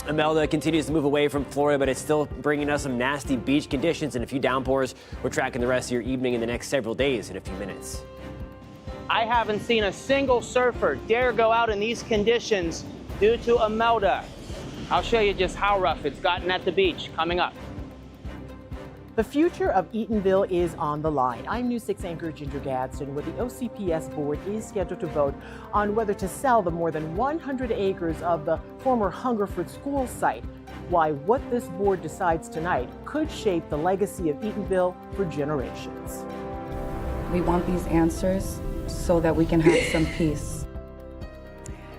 Imelda continues to move away from Florida, but it's still bringing us some nasty beach conditions and a few downpours. We're tracking the rest of your evening in the next several days in a few minutes. I haven't seen a single surfer dare go out in these conditions due to Imelda. I'll show you just how rough it's gotten at the beach coming up. The future of Eatonville is on the line. I'm News 6 anchor Ginger Gadsden, where the OCPS board is scheduled to vote on whether to sell the more than 100 acres of the former Hungerford School site. Why what this board decides tonight could shape the legacy of Eatonville for generations. We want these answers so that we can have some peace.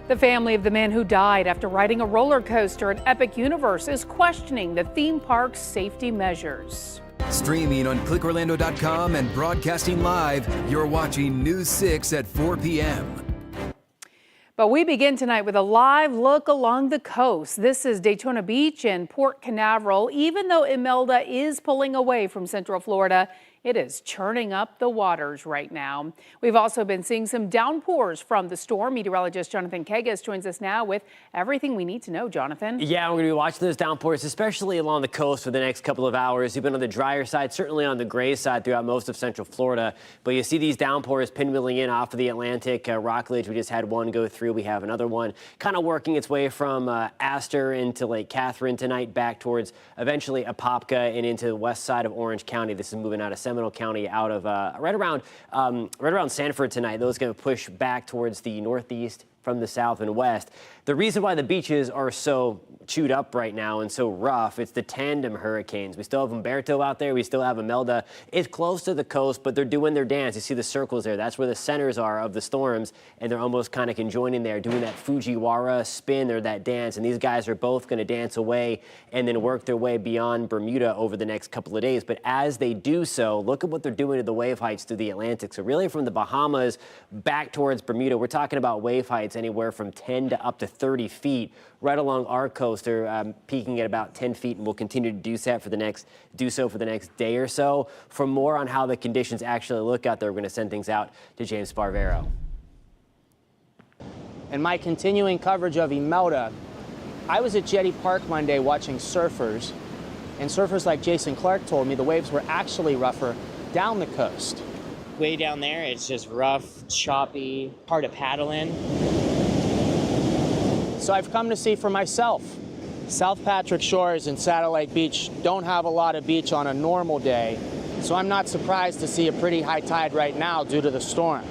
The family of the man who died after riding a roller coaster at Epic Universe is questioning the theme park's safety measures. Streaming on clickorlando.com and broadcasting live, you're watching News 6 at 4 p.m. But we begin tonight with a live look along the coast. This is Daytona Beach and Port Canaveral. Even though Imelda is pulling away from Central Florida, it is churning up the waters right now. We've also been seeing some downpours from the storm. Meteorologist Jonathan Kegas joins us now with everything we need to know. Jonathan. Yeah, we're going to be watching those downpours, especially along the coast for the next couple of hours. You've been on the drier side, certainly on the gray side throughout most of Central Florida. But you see these downpours pinwheeling in off of the Atlantic. Rockledge, we just had one go through. We have another one kind of working its way from Astor into Lake Catherine tonight, back towards eventually Apopka and into the west side of Orange County. This is moving out of Seminole County, out of right around Sanford tonight. Those going to push back towards the northeast from the south and west. The reason why the beaches are so chewed up right now and so rough, it's the tandem hurricanes. We still have Humberto out there. We still have Imelda. It's close to the coast, but they're doing their dance. You see the circles there. That's where the centers are of the storms, and they're almost kind of conjoining there, doing that Fujiwara spin or that dance. And these guys are both going to dance away and then work their way beyond Bermuda over the next couple of days. But as they do so, look at what they're doing to the wave heights through the Atlantic. So really from the Bahamas back towards Bermuda, we're talking about wave heights anywhere from 10 to up to 30 feet. Right along our coast, they're peaking at about 10 feet, and we'll continue to do so for the next day or so. For more on how the conditions actually look out there, we're going to send things out to James Sparvero. In my continuing coverage of Imelda, I was at Jetty Park Monday watching surfers, and surfers like Jason Clark told me the waves were actually rougher down the coast. Way down there, it's just rough, choppy, hard to paddle in. So I've come to see for myself. South Patrick Shores and Satellite Beach don't have a lot of beach on a normal day, so I'm not surprised to see a pretty high tide right now due to the storm.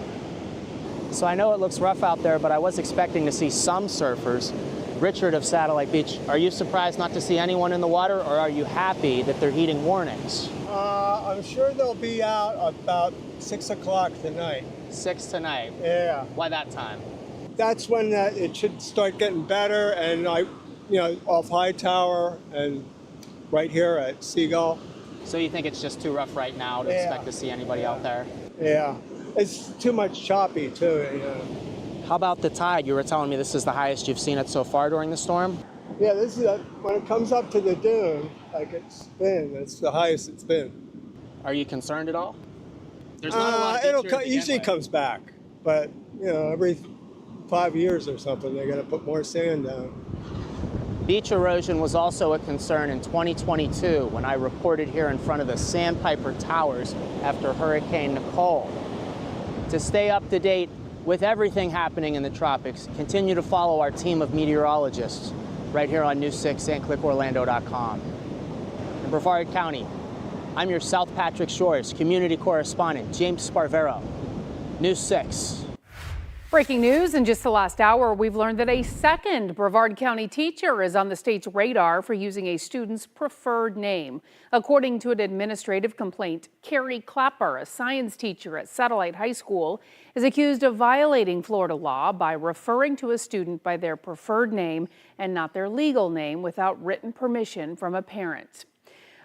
So I know it looks rough out there, but I was expecting to see some surfers. Richard of Satellite Beach, are you surprised not to see anyone in the water, or are you happy that they're heeding warnings? I'm sure they'll be out about 6 o'clock tonight. 6 tonight? Yeah. Why that time? That's when it should start getting better, and off Hightower and right here at Seagull. So you think it's just too rough right now to expect to see anybody out there? Yeah, it's too much choppy too. How about the tide? You were telling me this is the highest you've seen it so far during the storm? Yeah, this is when it comes up to the dune, like it's the highest it's been. Are you concerned at all? There's not a lot of it usually comes back, but every 5 years or something, they got to put more sand down. Beach erosion was also a concern in 2022 when I reported here in front of the Sandpiper Towers after Hurricane Nicole. To stay up to date with everything happening in the tropics, continue to follow our team of meteorologists right here on News 6 and clickorlando.com. In Brevard County, I'm your South Patrick Shores community correspondent, James Sparvero, News 6. Breaking news in just the last hour, we've learned that a second Brevard County teacher is on the state's radar for using a student's preferred name. According to an administrative complaint, Carrie Clapper, a science teacher at Satellite High School, is accused of violating Florida law by referring to a student by their preferred name and not their legal name without written permission from a parent.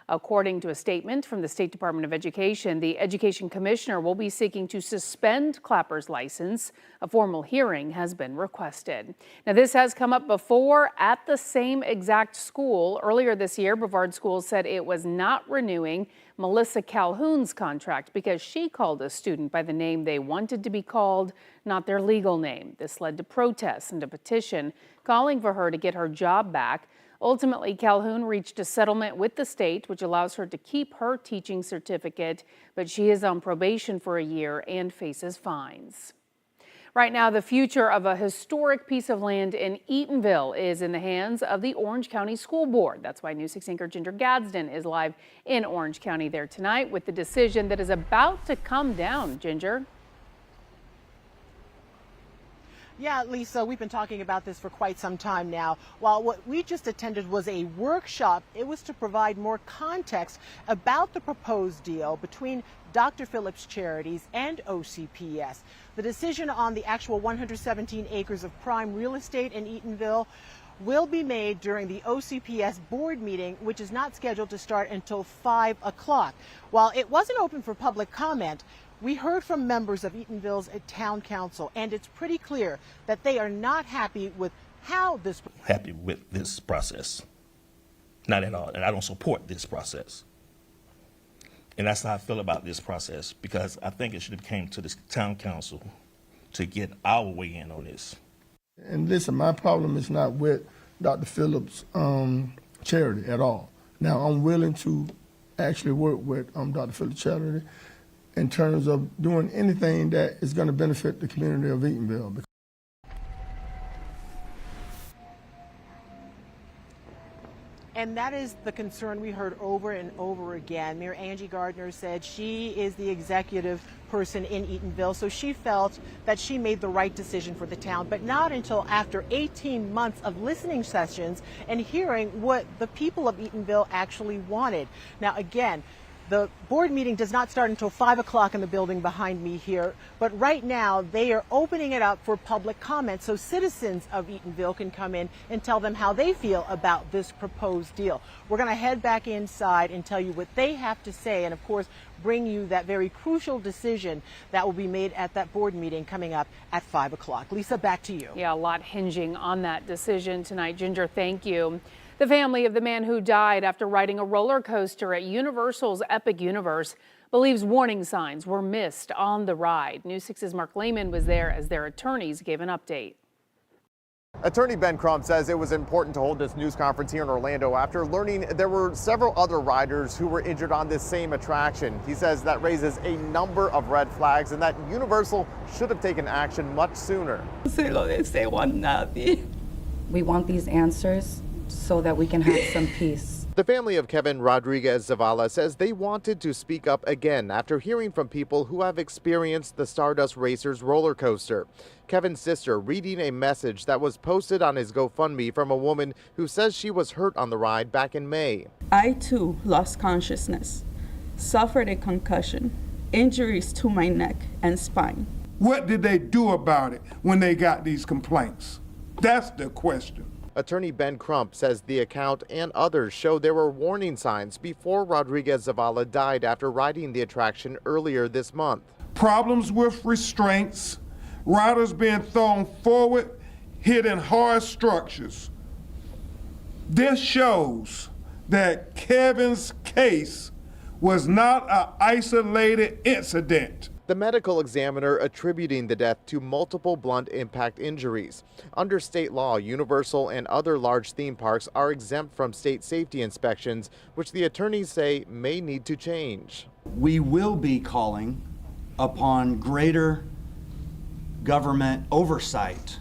According to a statement from the State Department of Education, the Education Commissioner will be seeking to suspend Clapper's license. A formal hearing has been requested. Now, this has come up before at the same exact school. Earlier this year, Brevard Schools said it was not renewing Melissa Calhoun's contract because she called a student by the name they wanted to be called, not their legal name. This led to protests and a petition calling for her to get her job back. Ultimately, Calhoun reached a settlement with the state, which allows her to keep her teaching certificate, but she is on probation for a year and faces fines. Right now, the future of a historic piece of land in Eatonville is in the hands of the Orange County School Board. That's why News 6 anchor Ginger Gadsden is live in Orange County there tonight with the decision that is about to come down. Ginger. Yeah, Lisa, we've been talking about this for quite some time now. While what we just attended was a workshop, it was to provide more context about the proposed deal between Dr. Phillips Charities and OCPS. The decision on the actual 117 acres of prime real estate in Eatonville will be made during the OCPS board meeting, which is not scheduled to start until 5 o'clock. While it wasn't open for public comment, we heard from members of Eatonville's town council, and it's pretty clear that they are not happy with how this. Happy with this process. Not at all. And I don't support this process. And that's how I feel about this process, because I think it should have came to this town council to get our way in on this. And listen, my problem is not with Dr. Phillips' charity at all. Now, I'm willing to actually work with Dr. Phillips' charity in terms of doing anything that is going to benefit the community of Eatonville. And that is the concern we heard over and over again. Mayor Angie Gardner said she is the executive person in Eatonville, so she felt that she made the right decision for the town, but not until after 18 months of listening sessions and hearing what the people of Eatonville actually wanted. Now, again, the board meeting does not start until 5 o'clock in the building behind me here, but right now they are opening it up for public comment so citizens of Eatonville can come in and tell them how they feel about this proposed deal. We're going to head back inside and tell you what they have to say and, of course, bring you that very crucial decision that will be made at that board meeting coming up at 5 o'clock. Lisa, back to you. Yeah, a lot hinging on that decision tonight. Ginger, thank you. The family of the man who died after riding a roller coaster at Universal's Epic Universe believes warning signs were missed on the ride. News 6's Mark Lehman was there as their attorneys gave an update. Attorney Ben Crump says it was important to hold this news conference here in Orlando after learning there were several other riders who were injured on this same attraction. He says that raises a number of red flags and that Universal should have taken action much sooner. We want these answers so that we can have some peace. The family of Kevin Rodriguez Zavala says they wanted to speak up again after hearing from people who have experienced the Stardust Racers roller coaster. Kevin's sister reading a message that was posted on his GoFundMe from a woman who says she was hurt on the ride back in May. I too lost consciousness, suffered a concussion, injuries to my neck and spine. What did they do about it when they got these complaints? That's the question. Attorney Ben Crump says the account and others show there were warning signs before Rodriguez Zavala died after riding the attraction earlier this month. Problems with restraints, riders being thrown forward, hitting hard structures. This shows that Kevin's case was not an isolated incident. The medical examiner attributing the death to multiple blunt impact injuries. Under state law, Universal and other large theme parks are exempt from state safety inspections, which the attorneys say may need to change. We will be calling upon greater government oversight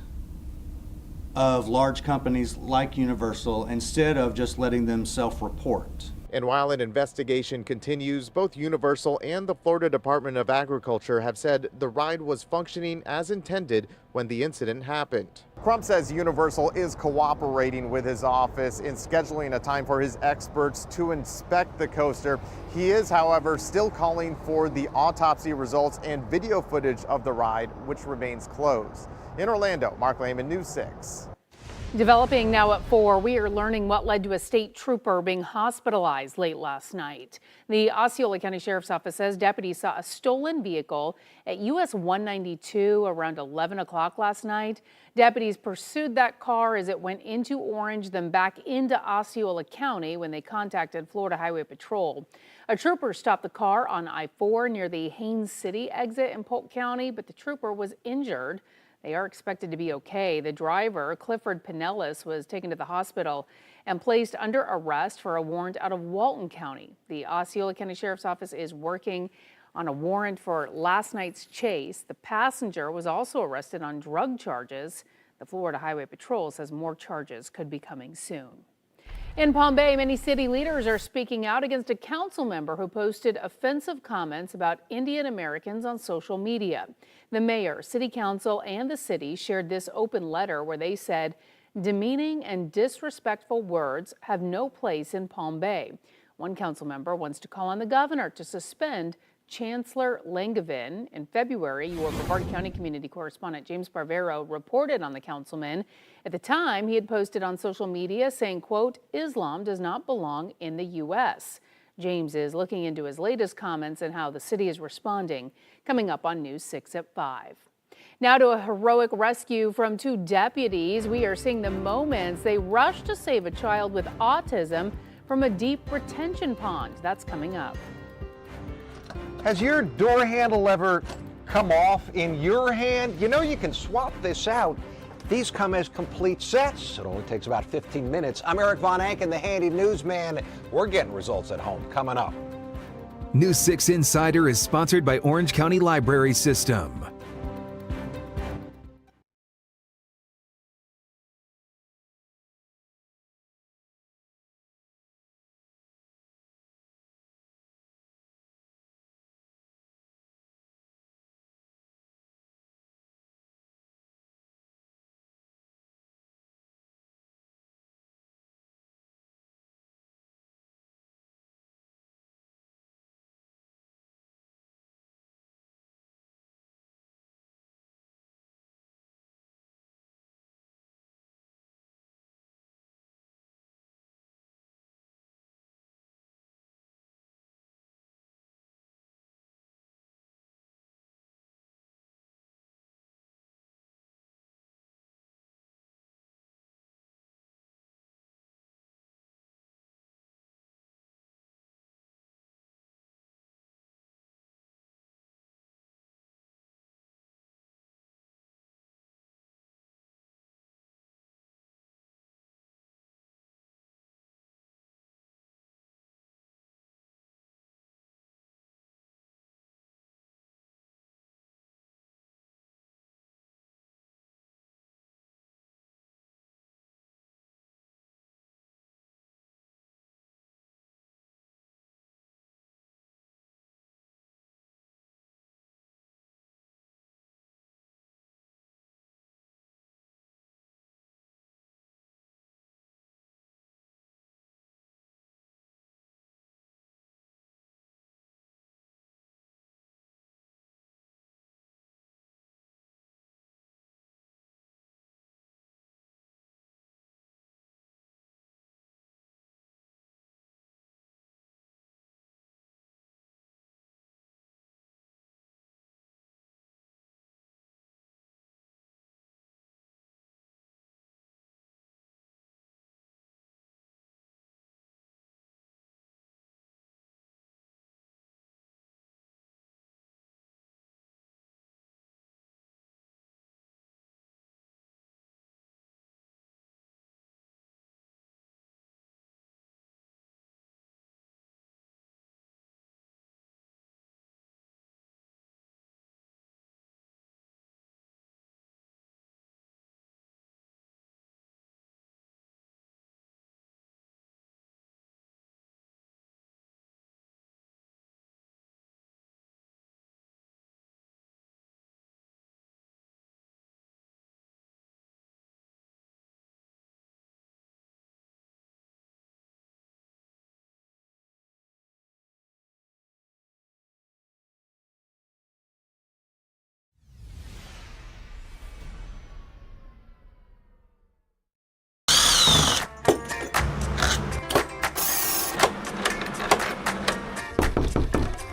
of large companies like Universal instead of just letting them self-report. And while an investigation continues, both Universal and the Florida Department of Agriculture have said the ride was functioning as intended when the incident happened. Crump says Universal is cooperating with his office in scheduling a time for his experts to inspect the coaster. He is, however, still calling for the autopsy results and video footage of the ride, which remains closed. In Orlando, Mark Lehman, News 6. Developing now at 4, we are learning what led to a state trooper being hospitalized late last night. The Osceola County Sheriff's Office says deputies saw a stolen vehicle at US 192 around 11 o'clock last night. Deputies pursued that car as it went into Orange, then back into Osceola County when they contacted Florida Highway Patrol. A trooper stopped the car on I-4 near the Haines City exit in Polk County, but the trooper was injured. They are expected to be okay. The driver, Clifford Pinellas, was taken to the hospital. and placed under arrest for a warrant out of Walton County. The Osceola County Sheriff's Office is working on a warrant for last night's chase. The passenger was also arrested on drug charges. The Florida Highway Patrol says more charges could be coming soon. In Palm Bay, many city leaders are speaking out against a council member who posted offensive comments about Indian Americans on social media. The mayor, city council, and the city shared this open letter where they said demeaning and disrespectful words have no place in Palm Bay. One council member wants to call on the governor to suspend Chancellor Langevin. In February, your Brevard County community correspondent James Barbero reported on the councilman. At the time, he had posted on social media saying, quote, Islam does not belong in the U.S. James is looking into his latest comments and how the city is responding, coming up on News 6 at 5. Now to a heroic rescue from 2 deputies. We are seeing the moments they rushed to save a child with autism from a deep retention pond. That's coming up. Has your door handle ever come off in your hand? You know you can swap this out. These come as complete sets. It only takes about 15 minutes. I'm Eric Von Anken, the Handy Newsman. We're getting results at home coming up. News 6 Insider is sponsored by Orange County Library System.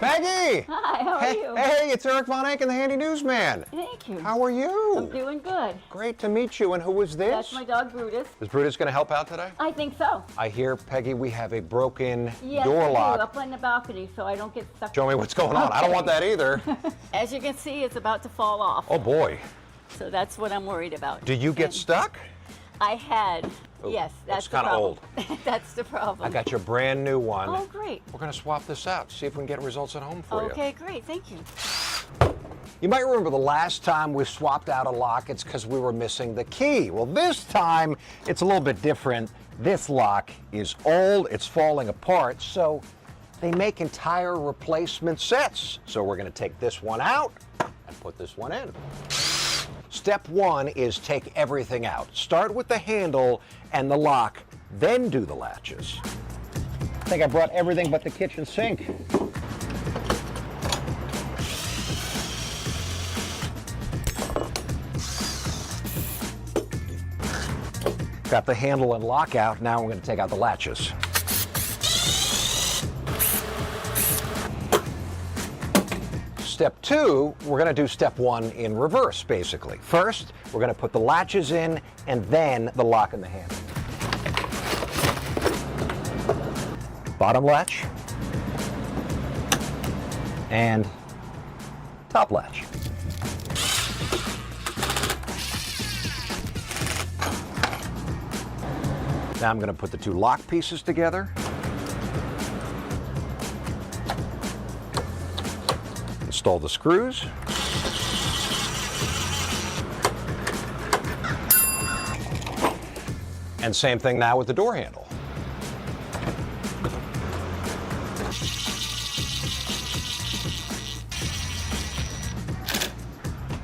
Maggie! Hi, how are you? Hey, it's Eric Von Anken, the Handy Newsman. Thank you. How are you? I'm doing good. Great to meet you. And who was this? That's my dog, Brutus. Is Brutus going to help out today? I think so. I hear, Peggy, we have a broken Yes, door I do, lock. up on the balcony so I don't get stuck. Show me what's going on. I don't want that either. As you can see, it's about to fall off. Oh, boy. So that's what I'm worried about. Do you get stuck? I had Ooh, Yes, that's looks kind of old. That's the problem. I got your brand new one. Oh, great. We're going to swap this out, see if we can get results at home for you. Okay, great. Thank you. You might remember the last time we swapped out a lock, it's because we were missing the key. Well, this time it's a little bit different. This lock is old, it's falling apart, so they make entire replacement sets. So we're going to take this one out and put this one in. Step one is take everything out. Start with the handle and the lock, then do the latches. I think I brought everything but the kitchen sink. Got the handle and lock out. Now we're going to take out the latches. Step two, we're going to do step one in reverse, basically. First, we're going to put the latches in and then the lock and the handle. Bottom latch and top latch. Now I'm going to put the two lock pieces together. Install the screws. And same thing now with the door handle.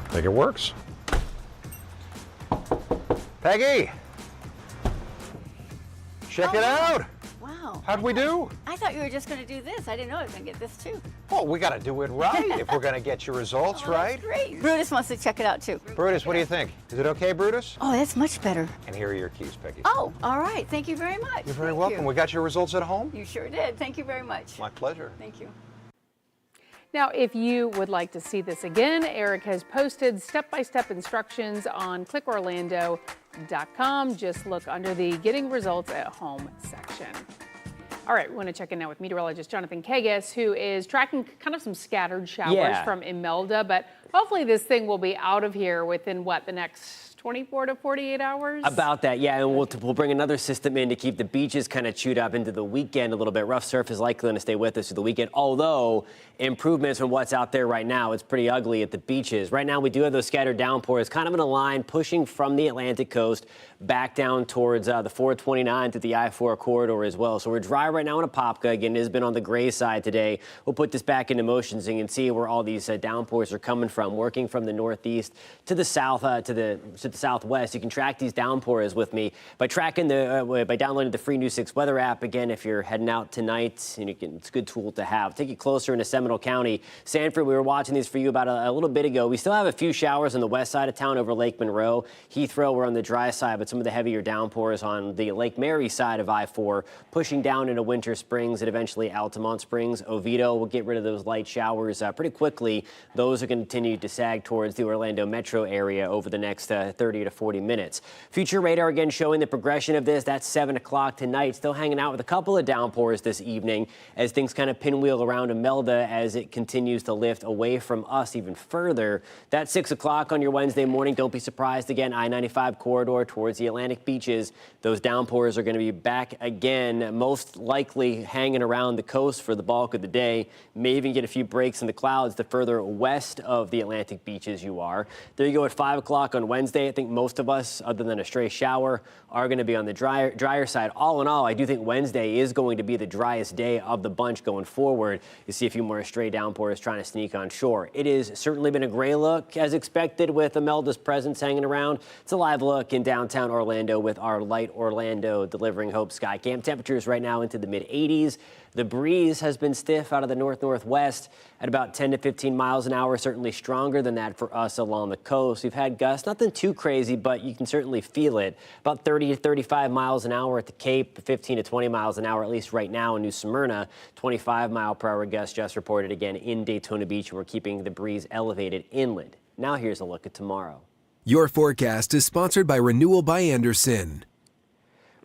Think it works? Peggy! Check it out! Wow. How'd we do? I thought you were just going to do this. I didn't know I was going to get this too. Well, we got to do it right if we're going to get your results, right? That's great. Brutus wants to check it out too. Brutus, what do you think? Is it okay, Brutus? Oh, that's much better. And here are your keys, Peggy. Oh, all right. Thank you very much. You're very Thank welcome. you. We got your results at home? You sure did. Thank you very much. My pleasure. Thank you. Now, if you would like to see this again, Eric has posted step-by-step instructions on clickorlando.com. Just look under the Getting Results at Home section. All right, we want to check in now with meteorologist Jonathan Kagas, who is tracking kind of some scattered showers from Imelda, but hopefully this thing will be out of here within, what, the next 24 to 48 hours? About that, yeah, and we'll bring another system in to keep the beaches kind of chewed up into the weekend a little bit. Rough surf is likely to stay with us through the weekend, although improvements from what's out there right now. It's pretty ugly at the beaches. Right now, we do have those scattered downpours kind of in a line pushing from the Atlantic coast back down towards the 429 to the I-4 corridor as well. So we're dry right now in Apopka. Again, it has been on the gray side today. We'll put this back into motion so you can see where all these downpours are coming from, working from the northeast to the south, to the southwest. You can track these downpours with me by tracking by downloading the free News 6 weather app. Again, if you're heading out tonight, and it's a good tool to have. Take you closer into Seminole County. Sanford, we were watching these for you about a little bit ago. We still have a few showers on the west side of town over Lake Monroe. Heathrow, we're on the dry side, but some of the heavier downpours on the Lake Mary side of I-4, pushing down into Winter Springs and eventually Altamont Springs. Oviedo will get rid of those light showers pretty quickly. Those are going to continue to sag towards the Orlando metro area over the next 30 to 40 minutes. Future radar again showing the progression of this. That's 7 o'clock tonight. Still hanging out with a couple of downpours this evening as things kind of pinwheel around Imelda as it continues to lift away from us even further. That's 6 o'clock on your Wednesday morning. Don't be surprised again. I-95 corridor towards the Atlantic beaches. Those downpours are going to be back again, most likely hanging around the coast for the bulk of the day. May even get a few breaks in the clouds the further west of the Atlantic beaches you are. There you go at 5 o'clock on Wednesday. I think most of us, other than a stray shower, are going to be on the drier side. All in all, I do think Wednesday is going to be the driest day of the bunch going forward. You see a few more stray downpours trying to sneak on shore. It has certainly been a gray look, as expected, with Imelda's presence hanging around. It's a live look in downtown Orlando with our Light Orlando delivering Hope Sky Camp. Temperatures right now into the mid-80s. The breeze has been stiff out of the north-northwest at about 10 to 15 miles an hour, certainly stronger than that for us along the coast. We've had gusts, nothing too crazy, but you can certainly feel it. About 30 to 35 miles an hour at the Cape, 15 to 20 miles an hour, at least right now in New Smyrna. 25-mile-per-hour gusts just reported again in Daytona Beach, and we're keeping the breeze elevated inland. Now here's a look at tomorrow. Your forecast is sponsored by Renewal by Andersen.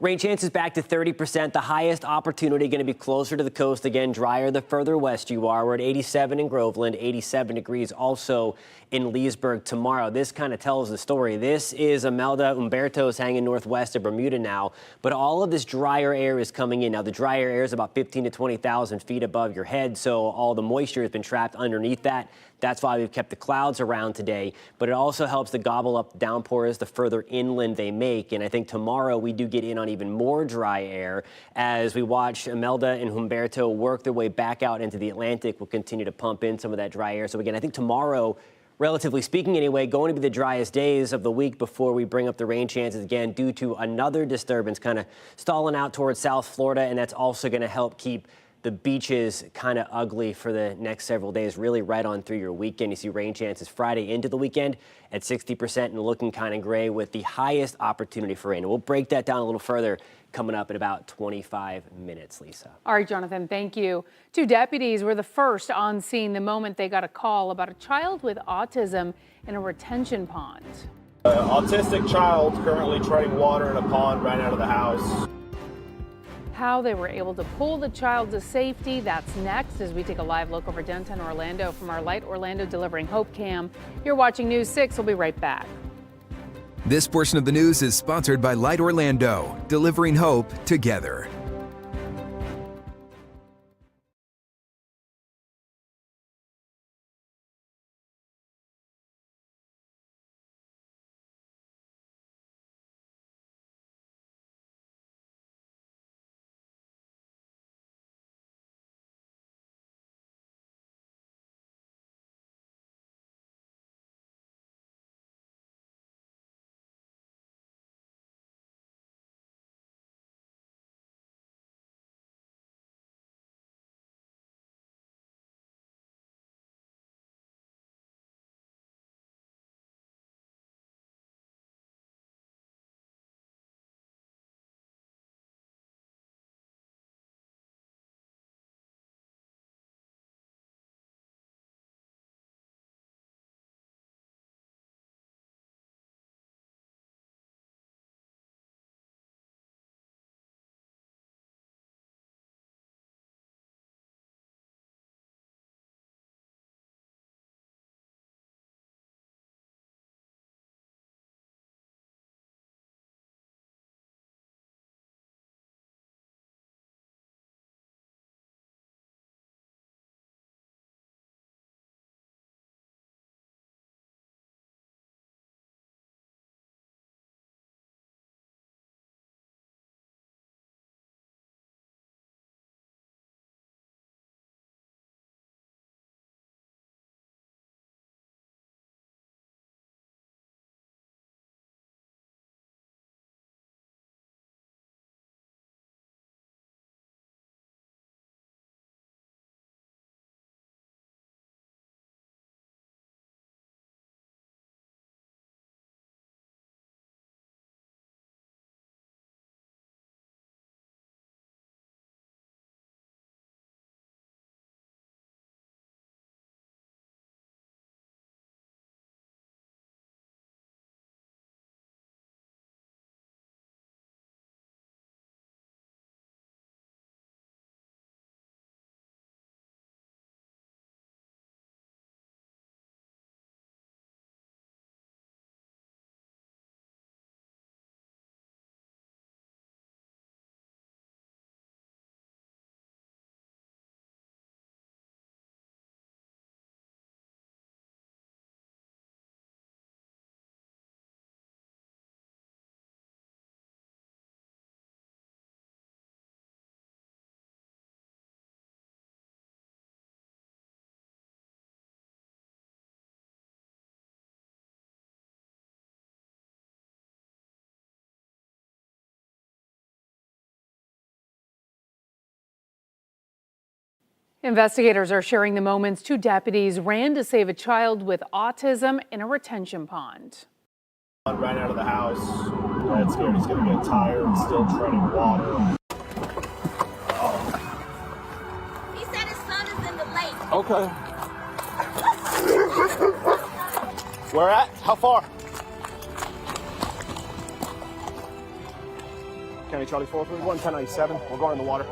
Rain chances back to 30%. The highest opportunity going to be closer to the coast. Again, drier the further west you are. We're at 87 in Groveland, 87 degrees also in Leesburg tomorrow. This kind of tells the story. This is Imelda Humberto's hanging northwest of Bermuda now, but all of this drier air is coming in. Now, the drier air is about 15 to 20,000 feet above your head, so all the moisture has been trapped underneath that. That's why we've kept the clouds around today, but it also helps to gobble up downpours the further inland they make. And I think tomorrow we do get in on even more dry air as we watch Imelda and Humberto work their way back out into the Atlantic. We'll continue to pump in some of that dry air. So again, I think tomorrow, relatively speaking anyway, going to be the driest days of the week before we bring up the rain chances again due to another disturbance kind of stalling out towards South Florida. And that's also going to help keep the beaches kind of ugly for the next several days, really right on through your weekend. You see rain chances Friday into the weekend at 60% and looking kind of gray with the highest opportunity for rain. And we'll break that down a little further coming up in about 25 minutes, Lisa. All right, Jonathan, thank you. 2 deputies were the first on scene the moment they got a call about a child with autism in a retention pond. An autistic child currently treading water in a pond right out of the house. How they were able to pull the child to safety, that's next as we take a live look over downtown Orlando from our Light Orlando Delivering Hope cam. You're watching News 6. We'll be right back. This portion of the news is sponsored by Light Orlando, delivering hope together. Investigators are sharing the moments 2 deputies ran to save a child with autism in a retention pond. Right out of the house. That's scared he's going to get tired, still treading water. He said his son is in the lake. Okay. Where at? How far? County Charlie 4, we're going 1097. We're going in the water.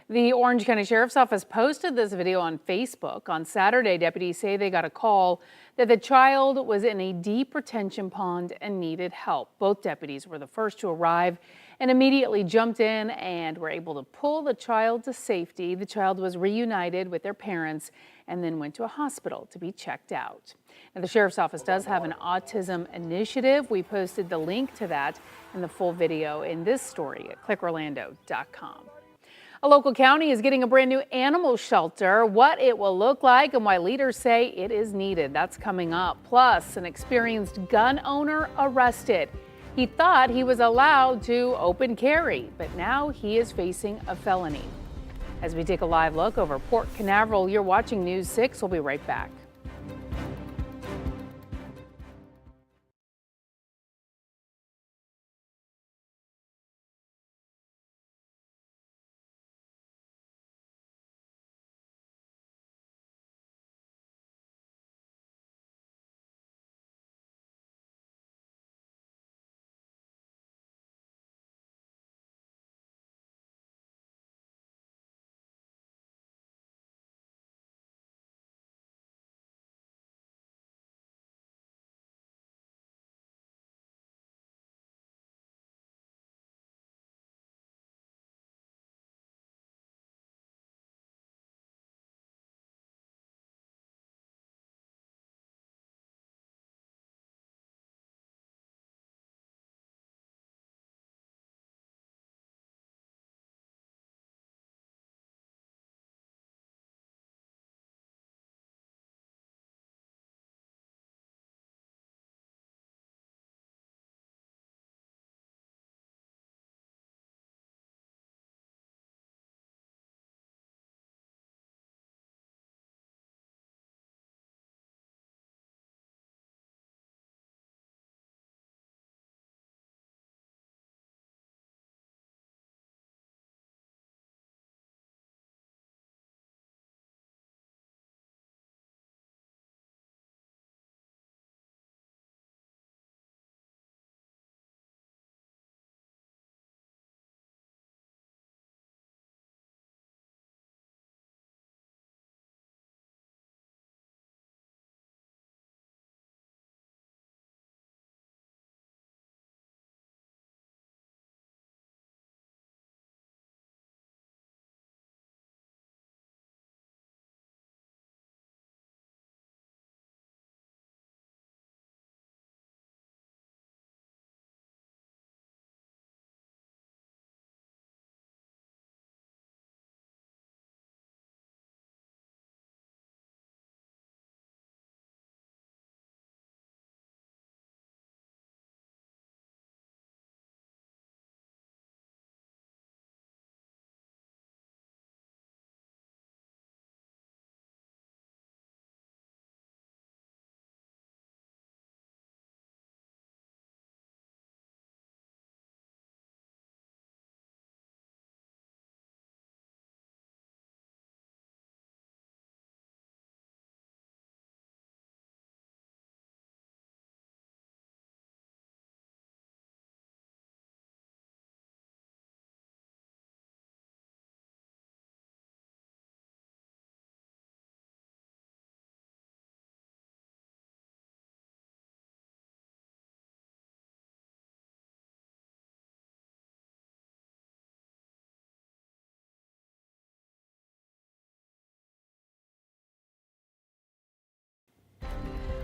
The Orange County Sheriff's Office posted this video on Facebook. On Saturday, deputies say they got a call that the child was in a deep retention pond and needed help. Both deputies were the first to arrive and immediately jumped in and were able to pull the child to safety. The child was reunited with their parents and then went to a hospital to be checked out. Now, the Sheriff's Office does have an autism initiative. We posted the link to that and the full video in this story at clickorlando.com. A local county is getting a brand new animal shelter. What it will look like and why leaders say it is needed. That's coming up. Plus, an experienced gun owner arrested. He thought he was allowed to open carry, but now he is facing a felony. As we take a live look over Port Canaveral, you're watching News 6. We'll be right back.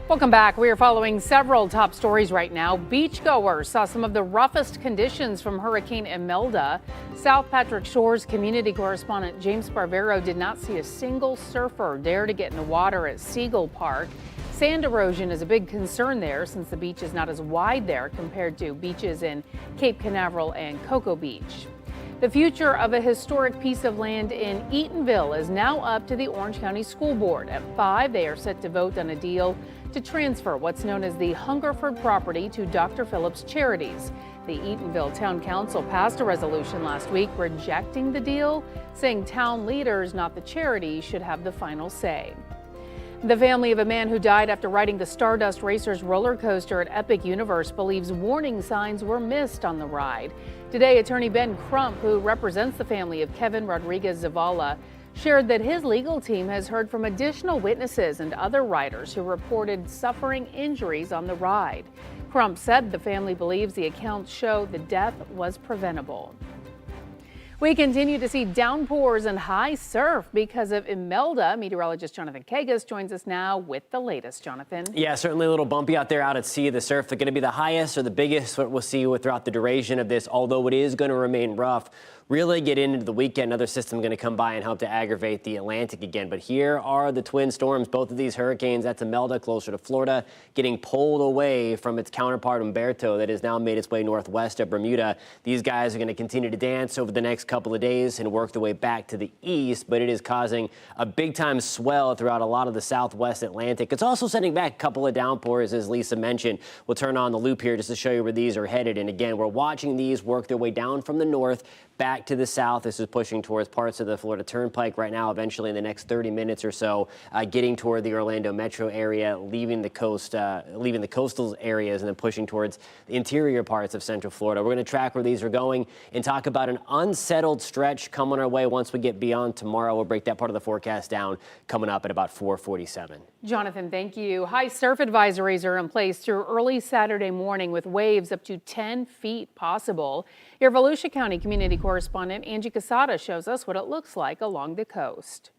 Welcome back. We are following several top stories right now. Beachgoers saw some of the roughest conditions from Hurricane Imelda. South Patrick Shores community correspondent James Barbero did not see a single surfer dare to get in the water at Seagull Park. Sand erosion is a big concern there since the beach is not as wide there compared to beaches in Cape Canaveral and Cocoa Beach. The future of a historic piece of land in Eatonville is now up to the Orange County School Board. At 5, they are set to vote on a deal to transfer what's known as the Hungerford property to Dr. Phillips Charities. The Eatonville Town Council passed a resolution last week rejecting the deal, saying town leaders, not the charity, should have the final say. The family of a man who died after riding the Stardust Racers roller coaster at Epic Universe believes warning signs were missed on the ride. Today, attorney Ben Crump, who represents the family of Kevin Rodriguez Zavala, shared that his legal team has heard from additional witnesses and other riders who reported suffering injuries on the ride. Crump said the family believes the accounts show the death was preventable. We continue to see downpours and high surf because of Imelda. Meteorologist Jonathan Kagas joins us now with the latest. Jonathan. Yeah, certainly a little bumpy out there out at sea. The surf is going to be the highest or the biggest what we'll see throughout the duration of this, although it is going to remain rough. Really get into the weekend, another system going to come by and help to aggravate the Atlantic again. But here are the twin storms, both of these hurricanes. That's Imelda closer to Florida, getting pulled away from its counterpart Umberto that has now made its way northwest of Bermuda. These guys are going to continue to dance over the next couple of days and work their way back to the east, but it is causing a big-time swell throughout a lot of the southwest Atlantic. It's also sending back a couple of downpours, as Lisa mentioned. We'll turn on the loop here just to show you where these are headed. And again, we're watching these work their way down from the north back to the south. This is pushing towards parts of the Florida Turnpike right now, eventually in the next 30 minutes or so, getting toward the Orlando metro area, leaving the coast, leaving the coastal areas, and then pushing towards the interior parts of Central Florida. We're going to track where these are going and talk about an unsettled stretch coming our way once we get beyond tomorrow. We'll break that part of the forecast down coming up at about 4:47. Jonathan, thank you. High surf advisories are in place through early Saturday morning with waves up to 10 feet possible. Your Volusia County community correspondent Angie Casada shows us what it looks like along the coast.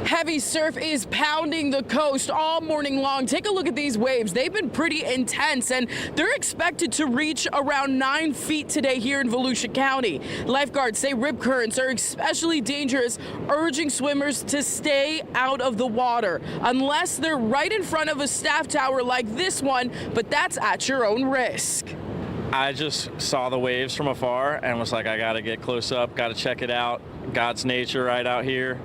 Heavy surf is pounding the coast all morning long. Take a look at these waves. They've been pretty intense, and they're expected to reach around 9 feet today here in Volusia County. Lifeguards say rip currents are especially dangerous, urging swimmers to stay out of the water unless they're right in front of a staff tower like this one, but that's at your own risk. I just saw the waves from afar and was like, I gotta get close up, gotta check it out. God's nature right out here.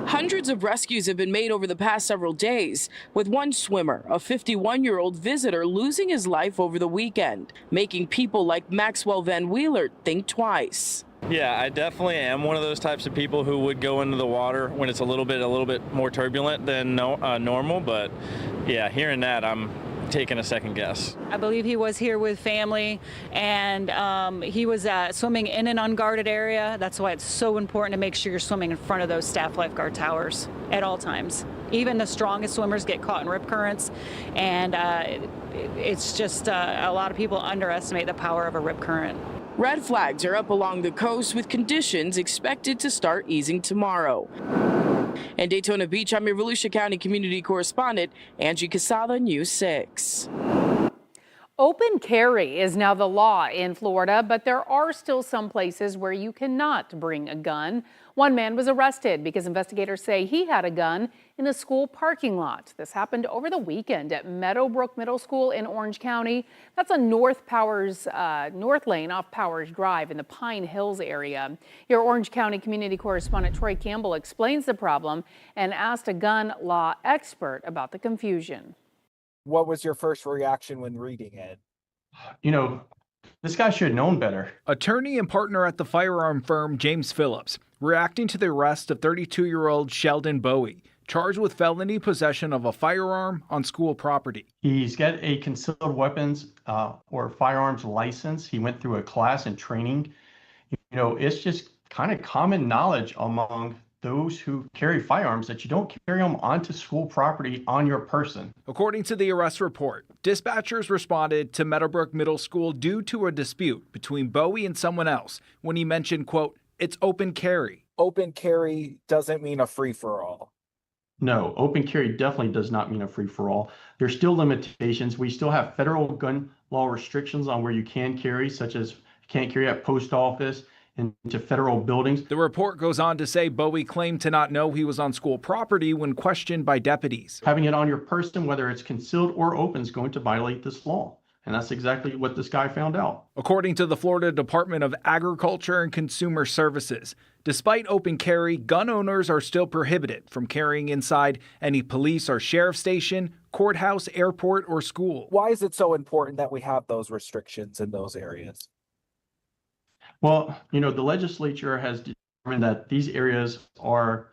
Hundreds of rescues have been made over the past several days, with one swimmer, a 51-year-old visitor, losing his life over the weekend, making people like Maxwell Van Wheeler think twice. Yeah, I definitely am one of those types of people who would go into the water when it's a little bit more turbulent than normal, but yeah, hearing that, I'm taking a second guess. I believe he was here with family, and he was swimming in an unguarded area. That's why it's so important to make sure you're swimming in front of those staff lifeguard towers at all times. Even the strongest swimmers get caught in rip currents, and it's just a lot of people underestimate the power of a rip current. Red flags are up along the coast, with conditions expected to start easing tomorrow. In Daytona Beach, I'm your Volusia County community correspondent, Angie Casada, News 6. Open carry is now the law in Florida, but there are still some places where you cannot bring a gun. One man was arrested because investigators say he had a gun in a school parking lot. This happened over the weekend at Meadowbrook Middle School in Orange County. That's on North Lane off Powers Drive in the Pine Hills area. Your Orange County community correspondent Troy Campbell explains the problem and asked a gun law expert about the confusion. What was your first reaction when reading it? You know, this guy should have known better. Attorney and partner at the firearm firm James Phillips reacting to the arrest of 32-year-old Sheldon Bowie, charged with felony possession of a firearm on school property. He's got a concealed weapons or firearms license. He went through a class and training. You know, it's just kind of common knowledge among those who carry firearms that you don't carry them onto school property on your person. According to the arrest report, dispatchers responded to Meadowbrook Middle School due to a dispute between Bowie and someone else when he mentioned, quote, "It's open carry." Open carry doesn't mean a free-for-all. No, open carry definitely does not mean a free-for-all. There's still limitations. We still have federal gun law restrictions on where you can carry, such as you can't carry at post office, into federal buildings. The report goes on to say Bowie claimed to not know he was on school property when questioned by deputies. Having it on your person, whether it's concealed or open, is going to violate this law. And that's exactly what this guy found out. According to the Florida Department of Agriculture and Consumer Services, despite open carry, gun owners are still prohibited from carrying inside any police or sheriff station, courthouse, airport, or school. Why is it so important that we have those restrictions in those areas? Well, you know, the legislature has determined that these areas are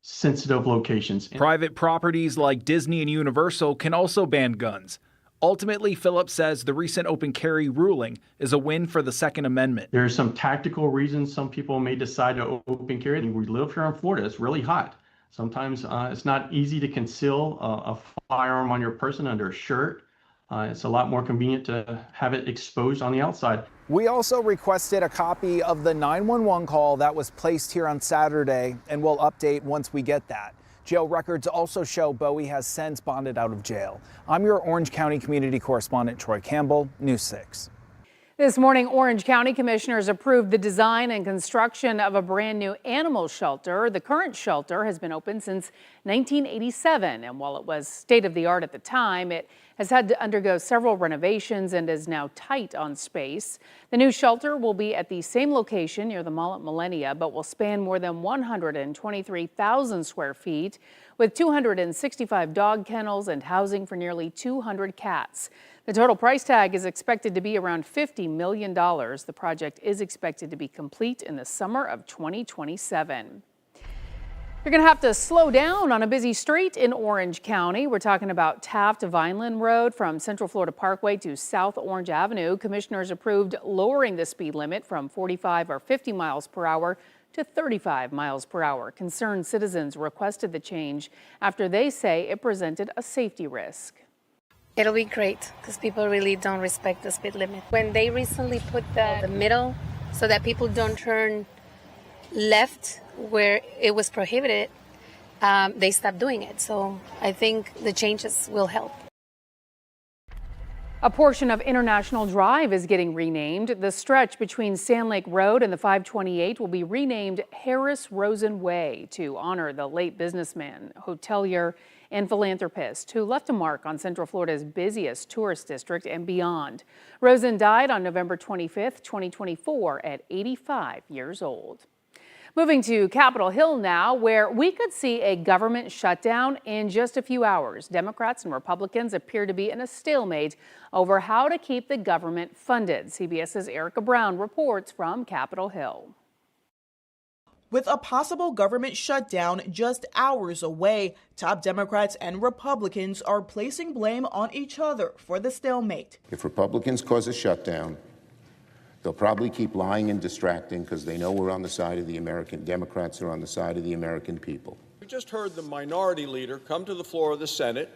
sensitive locations. Private properties like Disney and Universal can also ban guns. Ultimately, Phillips says the recent open carry ruling is a win for the Second Amendment. There are some tactical reasons some people may decide to open carry. We live here in Florida. It's really hot. Sometimes it's not easy to conceal a firearm on your person under a shirt. It's a lot more convenient to have it exposed on the outside. We also requested a copy of the 911 call that was placed here on Saturday, and we'll update once we get that. Jail records also show Bowie has since bonded out of jail. I'm your Orange County community correspondent, Troy Campbell, News 6. This morning, Orange County commissioners approved the design and construction of a brand new animal shelter. The current shelter has been open since 1987, and while it was state of the art at the time, it has had to undergo several renovations and is now tight on space. The new shelter will be at the same location near the mall at Millennia, but will span more than 123,000 square feet with 265 dog kennels and housing for nearly 200 cats. The total price tag is expected to be around $50 million. The project is expected to be complete in the summer of 2027. You're going to have to slow down on a busy street in Orange County. We're talking about Taft to Vineland Road from Central Florida Parkway to South Orange Avenue. Commissioners approved lowering the speed limit from 45 or 50 miles per hour to 35 miles per hour. Concerned citizens requested the change after they say it presented a safety risk. It'll be great because people really don't respect the speed limit. When they recently put the middle so that people don't turn left where it was prohibited, they stopped doing it. So I think the changes will help. A portion of International Drive is getting renamed. The stretch between Sand Lake Road and the 528 will be renamed Harris Rosen Way to honor the late businessman, hotelier, and philanthropist who left a mark on Central Florida's busiest tourist district and beyond. Rosen died on November 25th, 2024 at 85 years old. Moving to Capitol Hill now, where we could see a government shutdown in just a few hours. Democrats and Republicans appear to be in a stalemate over how to keep the government funded. CBS's Erica Brown reports from Capitol Hill. With a possible government shutdown just hours away, top Democrats and Republicans are placing blame on each other for the stalemate. If Republicans cause a shutdown, they'll probably keep lying and distracting because they know we're on the side of the American Democrats are on the side of the American people. We just heard the minority leader come to the floor of the Senate,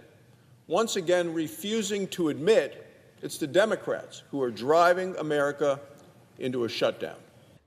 once again refusing to admit it's the Democrats who are driving America into a shutdown.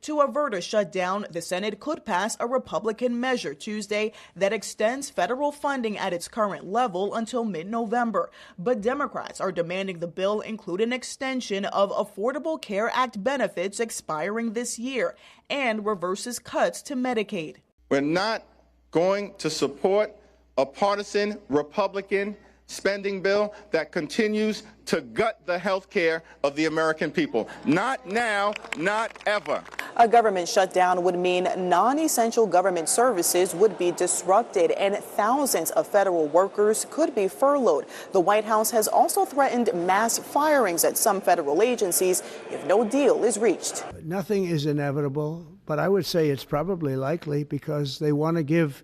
To avert a shutdown, the Senate could pass a Republican measure Tuesday that extends federal funding at its current level until mid-November. But Democrats are demanding the bill include an extension of Affordable Care Act benefits expiring this year and reverses cuts to Medicaid. We're not going to support a partisan Republican spending bill that continues to gut the health care of the American people. Not now, not ever. A government shutdown would mean non-essential government services would be disrupted and thousands of federal workers could be furloughed. The White House has also threatened mass firings at some federal agencies if no deal is reached. Nothing is inevitable, but I would say it's probably likely because they want to give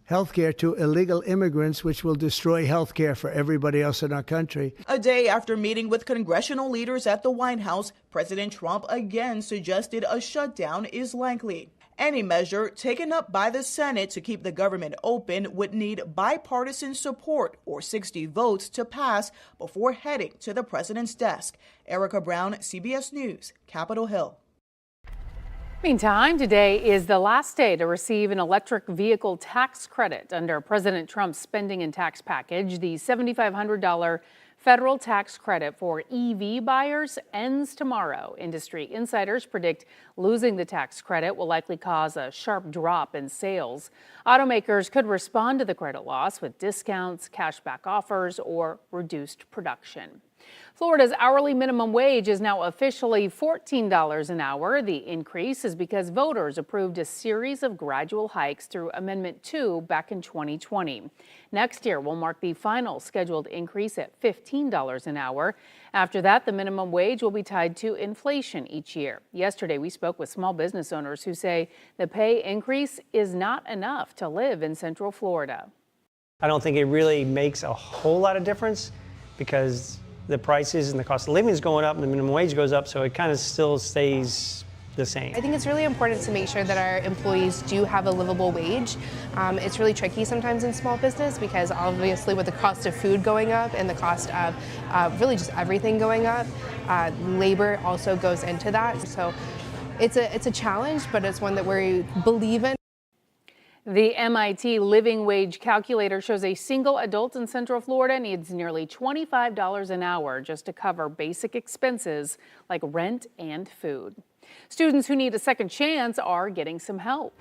health care to illegal immigrants, which will destroy health care for everybody else in our country. A day after meeting with congressional leaders at the White House, President Trump again suggested a shutdown is likely. Any measure taken up by the Senate to keep the government open would need bipartisan support or 60 votes to pass before heading to the president's desk. Erica Brown, CBS News, Capitol Hill. Meantime, today is the last day to receive an electric vehicle tax credit under President Trump's spending and tax package. The $7,500 federal tax credit for EV buyers ends tomorrow. Industry insiders predict losing the tax credit will likely cause a sharp drop in sales. Automakers could respond to the credit loss with discounts, cashback offers, or reduced production. Florida's hourly minimum wage is now officially $14 an hour. The increase is because voters approved a series of gradual hikes through Amendment 2 back in 2020. Next year will mark the final scheduled increase at $15 an hour. After that, the minimum wage will be tied to inflation each year. Yesterday, we spoke with small business owners who say the pay increase is not enough to live in Central Florida. I don't think it really makes a whole lot of difference because the prices and the cost of living is going up and the minimum wage goes up, so it kind of still stays the same. I think it's really important to make sure that our employees do have a livable wage. It's really tricky sometimes in small business because obviously with the cost of food going up and the cost of really just everything going up, labor also goes into that. So it's a challenge, but it's one that we believe in. The MIT living wage calculator shows a single adult in Central Florida needs nearly $25 an hour just to cover basic expenses like rent and food. Students who need a second chance are getting some help.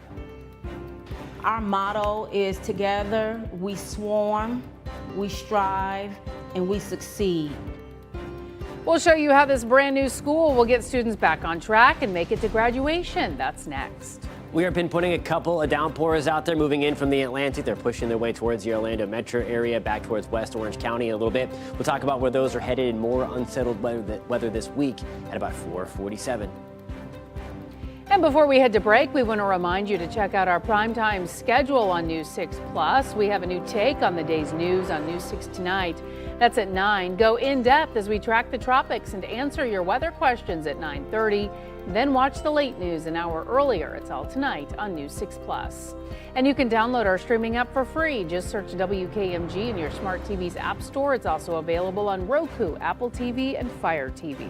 Our motto is together we swarm, we strive, and we succeed. We'll show you how this brand new school will get students back on track and make it to graduation. That's next. We have been putting a couple of downpours out there moving in from the Atlantic. They're pushing their way towards the Orlando metro area, back towards West Orange County in a little bit. We'll talk about where those are headed in more unsettled weather this week at about 4:47. And before we head to break, we want to remind you to check out our primetime schedule on News 6 Plus. We have a new take on the day's news on News 6 tonight. That's at 9. Go in depth as we track the tropics and answer your weather questions at 9:30. Then watch the late news an hour earlier. It's all tonight on News 6 Plus. And you can download our streaming app for free. Just search WKMG in your smart TV's app store. It's also available on Roku, Apple TV, and Fire TV.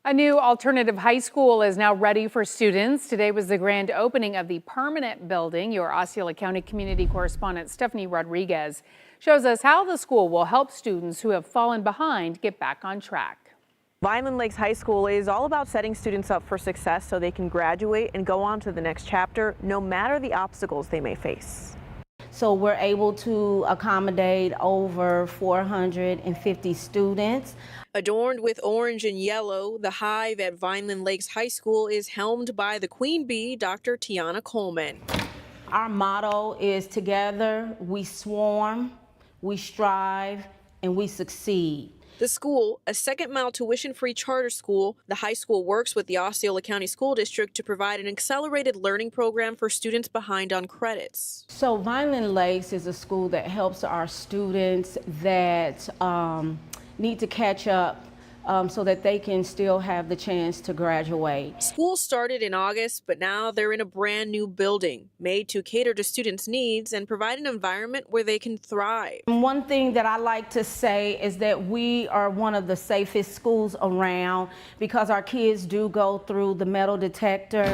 A new alternative high school is now ready for students. Today was the grand opening of the permanent building. Your Osceola County community correspondent Stephanie Rodriguez shows us how the school will help students who have fallen behind get back on track. Vineland Lakes High School is all about setting students up for success so they can graduate and go on to the next chapter, no matter the obstacles they may face. So we're able to accommodate over 450 students. Adorned with orange and yellow, the Hive at Vineland Lakes High School is helmed by the Queen Bee, Dr. Tiana Coleman. Our motto is together we swarm, we strive, and we succeed. The school, a second-mile tuition-free charter school, the high school works with the Osceola County School District to provide an accelerated learning program for students behind on credits. So Vineland Lakes is a school that helps our students that need to catch up so that they can still have the chance to graduate. School started in August, but now they're in a brand new building made to cater to students' needs and provide an environment where they can thrive. And one thing that I like to say is that we are one of the safest schools around because our kids do go through the metal detector.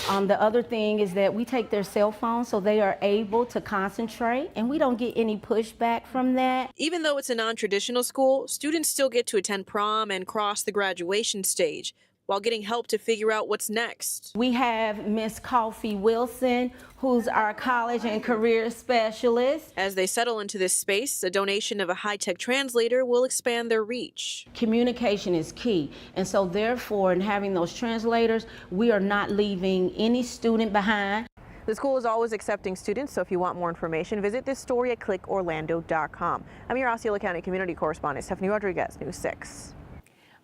The other thing is that we take their cell phones so they are able to concentrate, and we don't get any pushback from that. Even though it's a non-traditional school, students still get to attend prom and cross the graduation stage while getting help to figure out what's next. We have Miss Coffee Wilson, who's our college and career specialist. As they settle into this space, a donation of a high-tech translator will expand their reach. Communication is key, and so therefore in having those translators, we are not leaving any student behind. The school is always accepting students, so if you want more information, visit this story at clickorlando.com. I'm your Osceola County community correspondent, Stephanie Rodriguez, News 6.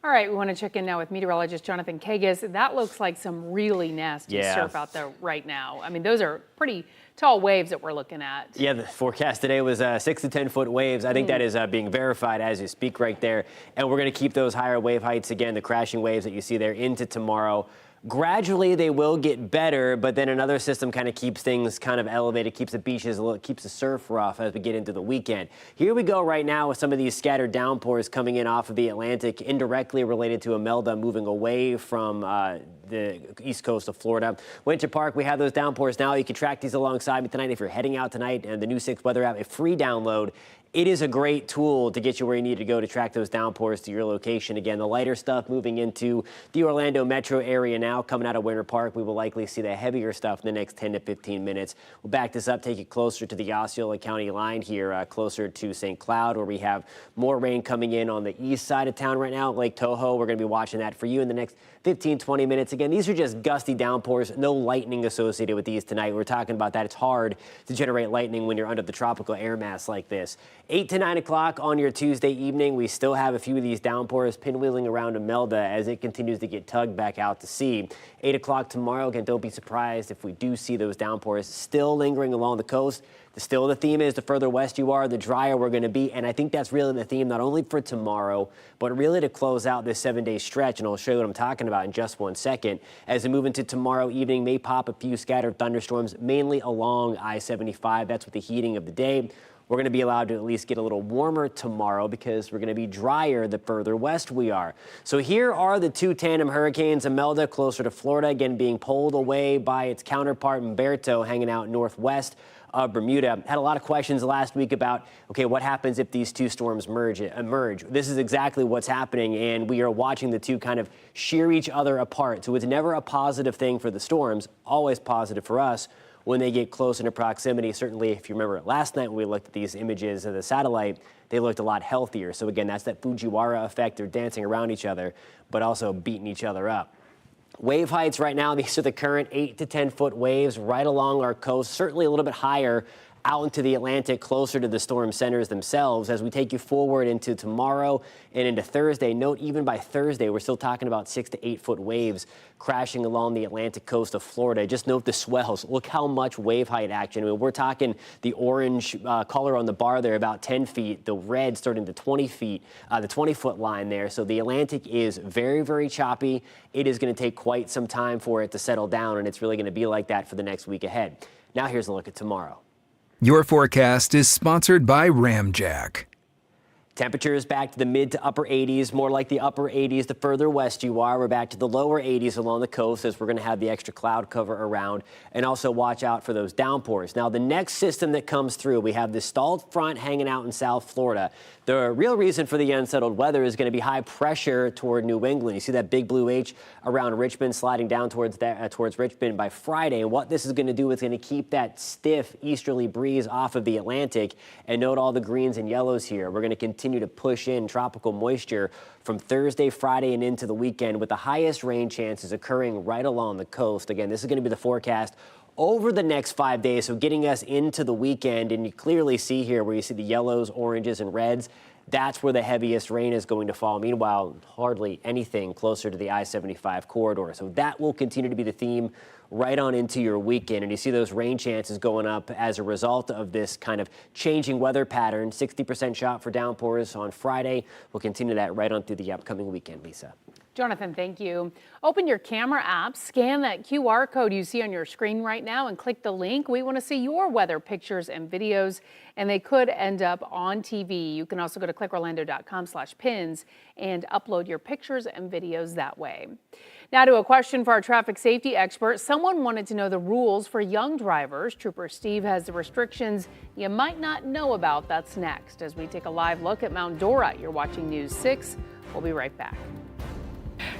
All right, we want to check in now with meteorologist Jonathan Kagas. That looks like some really nasty surf out there right now. I mean, those are pretty tall waves that we're looking at. Yeah, the forecast today was 6 to 10 foot waves. I think that is being verified as you speak right there. And we're going to keep those higher wave heights again, the crashing waves that you see there into tomorrow. Gradually, they will get better, but then another system kind of keeps things kind of elevated, keeps the beaches, keeps the surf rough as we get into the weekend. Here we go right now with some of these scattered downpours coming in off of the Atlantic, indirectly related to Imelda moving away from the east coast of Florida. Winter Park, we have those downpours now. You can track these alongside me tonight if you're heading out tonight, and the new 6 weather app, a free download. It is a great tool to get you where you need to go to track those downpours to your location. Again, the lighter stuff moving into the Orlando metro area now, coming out of Winter Park. We will likely see the heavier stuff in the next 10 to 15 minutes. We'll back this up, take it closer to the Osceola County line here, closer to St. Cloud, where we have more rain coming in on the east side of town right now. Lake Toho, we're going to be watching that for you in the next 15, 20 minutes. Again, these are just gusty downpours, no lightning associated with these tonight. We're talking about that. It's hard to generate lightning when you're under the tropical air mass like this. 8 to 9 o'clock on your Tuesday evening, we still have a few of these downpours pinwheeling around Imelda as it continues to get tugged back out to sea. 8 o'clock tomorrow, again, don't be surprised if we do see those downpours still lingering along the coast. Still, the theme is the further west you are, the drier we're going to be. And I think that's really the theme, not only for tomorrow, but really to close out this 7-day stretch. And I'll show you what I'm talking about in just one second. As we move into tomorrow evening, may pop a few scattered thunderstorms, mainly along I-75. That's with the heating of the day. We're going to be allowed to at least get a little warmer tomorrow because we're going to be drier the further west we are. So here are the two tandem hurricanes. Imelda closer to Florida, again being pulled away by its counterpart Umberto, hanging out northwest of Bermuda. Had a lot of questions last week about, okay, what happens if these two storms emerge? This is exactly what's happening, and we are watching the two kind of shear each other apart. So it's never a positive thing for the storms, always positive for us when they get close into proximity. Certainly, if you remember last night when we looked at these images of the satellite, they looked a lot healthier. So again, that's that Fujiwara effect. They're dancing around each other, but also beating each other up. Wave heights right now, these are the current 8 to 10 foot waves right along our coast, certainly a little bit higher out into the Atlantic, closer to the storm centers themselves. As we take you forward into tomorrow and into Thursday, note even by Thursday, we're still talking about 6 to 8 foot waves crashing along the Atlantic coast of Florida. Just note the swells. Look how much wave height action. I mean, we're talking the orange color on the bar there, about 10 feet, the red starting to 20 feet, the 20-foot line there. So the Atlantic is very, very choppy. It is going to take quite some time for it to settle down, and it's really going to be like that for the next week ahead. Now here's a look at tomorrow. Your forecast is sponsored by Ramjack. Temperatures back to the mid to upper 80s, more like the upper 80s the further west you are. We're back to the lower 80s along the coast as we're going to have the extra cloud cover around, and also watch out for those downpours. Now, the next system that comes through, we have this stalled front hanging out in South Florida. The real reason for the unsettled weather is going to be high pressure toward New England. You see that big blue H around Richmond sliding down towards Richmond by Friday. And what this is going to do is going to keep that stiff easterly breeze off of the Atlantic. And note all the greens and yellows here. We're going to continue to push in tropical moisture from Thursday, Friday, and into the weekend, with the highest rain chances occurring right along the coast. Again, this is going to be the forecast over the next 5 days, so getting us into the weekend. And you clearly see here where you see the yellows, oranges, and reds. That's where the heaviest rain is going to fall. Meanwhile, hardly anything closer to the I-75 corridor. So that will continue to be the theme right on into your weekend. And you see those rain chances going up as a result of this kind of changing weather pattern. 60% shot for downpours on Friday. We'll continue that right on through the upcoming weekend, Lisa. Jonathan, thank you. Open your camera app, scan that QR code you see on your screen right now, and click the link. We want to see your weather pictures and videos, and they could end up on TV. You can also go to clickorlando.com/pins and upload your pictures and videos that way. Now to a question for our traffic safety expert. Someone wanted to know the rules for young drivers. Trooper Steve has the restrictions you might not know about. That's next as we take a live look at Mount Dora. You're watching News 6. We'll be right back.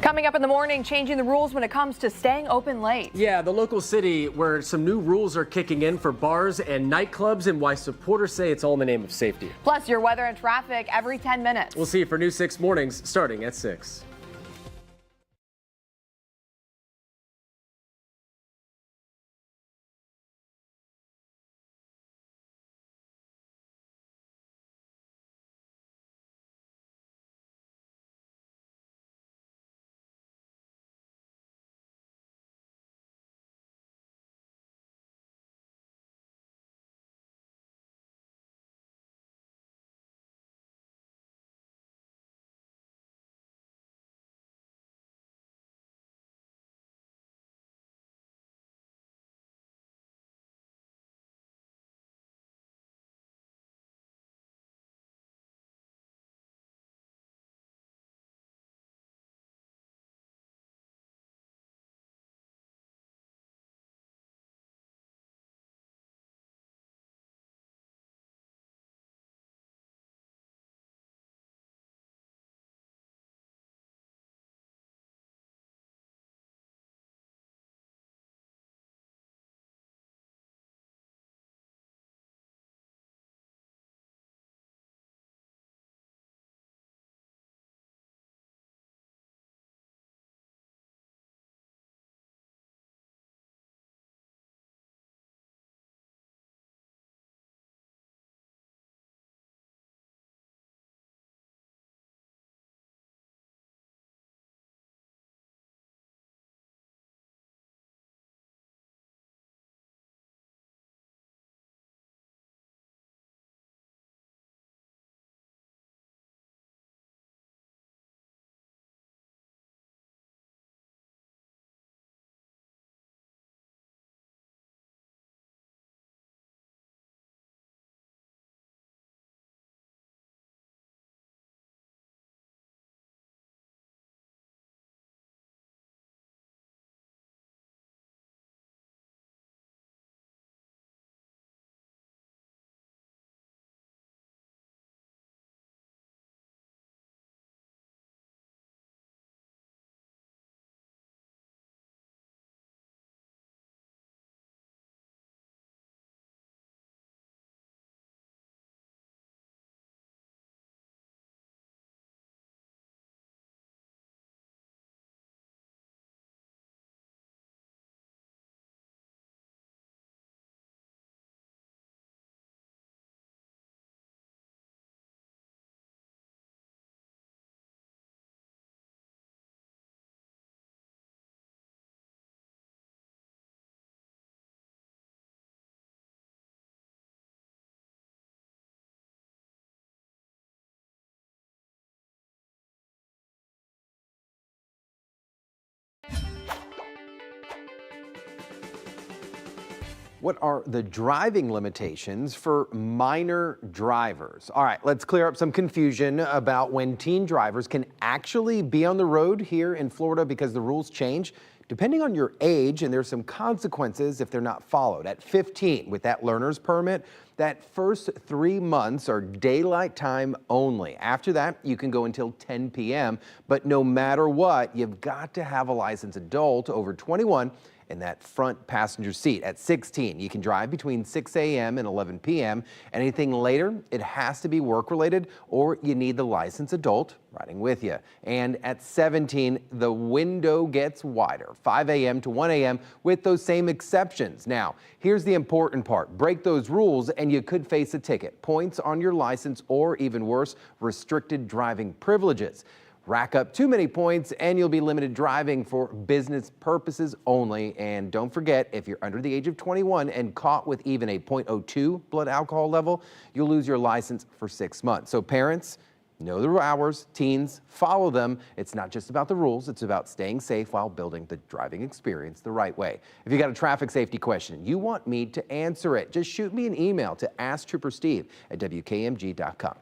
Coming up in the morning, changing the rules when it comes to staying open late. Yeah, the local city where some new rules are kicking in for bars and nightclubs, and why supporters say it's all in the name of safety. Plus your weather and traffic every 10 minutes. We'll see you for News 6 mornings starting at 6. What are the driving limitations for minor drivers? All right, let's clear up some confusion about when teen drivers can actually be on the road here in Florida because the rules change depending on your age, and there's some consequences if they're not followed. At 15, with that learner's permit, that first 3 months are daylight time only. After that, you can go until 10 p.m., but no matter what, you've got to have a licensed adult over 21 in that front passenger seat. At 16, you can drive between 6 a.m. and 11 p.m. Anything later, it has to be work-related, or you need the licensed adult riding with you. And at 17, the window gets wider, 5 a.m. to 1 a.m. with those same exceptions. Now, here's the important part. Break those rules and you could face a ticket, points on your license, or even worse, restricted driving privileges. Rack up too many points and you'll be limited driving for business purposes only. And don't forget, if you're under the age of 21 and caught with even a .02 blood alcohol level, you'll lose your license for 6 months. So parents, know the hours, teens, follow them. It's not just about the rules, it's about staying safe while building the driving experience the right way. If you got a traffic safety question, you want me to answer it, just shoot me an email to asktroopersteve@wkmg.com.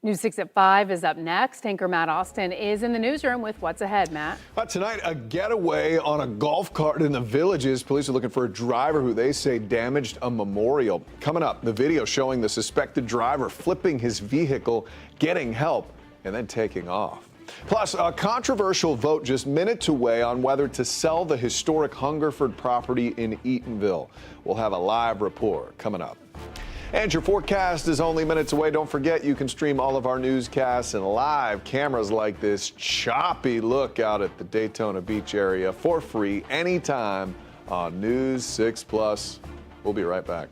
News 6 at 5 is up next. Anchor Matt Austin is in the newsroom with what's ahead, Matt. Tonight, a getaway on a golf cart in the Villages. Police are looking for a driver who they say damaged a memorial. Coming up, the video showing the suspected driver flipping his vehicle, getting help, and then taking off. Plus, a controversial vote just minutes away on whether to sell the historic Hungerford property in Eatonville. We'll have a live report coming up. And your forecast is only minutes away. Don't forget, you can stream all of our newscasts and live cameras like this choppy look out at the Daytona Beach area for free anytime on News 6 Plus. We'll be right back.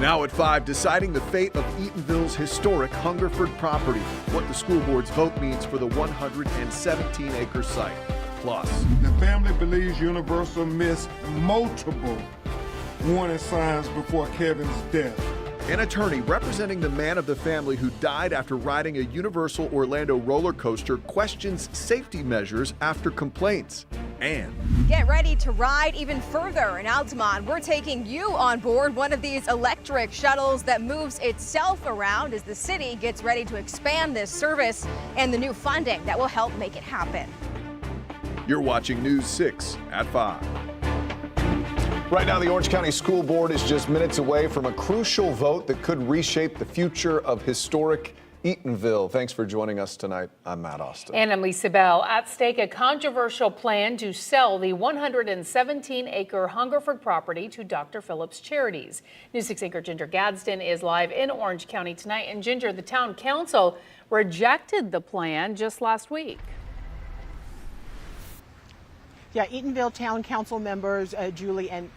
Now at 5, deciding the fate of Eatonville's historic Hungerford property, what the school board's vote means for the 117-acre site. Plus, the family believes Universal missed multiple warning signs before Kevin's death. an attorney representing the man of the family who died after riding a Universal Orlando roller coaster questions safety measures after complaints. And get ready to ride even further in Altamont. We're taking you on board one of these electric shuttles that moves itself around as the city gets ready to expand this service and the new funding that will help make it happen. You're watching News 6 at 5. Right now, the Orange County School Board is just minutes away from a crucial vote that could reshape the future of historic Eatonville. Thanks for joining us tonight. I'm Matt Austin. And I'm Lisa Bell. At stake, a controversial plan to sell the 117-acre Hungerford property to Dr. Phillips Charities. News 6 anchor Ginger Gadsden is live in Orange County tonight. And Ginger, the town council rejected the plan just last week. Yeah, Eatonville Town Council members, Julie and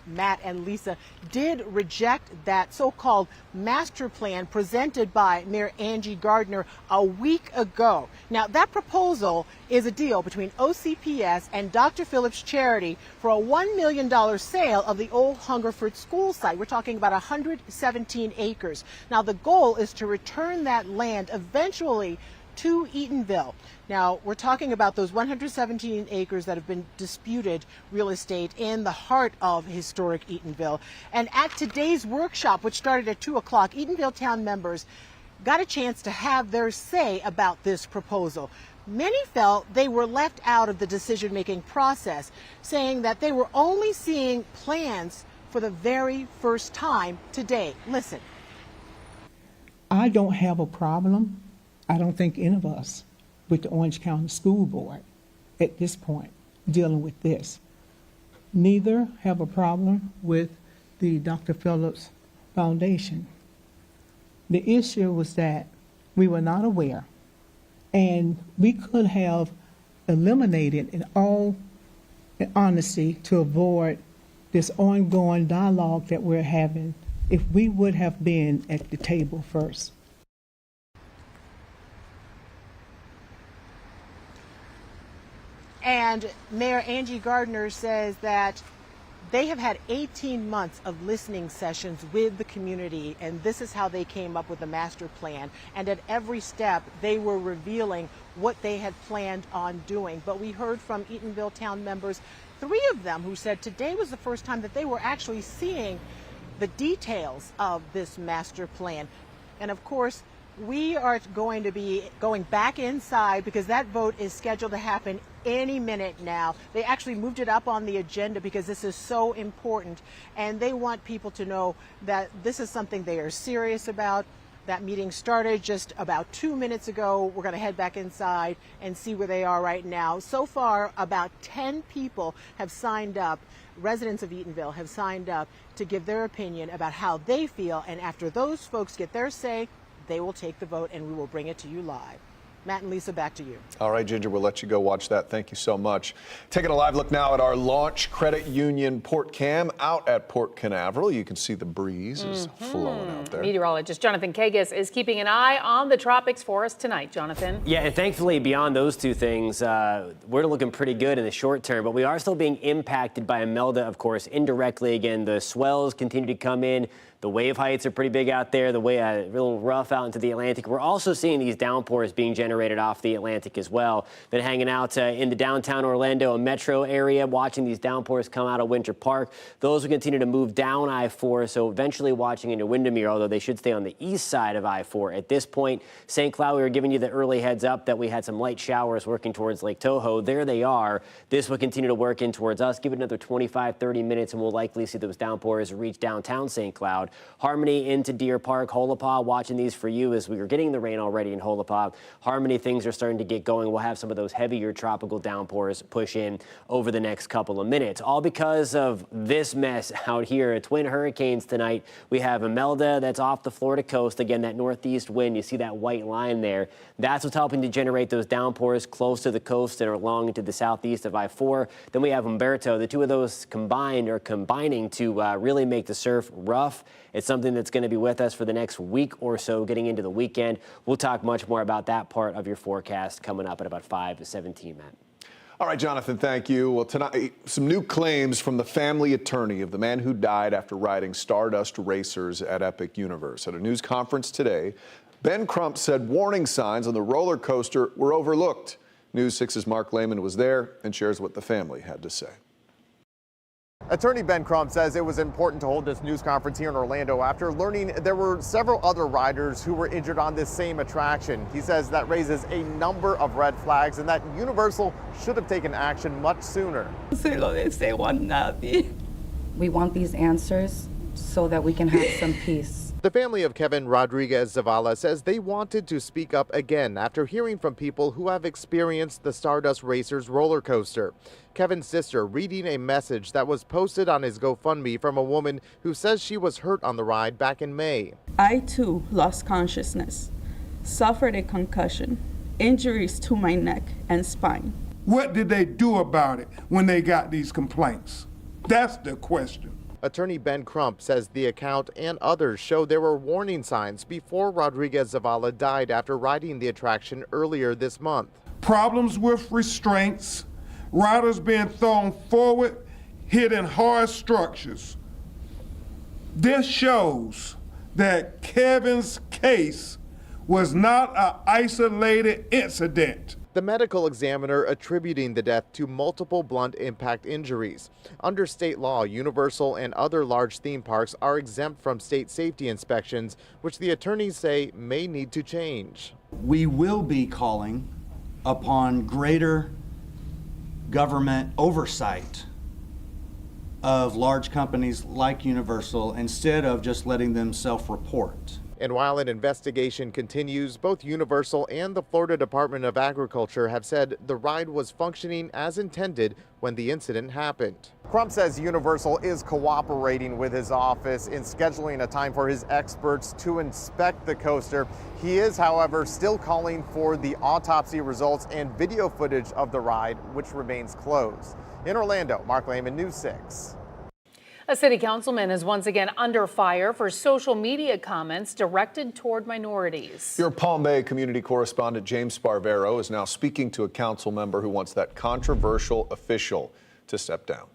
Matt and Lisa, did reject that so-called master plan presented by Mayor Angie Gardner a week ago. Now, that proposal is a deal between OCPS and Dr. Phillips Charity for a $1 million sale of the old Hungerford school site. We're talking about 117 acres. Now, the goal is to return that land eventually to Eatonville. Now, we're talking about those 117 acres that have been disputed real estate in the heart of historic Eatonville. And at today's workshop, which started at 2 o'clock, Eatonville town members got a chance to have their say about this proposal. Many felt they were left out of the decision-making process, saying that they were only seeing plans for the very first time today. Listen. I don't have a problem. I don't think any of us with the Orange County School Board at this point dealing with this. Neither have a problem with the Dr. Phillips Foundation. The issue was that we were not aware, and we could have eliminated, in all honesty, to avoid this ongoing dialogue that we're having if we would have been at the table first. And Mayor Angie Gardner says that they have had 18 months of listening sessions with the community, and this is how they came up with the master plan. And at every step, they were revealing what they had planned on doing. But we heard from Eatonville town members, 3 of them, who said today was the first time that they were actually seeing the details of this master plan. And of course, we are going to be going back inside because that vote is scheduled to happen any minute now. They actually moved it up on the agenda because this is so important, and they want people to know that this is something they are serious about. That meeting started just about 2 minutes ago. We're going to head back inside and see where they are right now. So far, about 10 people have signed up. Residents of Eatonville have signed up to give their opinion about how they feel, and after those folks get their say, they will take the vote and we will bring it to you live. Matt and Lisa, back to you. All right, Ginger, we'll let you go watch that. Thank you so much. Taking a live look now at our Launch Credit Union Port Cam out at Port Canaveral. You can see the breeze is flowing out there. Meteorologist Jonathan Kagas is keeping an eye on the tropics for us tonight. Jonathan? Yeah, and thankfully, beyond those two things, we're looking pretty good in the short term, but we are still being impacted by Imelda, of course, indirectly. Again, the swells continue to come in. The wave heights are pretty big out there, the way a little rough out into the Atlantic. We're also seeing these downpours being generated off the Atlantic as well. Been hanging out in the downtown Orlando metro area, watching these downpours come out of Winter Park. Those will continue to move down I-4, so eventually watching into Windermere, although they should stay on the east side of I-4. At this point, St. Cloud, we were giving you the early heads up that we had some light showers working towards Lake Toho. There they are. This will continue to work in towards us. Give it another 25, 30 minutes, and we'll likely see those downpours reach downtown St. Cloud. Harmony into Deer Park, Holopaw, watching these for you as we were getting the rain already in Holopaw. Harmony, things are starting to get going. We'll have some of those heavier tropical downpours push in over the next couple of minutes. All because of this mess out here. Twin hurricanes tonight. We have Imelda that's off the Florida coast. Again, that northeast wind, you see that white line there. That's what's helping to generate those downpours close to the coast and along to the southeast of I-4. Then we have Umberto. The two of those combined are combining to really make the surf rough It's something that's going to be with us for the next week or so, getting into the weekend. We'll talk much more about that part of your forecast coming up at about 5:17, Matt. All right, Jonathan, thank you. Well, tonight, some new claims from the family attorney of the man who died after riding Stardust Racers at Epic Universe. At a news conference today, Ben Crump said warning signs on the roller coaster were overlooked. News 6's Mark Lehman was there and shares what the family had to say. Attorney Ben Crump says it was important to hold this news conference here in Orlando after learning there were several other riders who were injured on this same attraction. He says that raises a number of red flags and that Universal should have taken action much sooner. We want these answers so that we can have some peace. The family of Kevin Rodriguez Zavala says they wanted to speak up again after hearing from people who have experienced the Stardust Racers roller coaster. Kevin's sister reading a message that was posted on his GoFundMe from a woman who says she was hurt on the ride back in May. I too lost consciousness, suffered a concussion, injuries to my neck and spine. What did they do about it when they got these complaints? That's the question. Attorney Ben Crump says the account and others show there were warning signs before Rodriguez Zavala died after riding the attraction earlier this month. Problems with restraints, riders being thrown forward, hitting hard structures. This shows that Kevin's case was not an isolated incident. The medical examiner attributing the death to multiple blunt impact injuries. Under state law, Universal and other large theme parks are exempt from state safety inspections, which the attorneys say may need to change. We will be calling upon greater government oversight of large companies like Universal instead of just letting them self-report. And while an investigation continues, both Universal and the Florida Department of Agriculture have said the ride was functioning as intended when the incident happened. Crump says Universal is cooperating with his office in scheduling a time for his experts to inspect the coaster. He is, however, still calling for the autopsy results and video footage of the ride, which remains closed. In Orlando, Mark Lehman, News 6. A city councilman is once again under fire for social media comments directed toward minorities. Your Palm Bay community correspondent James Sparvero is now speaking to a council member who wants that controversial official to step down.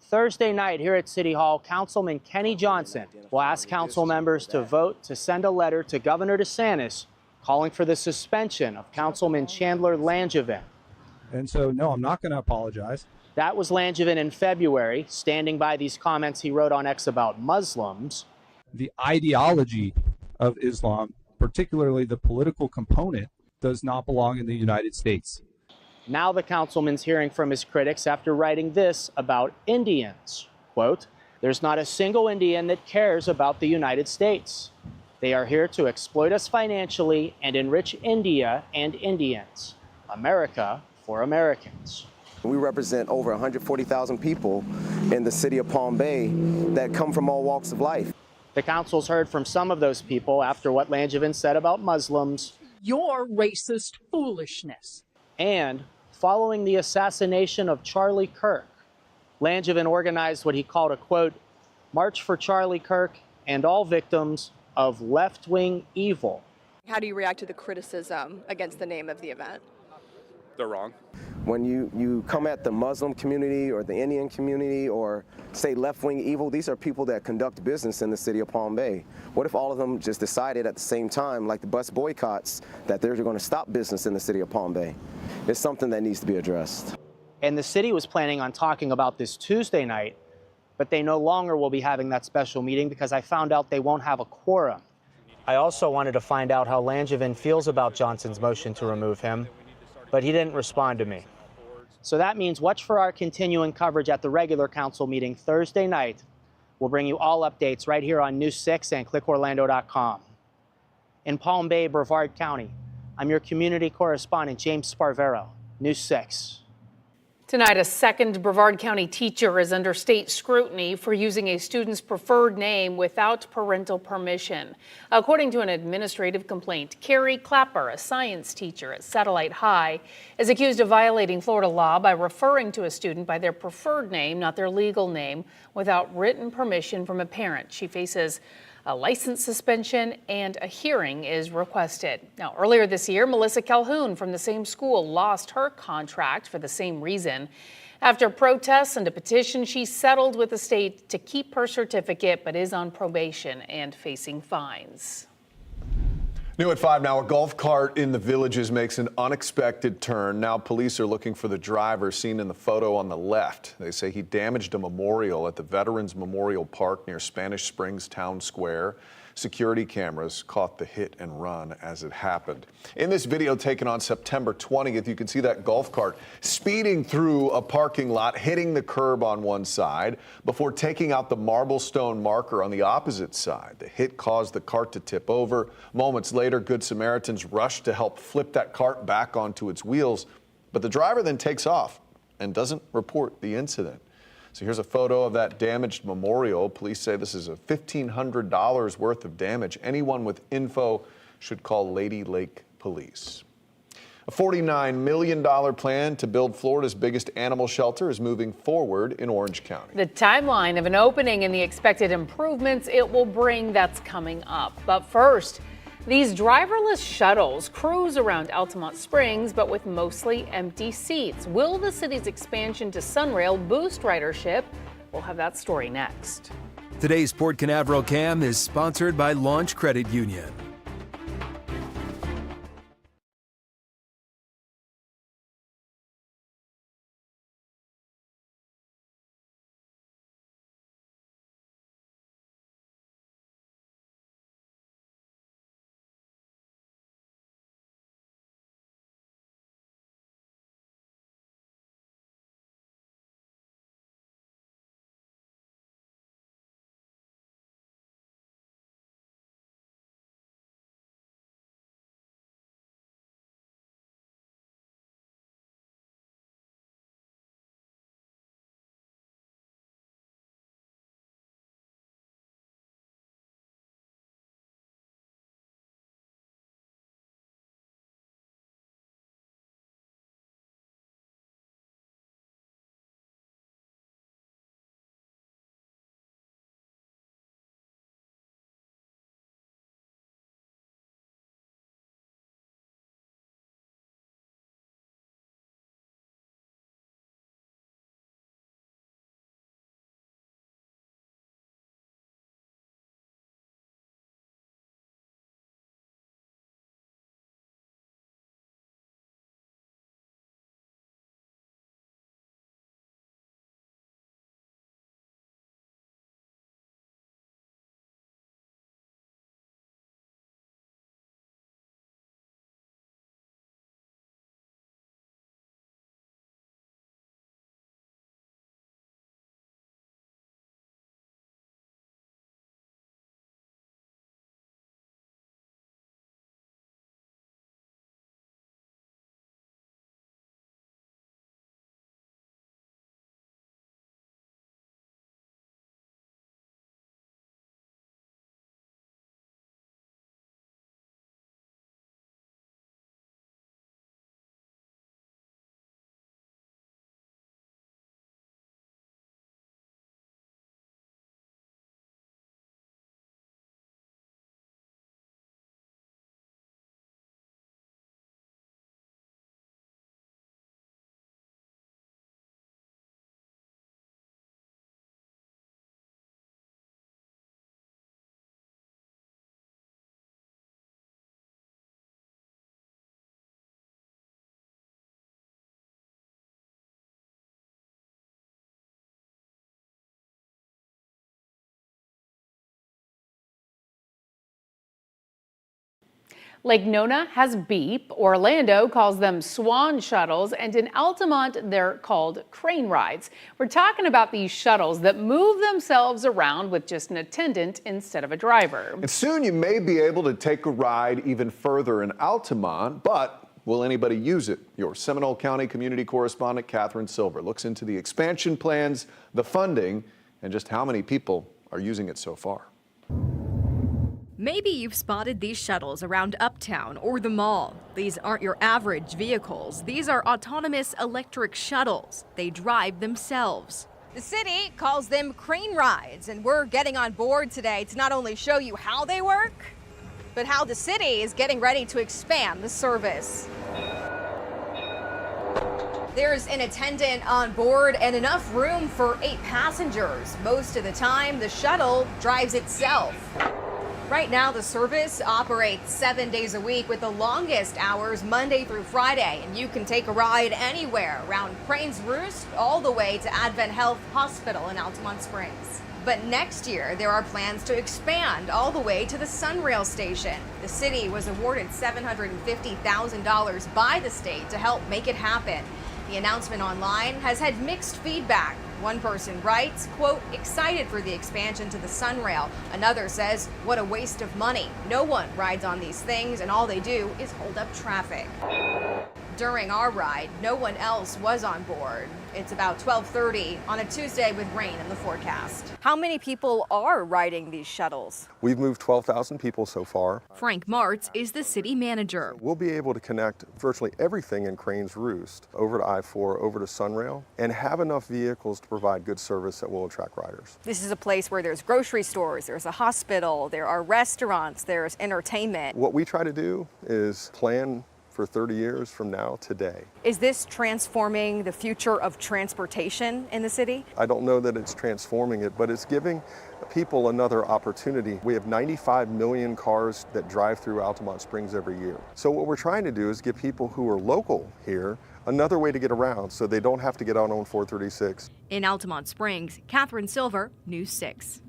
Thursday night here at City Hall, Councilman Kenny Johnson will ask council members to vote to send a letter to Governor DeSantis calling for the suspension of Councilman Chandler Langevin. And so, no, I'm not going to apologize. That was Langevin in February, standing by these comments he wrote on X about Muslims. The ideology of Islam, particularly the political component, does not belong in the United States. Now the councilman's hearing from his critics after writing this about Indians. Quote, "There's not a single Indian that cares about the United States. They are here to exploit us financially and enrich India and Indians. America for Americans." We represent over 140,000 people in the city of Palm Bay that come from all walks of life. The council's heard from some of those people after what Langevin said about Muslims. Your racist foolishness. And following the assassination of Charlie Kirk, Langevin organized what he called a, quote, "March for Charlie Kirk and all victims of left-wing evil." How do you react to the criticism against the name of the event? They're wrong. When you come at the Muslim community or the Indian community or say left-wing evil, these are people that conduct business in the city of Palm Bay. What if all of them just decided at the same time, like the bus boycotts, that they're going to stop business in the city of Palm Bay? It's something that needs to be addressed. And the city was planning on talking about this Tuesday night, but they no longer will be having that special meeting because I found out they won't have a quorum. I also wanted to find out how Langevin feels about Johnson's motion to remove him, but he didn't respond to me. So that means watch for our continuing coverage at the regular council meeting Thursday night. We'll bring you all updates right here on News 6 and clickorlando.com. In Palm Bay, Brevard County, I'm your community correspondent, James Sparvero, News 6. Tonight, a second Brevard County teacher is under state scrutiny for using a student's preferred name without parental permission. According to an administrative complaint, Carrie Clapper, a science teacher at Satellite High, is accused of violating Florida law by referring to a student by their preferred name, not their legal name, without written permission from a parent. She faces a license suspension and a hearing is requested. Now, earlier this year, Melissa Calhoun from the same school lost her contract for the same reason. After protests and a petition, she settled with the state to keep her certificate, but is on probation and facing fines. New at 5 now, a golf cart in the Villages makes an unexpected turn. Now police are looking for the driver seen in the photo on the left. They say he damaged a memorial at the Veterans Memorial Park near Spanish Springs Town Square. Security cameras caught the hit and run as it happened. In this video taken on September 20th, you can see that golf cart speeding through a parking lot, hitting the curb on one side before taking out the marble stone marker on the opposite side. The hit caused the cart to tip over. Moments later, Good Samaritans rushed to help flip that cart back onto its wheels, but the driver then takes off and doesn't report the incident. So here's a photo of that damaged memorial. Police say this is a $1,500 worth of damage. Anyone with info should call Lady Lake Police. A $49 million plan to build Florida's biggest animal shelter is moving forward in Orange County. The timeline of an opening and the expected improvements it will bring, that's coming up. But first, these driverless shuttles cruise around Altamont Springs, but with mostly empty seats. Will the city's expansion to Sunrail boost ridership? We'll have that story next. Today's Port Canaveral Cam is sponsored by Launch Credit Union. Lake Nona has Beep, Orlando calls them Swan shuttles, and in Altamont they're called crane rides. We're talking about these shuttles that move themselves around with just an attendant instead of a driver. And soon you may be able to take a ride even further in Altamont, but Will anybody use it? Your Seminole County community correspondent, Catherine Silver, looks into the expansion plans, the funding, and just how many people are using it so far. Maybe you've spotted these shuttles around Uptown or the mall. These aren't your average vehicles. These are autonomous electric shuttles. They drive themselves. The city calls them crane rides, and we're getting on board today to not only show you how they work, but how the city is getting ready to expand the service. There's an attendant on board and enough room for 8 passengers. Most of the time, the shuttle drives itself. Right now, the service operates 7 days a week with the longest hours Monday through Friday, and you can take a ride anywhere around Crane's Roost all the way to Advent Health Hospital in Altamont Springs. But next year, there are plans to expand all the way to the Sunrail station. The city was awarded $750,000 by the state to help make it happen. The announcement online has had mixed feedback. One person writes, quote, excited for the expansion to the Sunrail. Another says, what a waste of money. No one rides on these things and all they do is hold up traffic. During our ride, no one else was on board. It's about 12:30 on a Tuesday with rain in the forecast. How many people are riding these shuttles? We've moved 12,000 people so far. Frank Martz is the city manager. We'll be able to connect virtually everything in Crane's Roost over to I-4, over to Sunrail, and have enough vehicles to provide good service that will attract riders. This is a place where there's grocery stores, there's a hospital, there are restaurants, there's entertainment. What we try to do is plan for 30 years from now today. Is this transforming the future of transportation in the city? I don't know that it's transforming it, but it's giving people another opportunity. We have 95 million cars that drive through Altamont Springs every year. So what we're trying to do is give people who are local here another way to get around so they don't have to get out on 436. In Altamont Springs, Catherine Silver, News 6.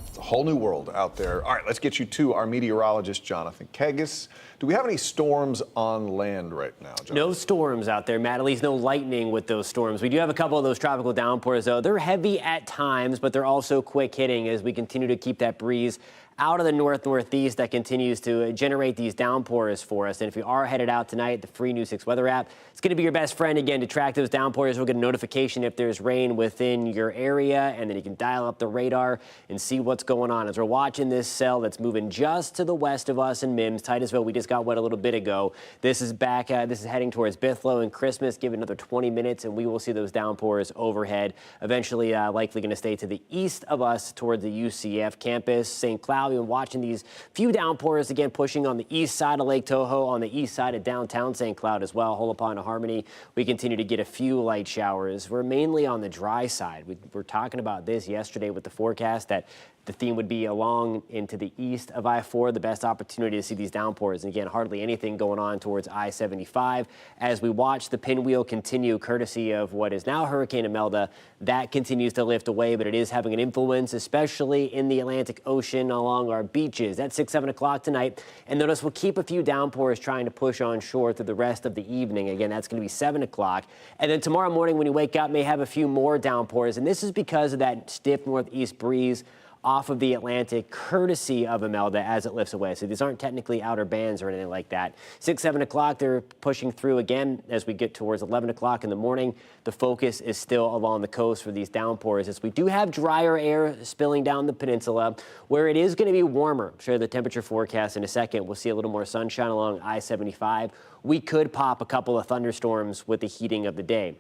It's a whole new world out there. All right, let's get you to our meteorologist, Jonathan Kegas. Do we have any storms on land right now, Jonathan? No storms out there, Matt. At least no lightning with those storms. We do have a couple of those tropical downpours, though. They're heavy at times, but they're also quick hitting as we continue to keep that breeze out of the northeast that continues to generate these downpours for us. And if you are headed out tonight, the free News 6 weather app, it's going to be your best friend again to track those downpours. We'll get a notification if there's rain within your area, and then you can dial up the radar and see what's going on. As we're watching this cell that's moving just to the west of us in Mims, Titusville, we just got wet a little bit ago. This is back. This is heading towards Bithlo and Christmas. Give it another 20 minutes, and we will see those downpours overhead. Eventually, likely going to stay to the east of us towards the UCF campus. St. Cloud, we've been watching these few downpours again pushing on the east side of Lake Toho, on the east side of downtown St. Cloud as well. Holopon to Harmony, we continue to get a few light showers. We're mainly on the dry side. We were talking about this yesterday with the forecast that the theme would be along into the east of I-4, the best opportunity to see these downpours. And again, hardly anything going on towards I-75. As we watch the pinwheel continue, courtesy of what is now Hurricane Imelda, that continues to lift away, but it is having an influence, especially in the Atlantic Ocean along our beaches. That's 6, 7 o'clock tonight. And notice we'll keep a few downpours trying to push on shore through the rest of the evening. Again, that's going to be 7 o'clock. And then tomorrow morning when you wake up, may have a few more downpours. And this is because of that stiff northeast breeze off of the Atlantic, courtesy of Imelda as it lifts away. So these aren't technically outer bands or anything like that. 6, 7 o'clock, they're pushing through again as we get towards 11 o'clock in the morning. The focus is still along the coast for these downpours, as we do have drier air spilling down the peninsula where it is going to be warmer. I'll share the temperature forecast in a second. We'll see a little more sunshine along I-75. We could pop a couple of thunderstorms with the heating of the day.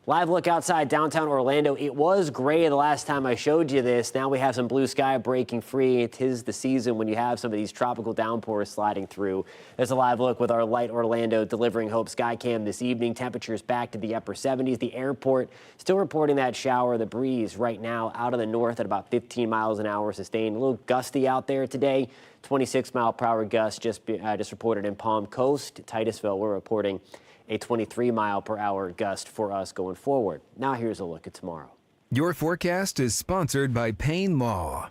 Live look outside downtown Orlando. It was gray the last time I showed you this. Now we have some blue sky breaking free. It is the season when you have some of these tropical downpours sliding through. There's a live look with our Light Orlando delivering Hope Skycam this evening. Temperatures back to the upper 70s. The airport still reporting that shower. The breeze right now out of the north at about 15 miles an hour sustained. A little gusty out there today. 26-mile-per-hour gust just reported in Palm Coast. Titusville, we're reporting a 23-mile-per-hour gust for us going forward. Now here's a look at tomorrow. Your forecast is sponsored by Payne Law.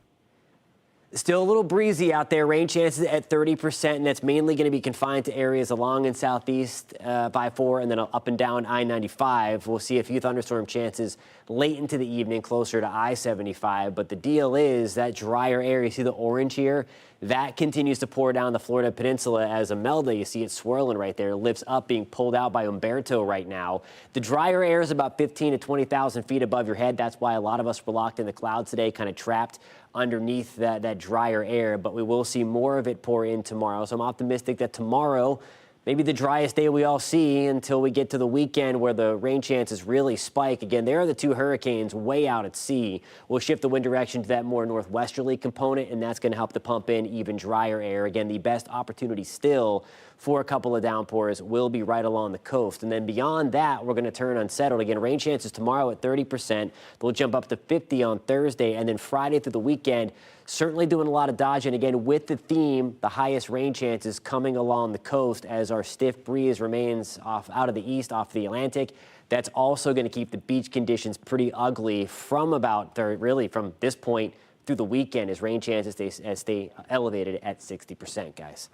Still a little breezy out there. Rain chances at 30%, and that's mainly going to be confined to areas along and southeast by 4 and then up and down I-95. We'll see a few thunderstorm chances late into the evening closer to I-75. But the deal is that drier air, you see the orange here, That continues to pour down the Florida peninsula as Imelda, you see it swirling right there, lifts up, being pulled out by Umberto right now. The drier air is about 15 to 20,000 feet above your head. That's why a lot of us were locked in the clouds today, kind of trapped underneath that drier air, but we will see more of it pour in tomorrow. So I'm optimistic that tomorrow, maybe the driest day we all see until we get to the weekend where the rain chances really spike. Again, there are the two hurricanes way out at sea. We'll shift the wind direction to that more northwesterly component, and that's going to help to pump in even drier air. Again, the best opportunity still for a couple of downpours will be right along the coast. And then beyond that, we're going to turn unsettled. Again, rain chances tomorrow at 30%. They'll jump up to 50 on Thursday, and then Friday through the weekend, certainly doing a lot of dodging, again, with the theme, the highest rain chances coming along the coast as our stiff breeze remains out of the east off the Atlantic. That's also going to keep the beach conditions pretty ugly from from this point through the weekend as rain chances stay elevated at 60%, guys.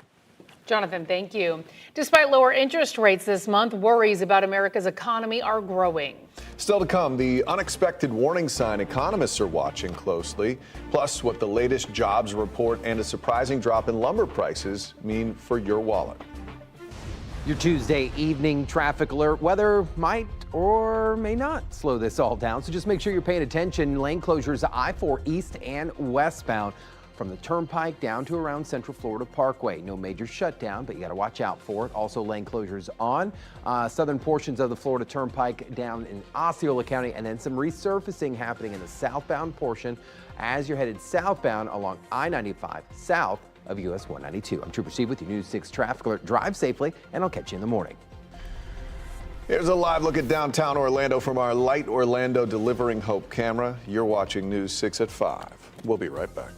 Jonathan, thank you. Despite lower interest rates this month, worries about America's economy are growing. Still to come, the unexpected warning sign economists are watching closely, plus what the latest jobs report and a surprising drop in lumber prices mean for your wallet. Your Tuesday evening traffic alert. Weather might or may not slow this all down, so just make sure you're paying attention. Lane closures I-4 east and westbound from the Turnpike down to around Central Florida Parkway. No major shutdown, but you got to watch out for it. Also lane closures on southern portions of the Florida Turnpike down in Osceola County, and then some resurfacing happening in the southbound portion as you're headed southbound along I-95 south of US 192. I'm Trooper Steve with your News 6 traffic alert. Drive safely, and I'll catch you in the morning. Here's a live look at downtown Orlando from our Light Orlando Delivering Hope camera. You're watching News 6 at 5. We'll be right back.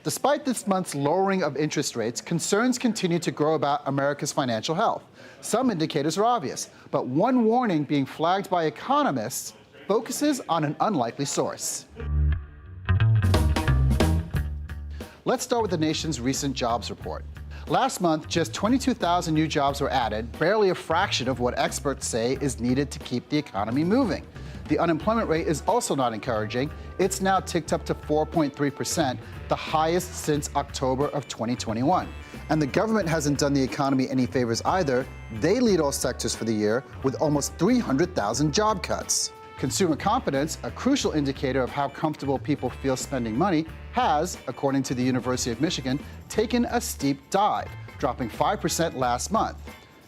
Despite this month's lowering of interest rates, concerns continue to grow about America's financial health. Some indicators are obvious, but one warning being flagged by economists focuses on an unlikely source. Let's start with the nation's recent jobs report. Last month, just 22,000 new jobs were added, barely a fraction of what experts say is needed to keep the economy moving. The unemployment rate is also not encouraging. It's now ticked up to 4.3%, the highest since October of 2021. And the government hasn't done the economy any favors either. They lead all sectors for the year with almost 300,000 job cuts. Consumer confidence, a crucial indicator of how comfortable people feel spending money, has, according to the University of Michigan, taken a steep dive, dropping 5% last month.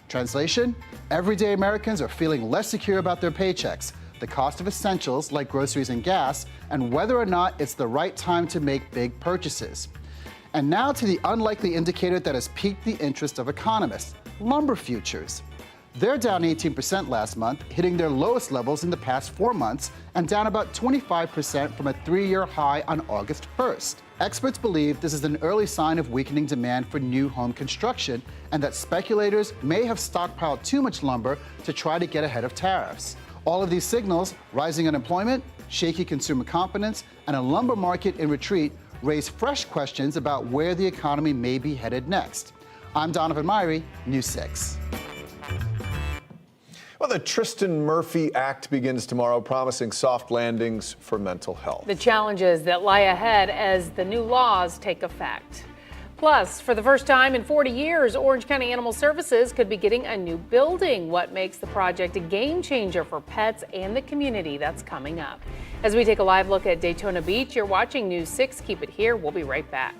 Translation: everyday Americans are feeling less secure about their paychecks, the cost of essentials like groceries and gas, and whether or not it's the right time to make big purchases. And now to the unlikely indicator that has piqued the interest of economists, lumber futures. They're down 18% last month, hitting their lowest levels in the past 4 months, and down about 25% from a 3-year high on August 1st. Experts believe this is an early sign of weakening demand for new home construction, and that speculators may have stockpiled too much lumber to try to get ahead of tariffs. All of these signals, rising unemployment, shaky consumer confidence, and a lumber market in retreat, raise fresh questions about where the economy may be headed next. I'm Donovan Myrie, News 6. Well, the Tristan Murphy Act begins tomorrow, promising soft landings for mental health. The challenges that lie ahead as the new laws take effect. Plus, for the first time in 40 years, Orange County Animal Services could be getting a new building. What makes the project a game changer for pets and the community? That's coming up. As we take a live look at Daytona Beach, you're watching News 6. Keep it here. We'll be right back.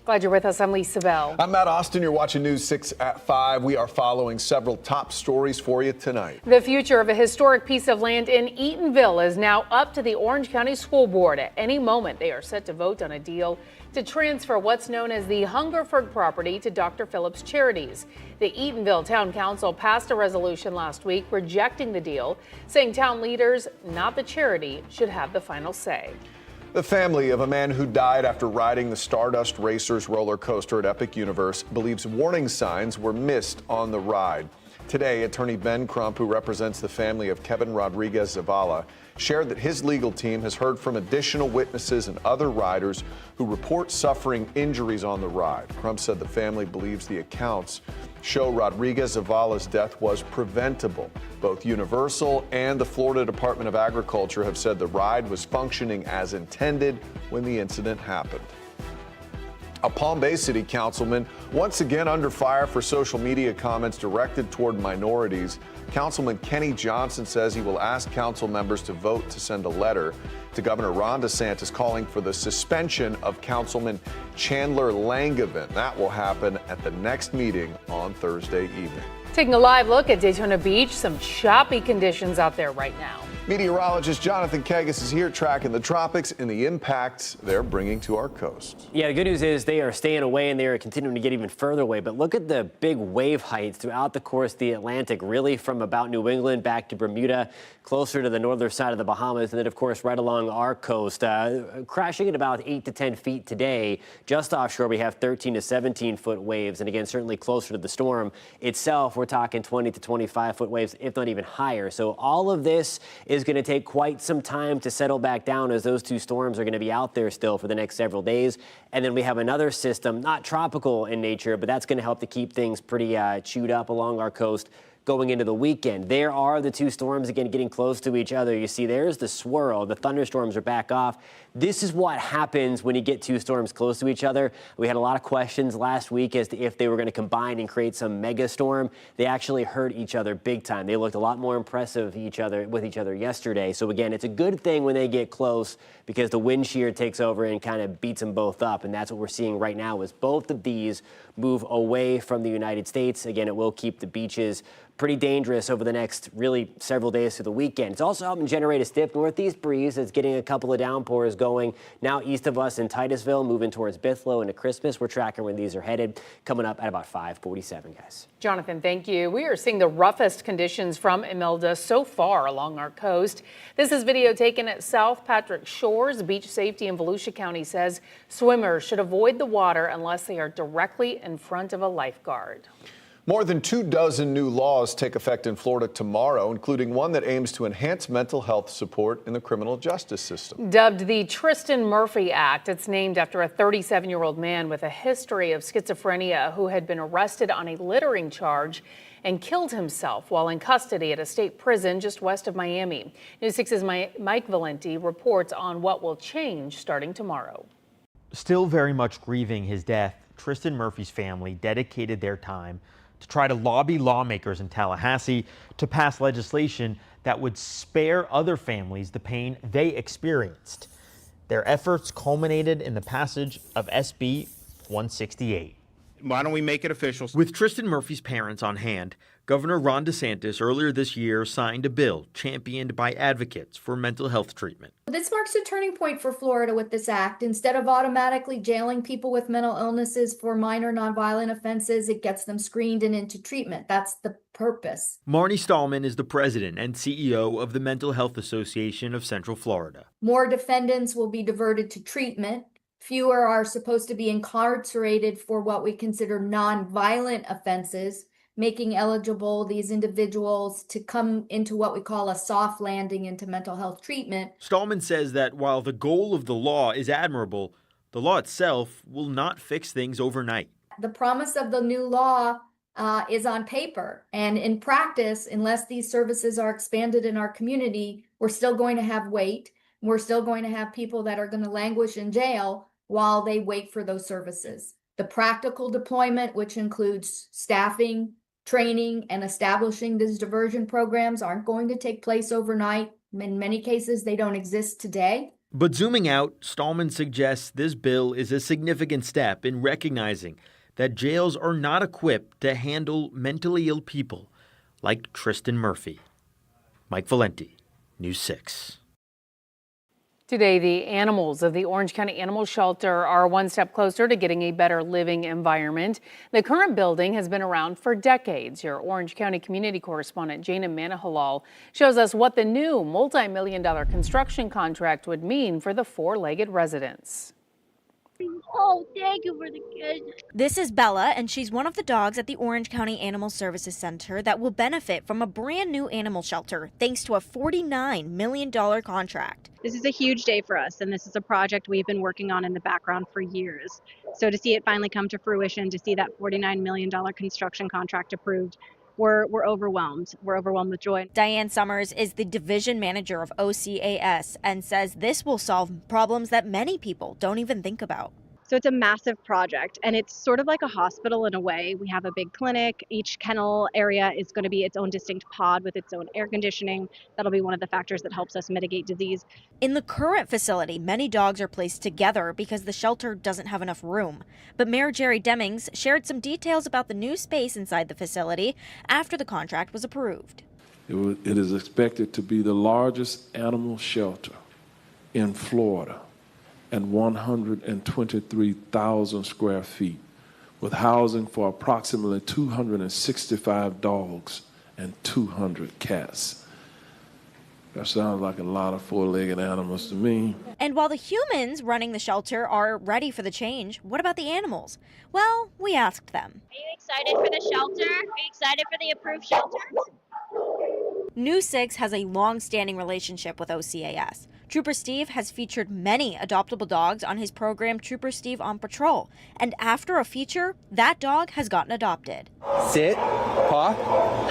Glad you're with us. I'm Lisa Bell. I'm Matt Austin. You're watching News 6 at 5. We are following several top stories for you tonight. The future of a historic piece of land in Eatonville is now up to the Orange County School Board. At any moment, they are set to vote on a deal to transfer what's known as the Hungerford property to Dr. Phillips Charities. The Eatonville Town Council passed a resolution last week rejecting the deal, saying town leaders, not the charity, should have the final say. The family of a man who died after riding the Stardust Racers roller coaster at Epic Universe believes warning signs were missed on the ride. Today, attorney Ben Crump, who represents the family of Kevin Rodriguez Zavala, shared that his legal team has heard from additional witnesses and other riders who report suffering injuries on the ride. Crump said the family believes the accounts show Rodriguez Zavala's death was preventable. Both Universal and the Florida Department of Agriculture have said the ride was functioning as intended when the incident happened. A Palm Bay City councilman once again under fire for social media comments directed toward minorities. Councilman Kenny Johnson says he will ask council members to vote to send a letter to Governor Ron DeSantis calling for the suspension of Councilman Chandler Langevin. That will happen at the next meeting on Thursday evening. Taking a live look at Daytona Beach, some choppy conditions out there right now. Meteorologist Jonathan Kegas is here tracking the tropics and the impacts they're bringing to our coast. Yeah, the good news is they are staying away and they are continuing to get even further away. But look at the big wave heights throughout the course of the Atlantic, really from about New England back to Bermuda, closer to the northern side of the Bahamas, and then, of course, right along our coast, crashing at about 8 to 10 feet today. Just offshore, we have 13 to 17 foot waves. And again, certainly closer to the storm itself, we're talking 20 to 25 foot waves, if not even higher. So all of this is going to take quite some time to settle back down, as those two storms are going to be out there still for the next several days. And then we have another system, not tropical in nature, but that's going to help to keep things pretty chewed up along our coast going into the weekend. There are the two storms again getting close to each other. You see there's the swirl. The thunderstorms are back off. This is what happens when you get two storms close to each other. We had a lot of questions last week as to if they were going to combine and create some mega storm. They actually hurt each other big time. They looked a lot more impressive with each other yesterday. So again, it's a good thing when they get close because the wind shear takes over and kind of beats them both up. And that's what we're seeing right now is both of these move away from the United States. Again, it will keep the beaches pretty dangerous over the next really several days through the weekend. It's also helping generate a stiff northeast breeze that's getting a couple of downpours going now east of us in Titusville, moving towards Bithlo into Christmas. We're tracking where these are headed, coming up at about 5:47, guys. Jonathan, thank you. We are seeing the roughest conditions from Imelda so far along our coast. This is video taken at South Patrick Shores. Beach Safety in Volusia County says swimmers should avoid the water unless they are directly in front of a lifeguard. More than 24 new laws take effect in Florida tomorrow, including one that aims to enhance mental health support in the criminal justice system. Dubbed the Tristan Murphy Act, it's named after a 37-year-old man with a history of schizophrenia who had been arrested on a littering charge and killed himself while in custody at a state prison just west of Miami. News 6's Mike Valenti reports on what will change starting tomorrow. Still very much grieving his death, Tristan Murphy's family dedicated their time to try to lobby lawmakers in Tallahassee to pass legislation that would spare other families the pain they experienced. Their efforts culminated in the passage of SB 168. Why don't we make it official? With Tristan Murphy's parents on hand, Governor Ron DeSantis earlier this year signed a bill championed by advocates for mental health treatment. This marks a turning point for Florida with this act. Instead of automatically jailing people with mental illnesses for minor nonviolent offenses, it gets them screened and into treatment. That's the purpose. Marnie Stallman is the president and CEO of the Mental Health Association of Central Florida. More defendants will be diverted to treatment. Fewer are supposed to be incarcerated for what we consider nonviolent offenses, making eligible these individuals to come into what we call a soft landing into mental health treatment. Stallman says that while the goal of the law is admirable, the law itself will not fix things overnight. The promise of the new law is on paper, and in practice, unless these services are expanded in our community, we're still going to have wait. We're still going to have people that are going to languish in jail while they wait for those services. The practical deployment, which includes staffing, training, and establishing these diversion programs, aren't going to take place overnight. In many cases, they don't exist today. But zooming out, Stallman suggests this bill is a significant step in recognizing that jails are not equipped to handle mentally ill people like Tristan Murphy. Mike Valenti, News 6. Today, the animals of the Orange County Animal Shelter are one step closer to getting a better living environment. The current building has been around for decades. Your Orange County community correspondent Jana Manahalal shows us what the new multi-million-dollar construction contract would mean for the four-legged residents. Oh, thank you for the kids. This is Bella, and she's one of the dogs at the Orange County Animal Services Center that will benefit from a brand new animal shelter thanks to a $49 million contract. This is a huge day for us, and this is a project we've been working on in the background for years. So to see it finally come to fruition, to see that $49 million construction contract approved, we're overwhelmed. We're overwhelmed with joy. Diane Summers is the division manager of OCAS and says this will solve problems that many people don't even think about. So it's a massive project, and it's sort of like a hospital in a way. We have a big clinic. Each kennel area is going to be its own distinct pod with its own air conditioning. That'll be one of the factors that helps us mitigate disease. In the current facility, many dogs are placed together because the shelter doesn't have enough room. But Mayor Jerry Demings shared some details about the new space inside the facility after the contract was approved. It is expected to be the largest animal shelter in Florida, and 123,000 square feet, with housing for approximately 265 dogs and 200 cats. That sounds like a lot of four-legged animals to me. And while the humans running the shelter are ready for the change, what about the animals? Well, we asked them. Are you excited for the shelter? Are you excited for the approved shelter? News 6 has a long-standing relationship with OCAS. Trooper Steve has featured many adoptable dogs on his program Trooper Steve on Patrol. And after a feature, that dog has gotten adopted. Sit. Paw.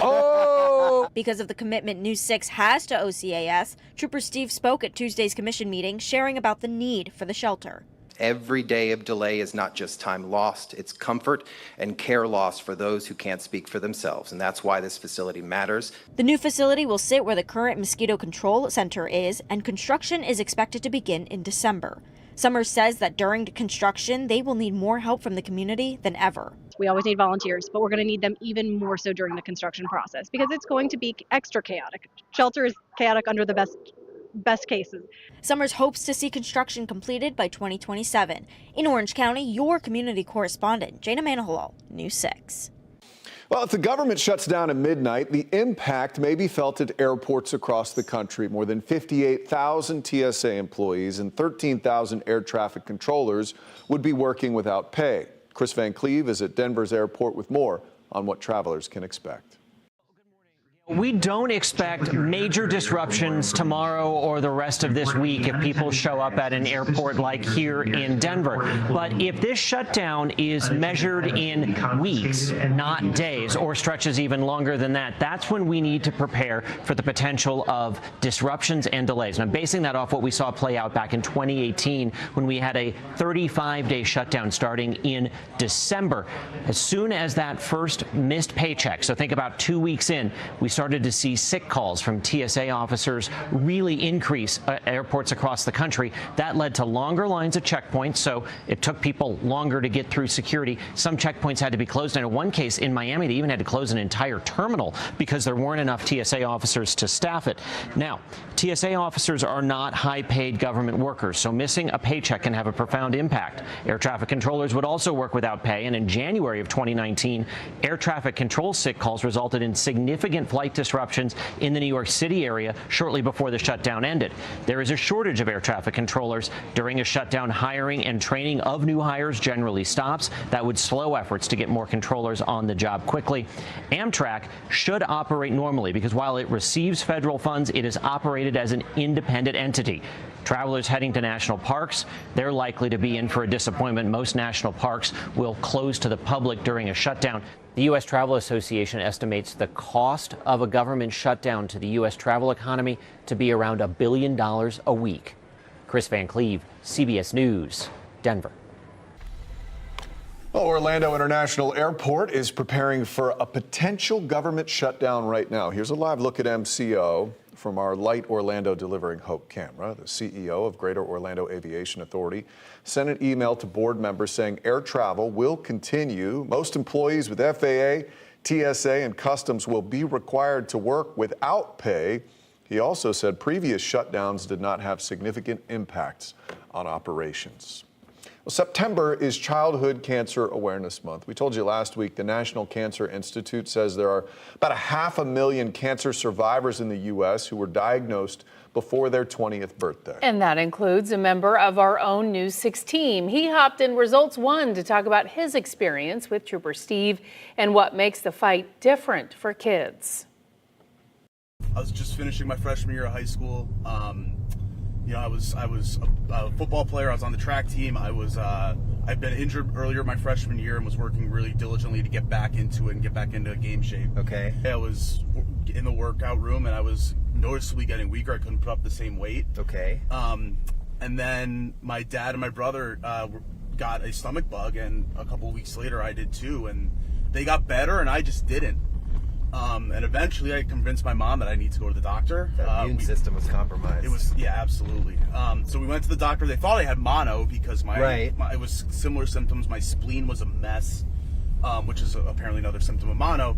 Oh! Because of the commitment News 6 has to OCAS, Trooper Steve spoke at Tuesday's commission meeting, sharing about the need for the shelter. Every day of delay is not just time lost, it's comfort and care lost for those who can't speak for themselves, and that's why this facility matters. The new facility will sit where the current mosquito control center is, and construction is expected to begin in December. Summers says that during construction, they will need more help from the community than ever. We always need volunteers, but we're going to need them even more so during the construction process because it's going to be extra chaotic. Shelter is chaotic under the best cases. Summers hopes to see construction completed by 2027. In Orange County, your community correspondent, Jana Manahalal, News 6. Well, if the government shuts down at midnight, the impact may be felt at airports across the country. More than 58,000 TSA employees and 13,000 air traffic controllers would be working without pay. Chris Van Cleve is at Denver's airport with more on what travelers can expect. We don't expect major disruptions tomorrow or the rest of this week if people show up at an airport like here in Denver. But if this shutdown is measured in weeks, not days, or stretches even longer than that, that's when we need to prepare for the potential of disruptions and delays. And I'm basing that off what we saw play out back in 2018 when we had a 35-day shutdown starting in December. As soon as that first missed paycheck, so think about 2 weeks in, we started to see sick calls from TSA officers really increase at airports across the country. That led to longer lines at checkpoints, so it took people longer to get through security. Some checkpoints had to be closed, and in one case in Miami, they even had to close an entire terminal because there weren't enough TSA officers to staff it. Now, TSA officers are not high-paid government workers, so missing a paycheck can have a profound impact. Air traffic controllers would also work without pay, and in January of 2019, air traffic control sick calls resulted in significant flight disruptions in the New York City area shortly before the shutdown ended. There is a shortage of air traffic controllers. During a shutdown, hiring and training of new hires generally stops. That would slow efforts to get more controllers on the job quickly. Amtrak should operate normally because while it receives federal funds, it is operated as an independent entity. Travelers heading to national parks, they're likely to be in for a disappointment. Most national parks will close to the public during a shutdown. The U.S. Travel Association estimates the cost of a government shutdown to the U.S. travel economy to be around $1 billion a week. Chris Van Cleve, CBS News, Denver. Well, Orlando International Airport is preparing for a potential government shutdown right now. Here's a live look at MCO. from our Light Orlando Delivering Hope camera. The CEO of Greater Orlando Aviation Authority sent an email to board members saying air travel will continue. Most employees with FAA, TSA, and Customs will be required to work without pay. He also said previous shutdowns did not have significant impacts on operations. Well, September is Childhood Cancer Awareness Month. We told you last week the National Cancer Institute says there are about 500,000 cancer survivors in the U.S. who were diagnosed before their 20th birthday. And that includes a member of our own News 6 team. He hopped in Results 1 to talk about his experience with Trooper Steve and what makes the fight different for kids. I was just finishing my freshman year of high school. I was a football player. I was on the track team. I'd been injured earlier my freshman year and was working really diligently to get back into it and get back into game shape. Okay. I was in the workout room and I was noticeably getting weaker. I couldn't put up the same weight. Okay. And then my dad and my brother got a stomach bug, and a couple of weeks later I did too, and they got better and I just didn't. And eventually I convinced my mom that I need to go to the doctor. The immune system was compromised. It was, yeah, absolutely. So we went to the doctor. They thought I had mono because it was similar symptoms. My spleen was a mess, which is apparently another symptom of mono.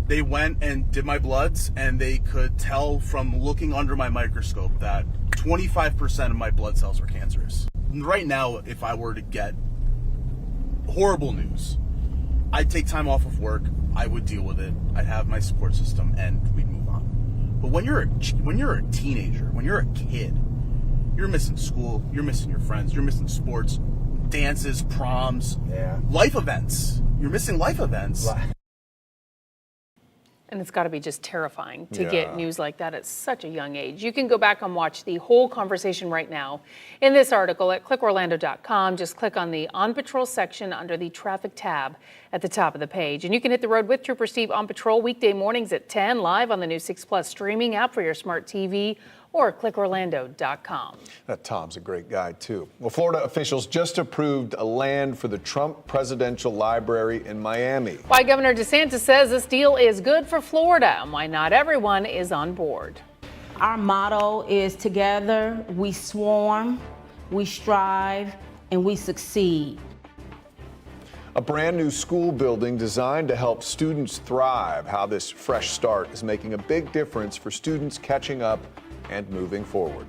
They went and did my bloods, and they could tell from looking under my microscope that 25% of my blood cells were cancerous. Right now, if I were to get horrible news, I'd take time off of work. I would deal with it. I'd have my support system, and we'd move on. But when you're a teenager, when you're a kid, you're missing school, you're missing your friends, you're missing sports, dances, proms, life events. You're missing life events. And it's got to be just terrifying to get news like that at such a young age. You can go back and watch the whole conversation right now in this article at clickorlando.com. Just click on the On Patrol section under the traffic tab at the top of the page. And you can hit the road with Trooper Steve on patrol weekday mornings at 10, live on the new 6 Plus streaming app for your smart TV, or clickorlando.com. That Tom's a great guy, too. Well, Florida officials just approved a land for the Trump Presidential Library in Miami. Why Governor DeSantis says this deal is good for Florida and why not everyone is on board. Our motto is together we swarm, we strive, and we succeed. A brand new school building designed to help students thrive. How this fresh start is making a big difference for students catching up and moving forward.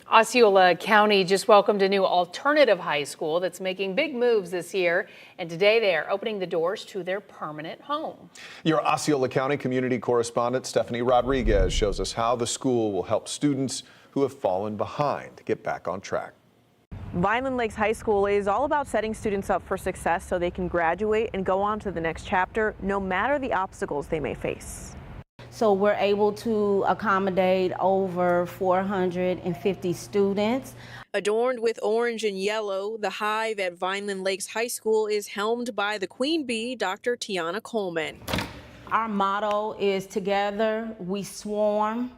Osceola County just welcomed a new alternative high school that's making big moves this year. And today they are opening the doors to their permanent home. Your Osceola County community correspondent Stephanie Rodriguez shows us how the school will help students who have fallen behind get back on track. Vineland Lakes High School is all about setting students up for success so they can graduate and go on to the next chapter, no matter the obstacles they may face. So we're able to accommodate over 450 students. Adorned with orange and yellow, the Hive at Vineland Lakes High School is helmed by the Queen Bee, Dr. Tiana Coleman. Our motto is together we swarm,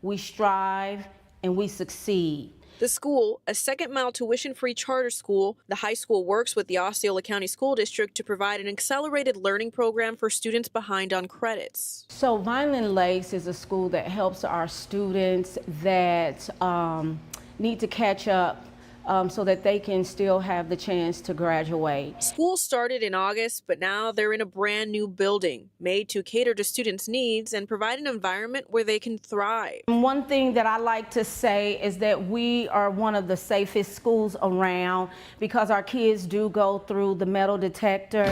we strive, and we succeed. The school, a second-mile tuition-free charter school, the high school works with the Osceola County School District to provide an accelerated learning program for students behind on credits. So Vineland Lakes is a school that helps our students that need to catch up so that they can still have the chance to graduate. School started in August, but now they're in a brand new building made to cater to students' needs and provide an environment where they can thrive. One thing that I like to say is that we are one of the safest schools around because our kids do go through the metal detector.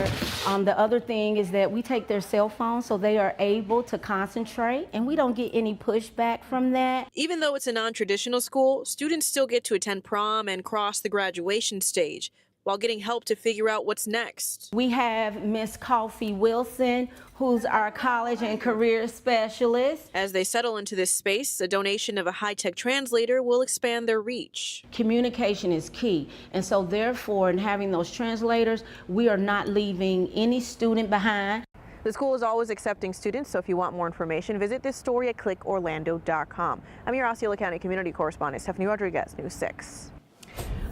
The other thing is that we take their cell phones so they are able to concentrate, and we don't get any pushback from that. Even though it's a non-traditional school, students still get to attend prom and cross the graduation stage while getting help to figure out what's next. We have Miss Coffee Wilson, who's our college and career specialist. As they settle into this space, a donation of a high-tech translator will expand their reach. Communication is key, and so therefore in having those translators, we are not leaving any student behind. The school is always accepting students, so if you want more information, visit this story at clickorlando.com. I'm your Osceola County community correspondent, Stephanie Rodriguez, News 6.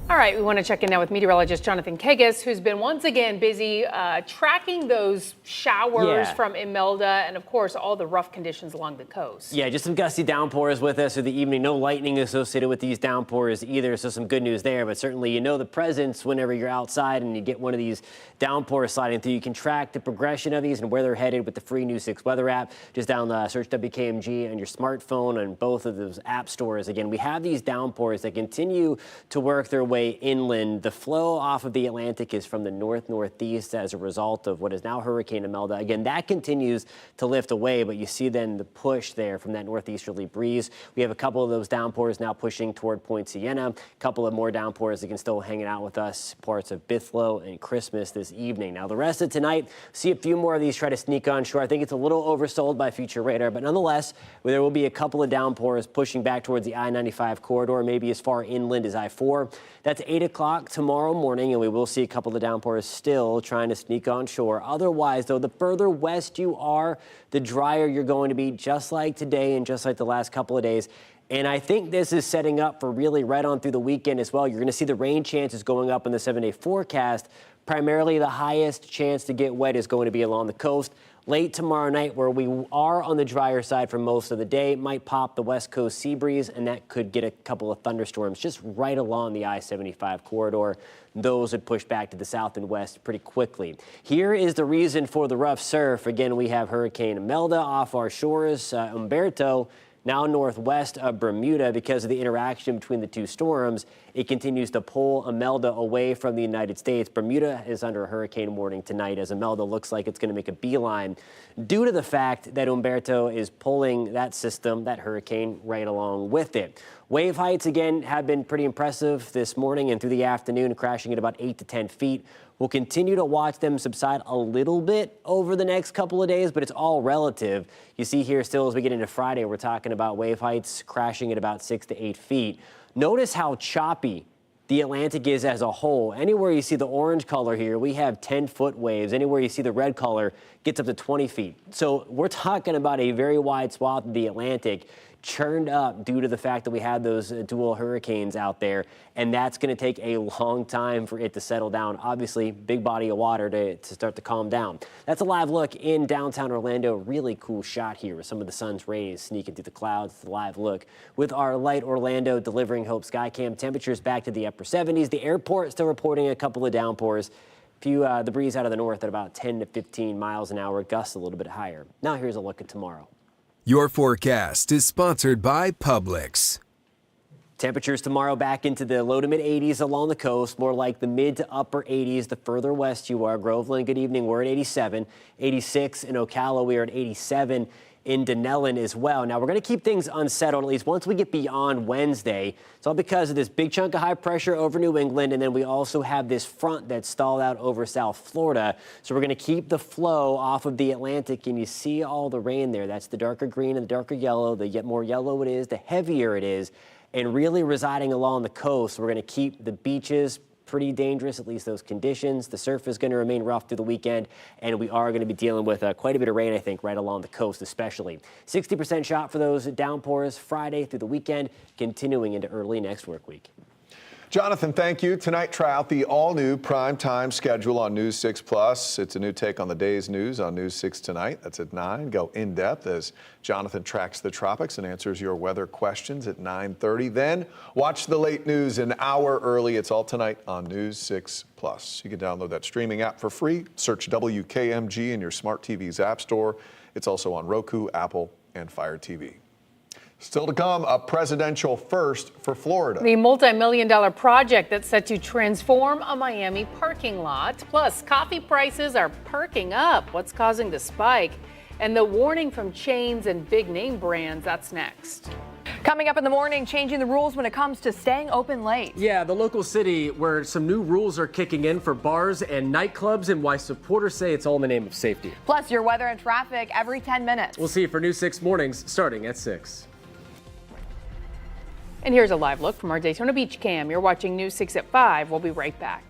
All right, we want to check in now with meteorologist Jonathan Kagas, who's been once again busy tracking those showers from Imelda and, of course, all the rough conditions along the coast. Yeah, just some gusty downpours with us through the evening. No lightning associated with these downpours either, so some good news there. But certainly you know the presence whenever you're outside and you get one of these downpours sliding through. You can track the progression of these and where they're headed with the free News 6 weather app. Just search WKMG on your smartphone on both of those app stores. Again, we have these downpours that continue to work their way inland. The flow off of the Atlantic is from the north-northeast as a result of what is now Hurricane Imelda. Again, that continues to lift away, but you see then the push there from that northeasterly breeze. We have a couple of those downpours now pushing toward Point Sienna. A couple of more downpours that can still hanging out with us, parts of Bithlo and Christmas this evening. Now, the rest of tonight, see a few more of these try to sneak on shore. I think it's a little oversold by future radar, but nonetheless, there will be a couple of downpours pushing back towards the I-95 corridor, maybe as far inland as I-4. That's 8 o'clock tomorrow morning, and we will see a couple of downpours still trying to sneak on shore. Otherwise, though, the further west you are, the drier you're going to be, just like today and just like the last couple of days. And I think this is setting up for really right on through the weekend as well. You're going to see the rain chances going up in the 7-day forecast. Primarily, the highest chance to get wet is going to be along the coast. Late tomorrow night, where we are on the drier side for most of the day, might pop the west coast sea breeze, and that could get a couple of thunderstorms just right along the I-75 corridor. Those would push back to the south and west pretty quickly. Here is the reason for the rough surf. Again, we have Hurricane Imelda off our shores. Umberto now northwest of Bermuda. Because of the interaction between the two storms, it continues to pull Imelda away from the United States. Bermuda is under a hurricane warning tonight as Imelda looks like it's going to make a beeline due to the fact that Umberto is pulling that system, that hurricane, right along with it. Wave heights, again, have been pretty impressive this morning and through the afternoon, crashing at about 8 to 10 feet. We'll continue to watch them subside a little bit over the next couple of days, but it's all relative. You see here still as we get into Friday, we're talking about wave heights crashing at about 6 to 8 feet. Notice how choppy the Atlantic is as a whole. Anywhere you see the orange color here, we have 10-foot waves. Anywhere you see the red color gets up to 20 feet. So we're talking about a very wide swath of the Atlantic churned up due to the fact that we had those dual hurricanes out there, and that's going to take a long time for it to settle down. Obviously, big body of water to start to calm down. That's a live look in downtown Orlando. Really cool shot here with some of the sun's rays sneaking through the clouds. It's a live look with our Light Orlando delivering Hope Skycam. Temperatures back to the upper 70s. The airport still reporting a couple of downpours. The breeze out of the north at about 10 to 15 miles an hour, gusts a little bit higher. Now here's a look at tomorrow. Your forecast is sponsored by Publix. Temperatures tomorrow back into the low to mid 80s along the coast, more like the mid to upper 80s the further west you are. Groveland, good evening, we're at 87. 86 in Ocala, we are at 87 in Denellen as well. Now, we're going to keep things unsettled, at least once we get beyond Wednesday. It's all because of this big chunk of high pressure over New England, and then we also have this front that's stalled out over South Florida. So we're going to keep the flow off of the Atlantic, and you see all the rain there. That's the darker green and the darker yellow. The more yellow it is, the heavier it is, and really residing along the coast. We're going to keep the beaches pretty dangerous, at least those conditions. The surf is going to remain rough through the weekend, and we are going to be dealing with quite a bit of rain, I think, right along the coast especially. 60% shot for those downpours Friday through the weekend, continuing into early next work week. Jonathan, thank you. Tonight, try out the all-new primetime schedule on News 6 Plus. It's a new take on the day's news on News 6 tonight. That's at 9. Go in-depth as Jonathan tracks the tropics and answers your weather questions at 9:30. Then watch the late news an hour early. It's all tonight on News 6 Plus. You can download that streaming app for free. Search WKMG in your smart TV's app store. It's also on Roku, Apple, and Fire TV. Still to come, a presidential first for Florida. The multi-million-dollar project that's set to transform a Miami parking lot. Plus, coffee prices are perking up. What's causing the spike? And the warning from chains and big name brands. That's next. Coming up in the morning, changing the rules when it comes to staying open late. Yeah, the local city where some new rules are kicking in for bars and nightclubs, and why supporters say it's all in the name of safety. Plus, your weather and traffic every 10 minutes. We'll see you for News 6 mornings starting at 6. And here's a live look from our Daytona Beach cam. You're watching News 6 at 5. We'll be right back.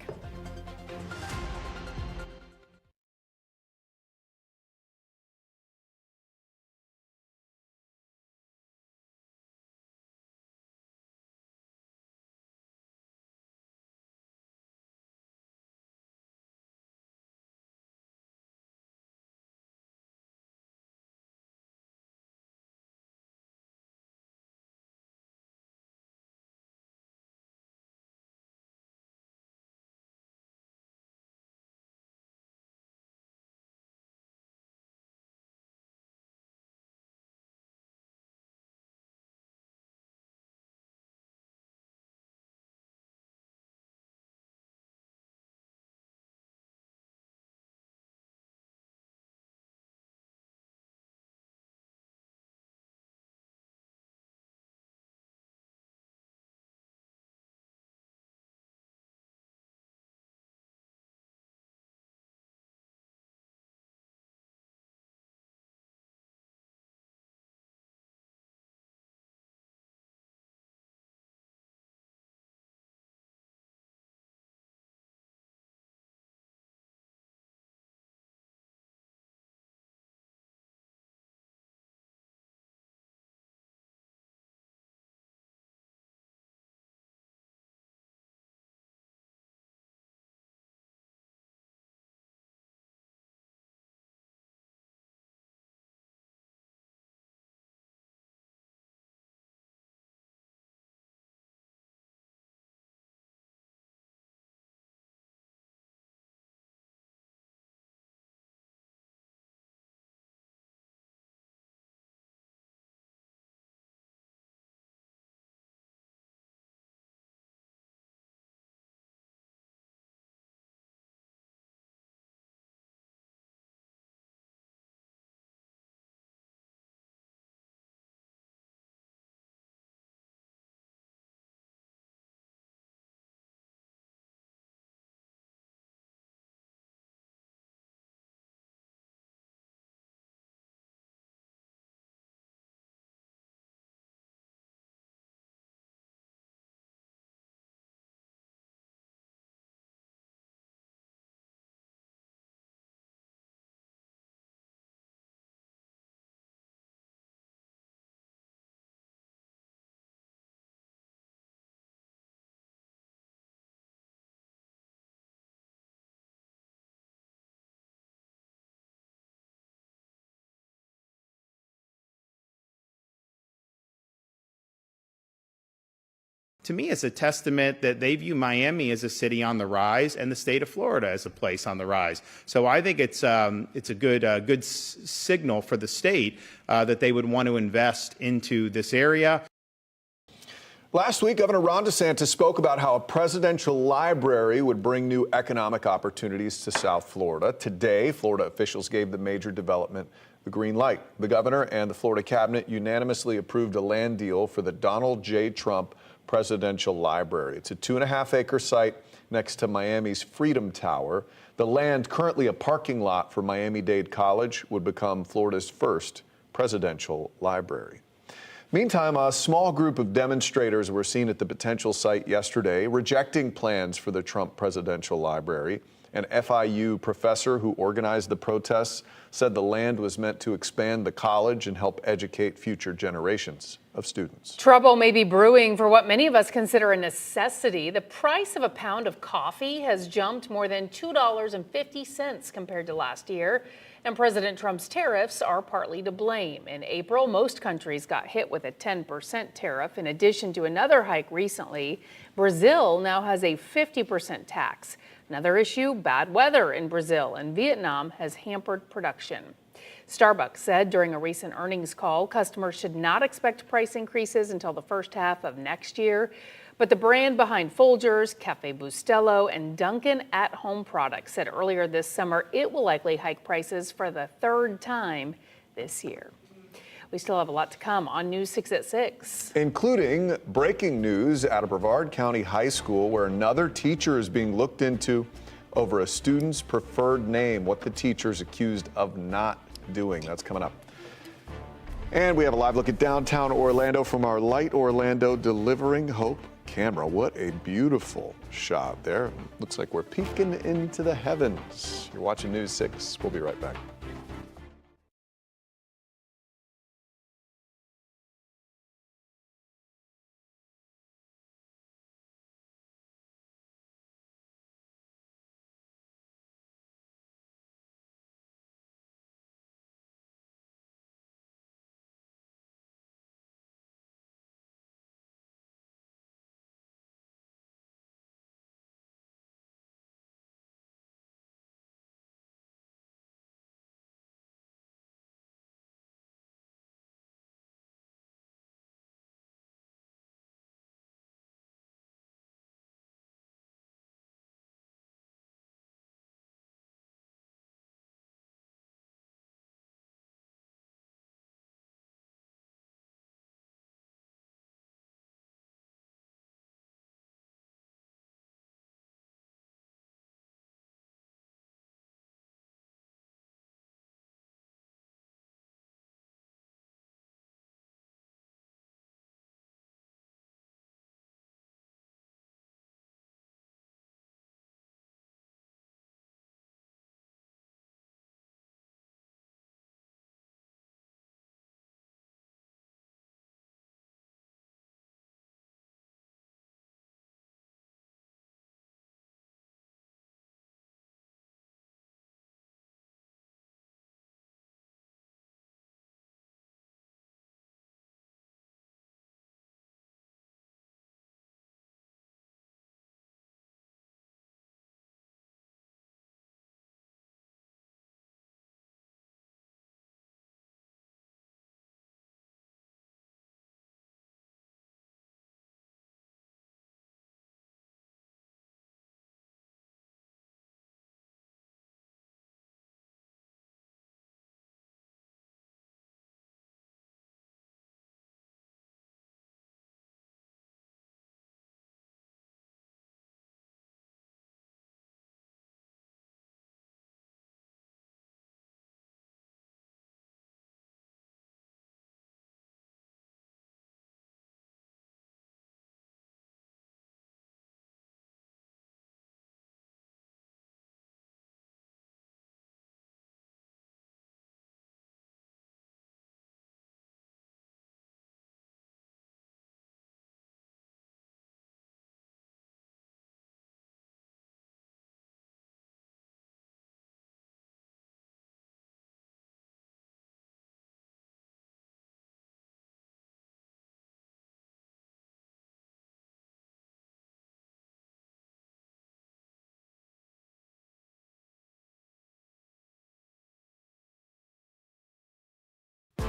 To me, it's a testament that they view Miami as a city on the rise and the state of Florida as a place on the rise. So I think it's a good signal for the state that they would want to invest into this area. Last week, Governor Ron DeSantis spoke about how a presidential library would bring new economic opportunities to South Florida. Today, Florida officials gave the major development the green light. The governor and the Florida cabinet unanimously approved a land deal for the Donald J. Trump Presidential Library. It's a 2.5-acre site next to Miami's Freedom Tower. The land, currently a parking lot for Miami-Dade College, would become Florida's first presidential library. Meantime, a small group of demonstrators were seen at the potential site yesterday, rejecting plans for the Trump Presidential Library. An FIU professor who organized the protests said the land was meant to expand the college and help educate future generations of students. Trouble may be brewing for what many of us consider a necessity. The price of a pound of coffee has jumped more than $2.50 compared to last year. And President Trump's tariffs are partly to blame. In April, most countries got hit with a 10% tariff. In addition to another hike recently, Brazil now has a 50% tax. Another issue, bad weather in Brazil and Vietnam has hampered production. Starbucks said during a recent earnings call, customers should not expect price increases until the first half of next year. But the brand behind Folgers, Cafe Bustelo, and Dunkin' at-home products said earlier this summer it will likely hike prices for the third time this year. We still have a lot to come on News 6 at 6. Including breaking news out of Brevard County High School, where another teacher is being looked into over a student's preferred name, what the teacher's accused of not doing. That's coming up. And we have a live look at downtown Orlando from our Light Orlando Delivering Hope camera. What a beautiful shot there. Looks like we're peeking into the heavens. You're watching News 6. We'll be right back.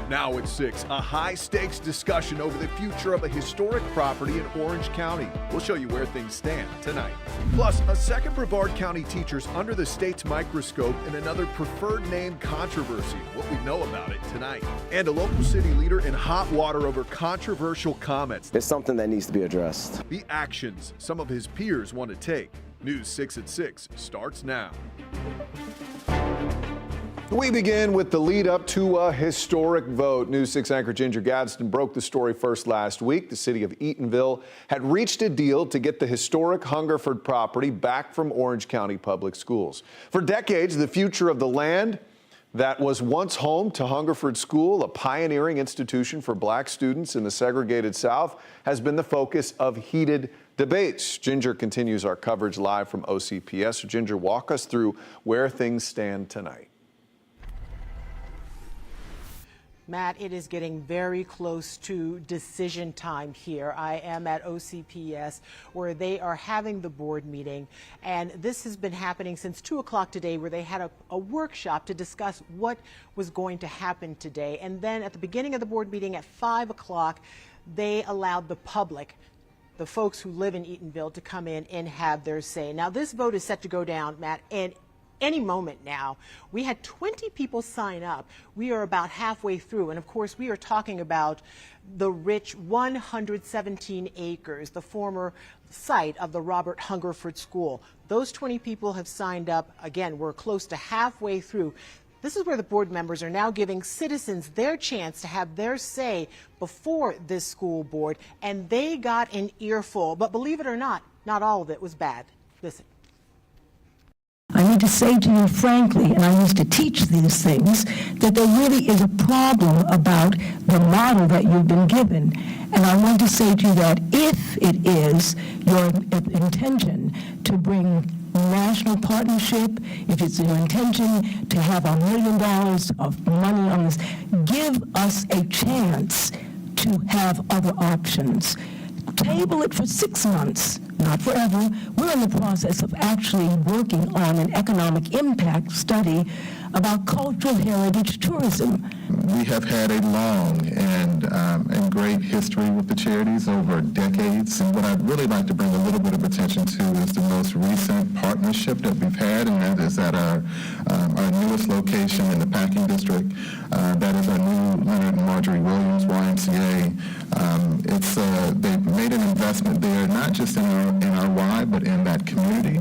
Now at 6, a high-stakes discussion over the future of a historic property in Orange County. We'll show you where things stand tonight. Plus, a second Brevard County teacher's under the state's microscope in another preferred name controversy. What we know about it tonight. And a local city leader in hot water over controversial comments. It's something that needs to be addressed. The actions some of his peers want to take. News 6 at 6 starts now. We begin with the lead up to a historic vote. News 6 anchor Ginger Gadsden broke the story first last week. The city of Eatonville had reached a deal to get the historic Hungerford property back from Orange County Public Schools. For decades, the future of the land that was once home to Hungerford School, a pioneering institution for black students in the segregated South, has been the focus of heated debates. Ginger continues our coverage live from OCPS. So Ginger, walk us through where things stand tonight. Matt, it is getting very close to decision time here. I am at OCPS where they are having the board meeting, and this has been happening since 2 o'clock today, where they had a workshop to discuss what was going to happen today. And then at the beginning of the board meeting at 5 o'clock, they allowed the public, the folks who live in Eatonville, to come in and have their say. Now, this vote is set to go down, Matt, and any moment now. We had 20 people sign up. We are about halfway through, and of course we are talking about the rich 117 acres, the former site of the Robert Hungerford School. Those 20 people have signed up. Again, we're close to halfway through. This is where the board members are now giving citizens their chance to have their say before this school board, and they got an earful. But believe it or not all of it was bad. Listen. I need to say to you frankly, and I used to teach these things, that there really is a problem about the model that you've been given. And I want to say to you that if it is your intention to bring national partnership, if it's your intention to have $1 million of money on this, give us a chance to have other options. Table it for 6 months, not forever. We're in the process of actually working on an economic impact study about cultural heritage tourism. We have had a long and great history with the charities over decades. And what I'd really like to bring a little bit of attention to is the most recent partnership that we've had, and that is at our newest location in the Packing District. That is our new Leonard and Marjorie Williams YMCA. They've made an investment there, not just in our Y, but in that community.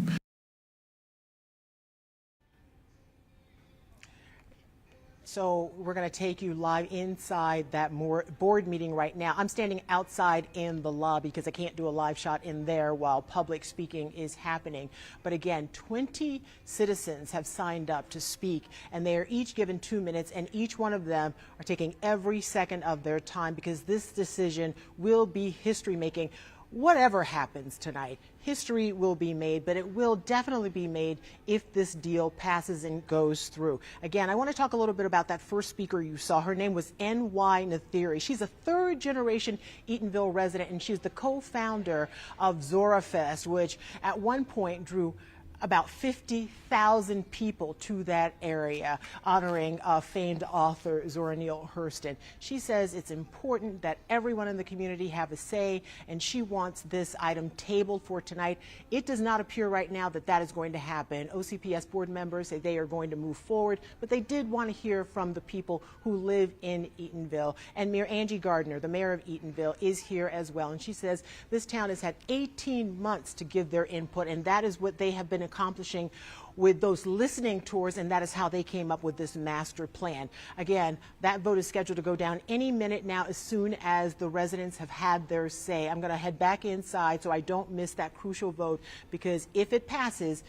So we're going to take you live inside that board meeting right now. I'm standing outside in the lobby because I can't do a live shot in there while public speaking is happening. But again, 20 citizens have signed up to speak, and they are each given 2 minutes, and each one of them are taking every second of their time because this decision will be history making. Whatever happens tonight, history will be made, but it will definitely be made if this deal passes and goes through. Again, I want to talk a little bit about that first speaker you saw. Her name was N.Y. Nathiri. She's a third-generation Eatonville resident, and she's the co-founder of ZoraFest, which at one point drew about 50,000 people to that area, honoring famed author Zora Neale Hurston. She says it's important that everyone in the community have a say, and she wants this item tabled for tonight. It does not appear right now that that is going to happen. OCPS board members say they are going to move forward, but they did want to hear from the people who live in Eatonville. And Mayor Angie Gardner, the mayor of Eatonville, is here as well, and she says this town has had 18 months to give their input, and that is what they have been accomplishing with those listening tours, and that is how they came up with this master plan. Again, that vote is scheduled to go down any minute now as soon as the residents have had their say. I'm going to head back inside so I don't miss that crucial vote, because if it passes,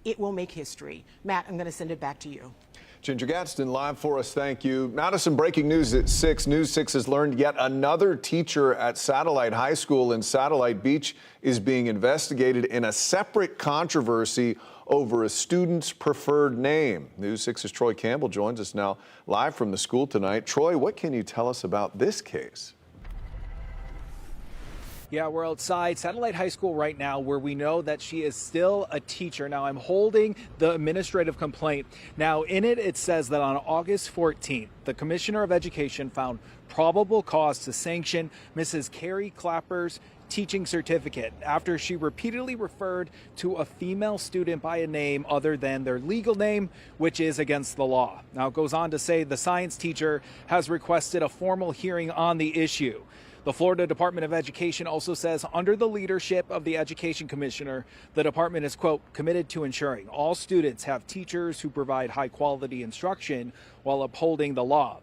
it will make history. Matt, I'm going to send it back to you. Ginger Gadsden live for us. Thank you. Now to some breaking news at 6. News 6 has learned yet another teacher at Satellite High School in Satellite Beach is being investigated in a separate controversy over a student's preferred name. News 6's Troy Campbell joins us now live from the school tonight. Troy, what can you tell us about this case? Yeah, we're outside Satellite High School right now where we know that she is still a teacher. Now, I'm holding the administrative complaint. Now, in it, it says that on August 14th, the Commissioner of Education found probable cause to sanction Mrs. Carrie Clapper's teaching certificate after she repeatedly referred to a female student by a name other than their legal name, which is against the law. Now, it goes on to say the science teacher has requested a formal hearing on the issue. The Florida Department of Education also says under the leadership of the Education Commissioner, the department is, quote, committed to ensuring all students have teachers who provide high quality instruction while upholding the law.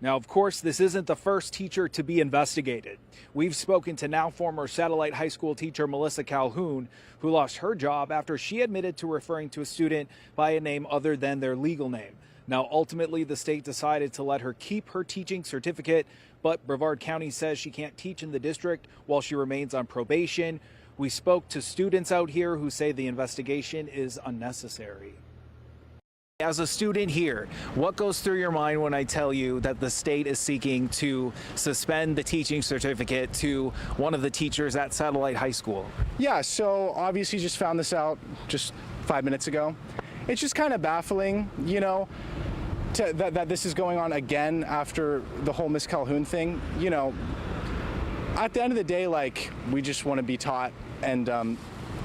Now, of course, this isn't the first teacher to be investigated. We've spoken to now former Satellite High School teacher Melissa Calhoun, who lost her job after she admitted to referring to a student by a name other than their legal name. Now, ultimately, the state decided to let her keep her teaching certificate, but Brevard County says she can't teach in the district while she remains on probation. We spoke to students out here who say the investigation is unnecessary. As a student here, what goes through your mind when I tell you that the state is seeking to suspend the teaching certificate to one of the teachers at Satellite High School? Yeah, so obviously just found this out just 5 minutes ago. It's just kind of baffling, you know, that this is going on again after the whole Miss Calhoun thing. You know, at the end of the day, like, we just want to be taught, and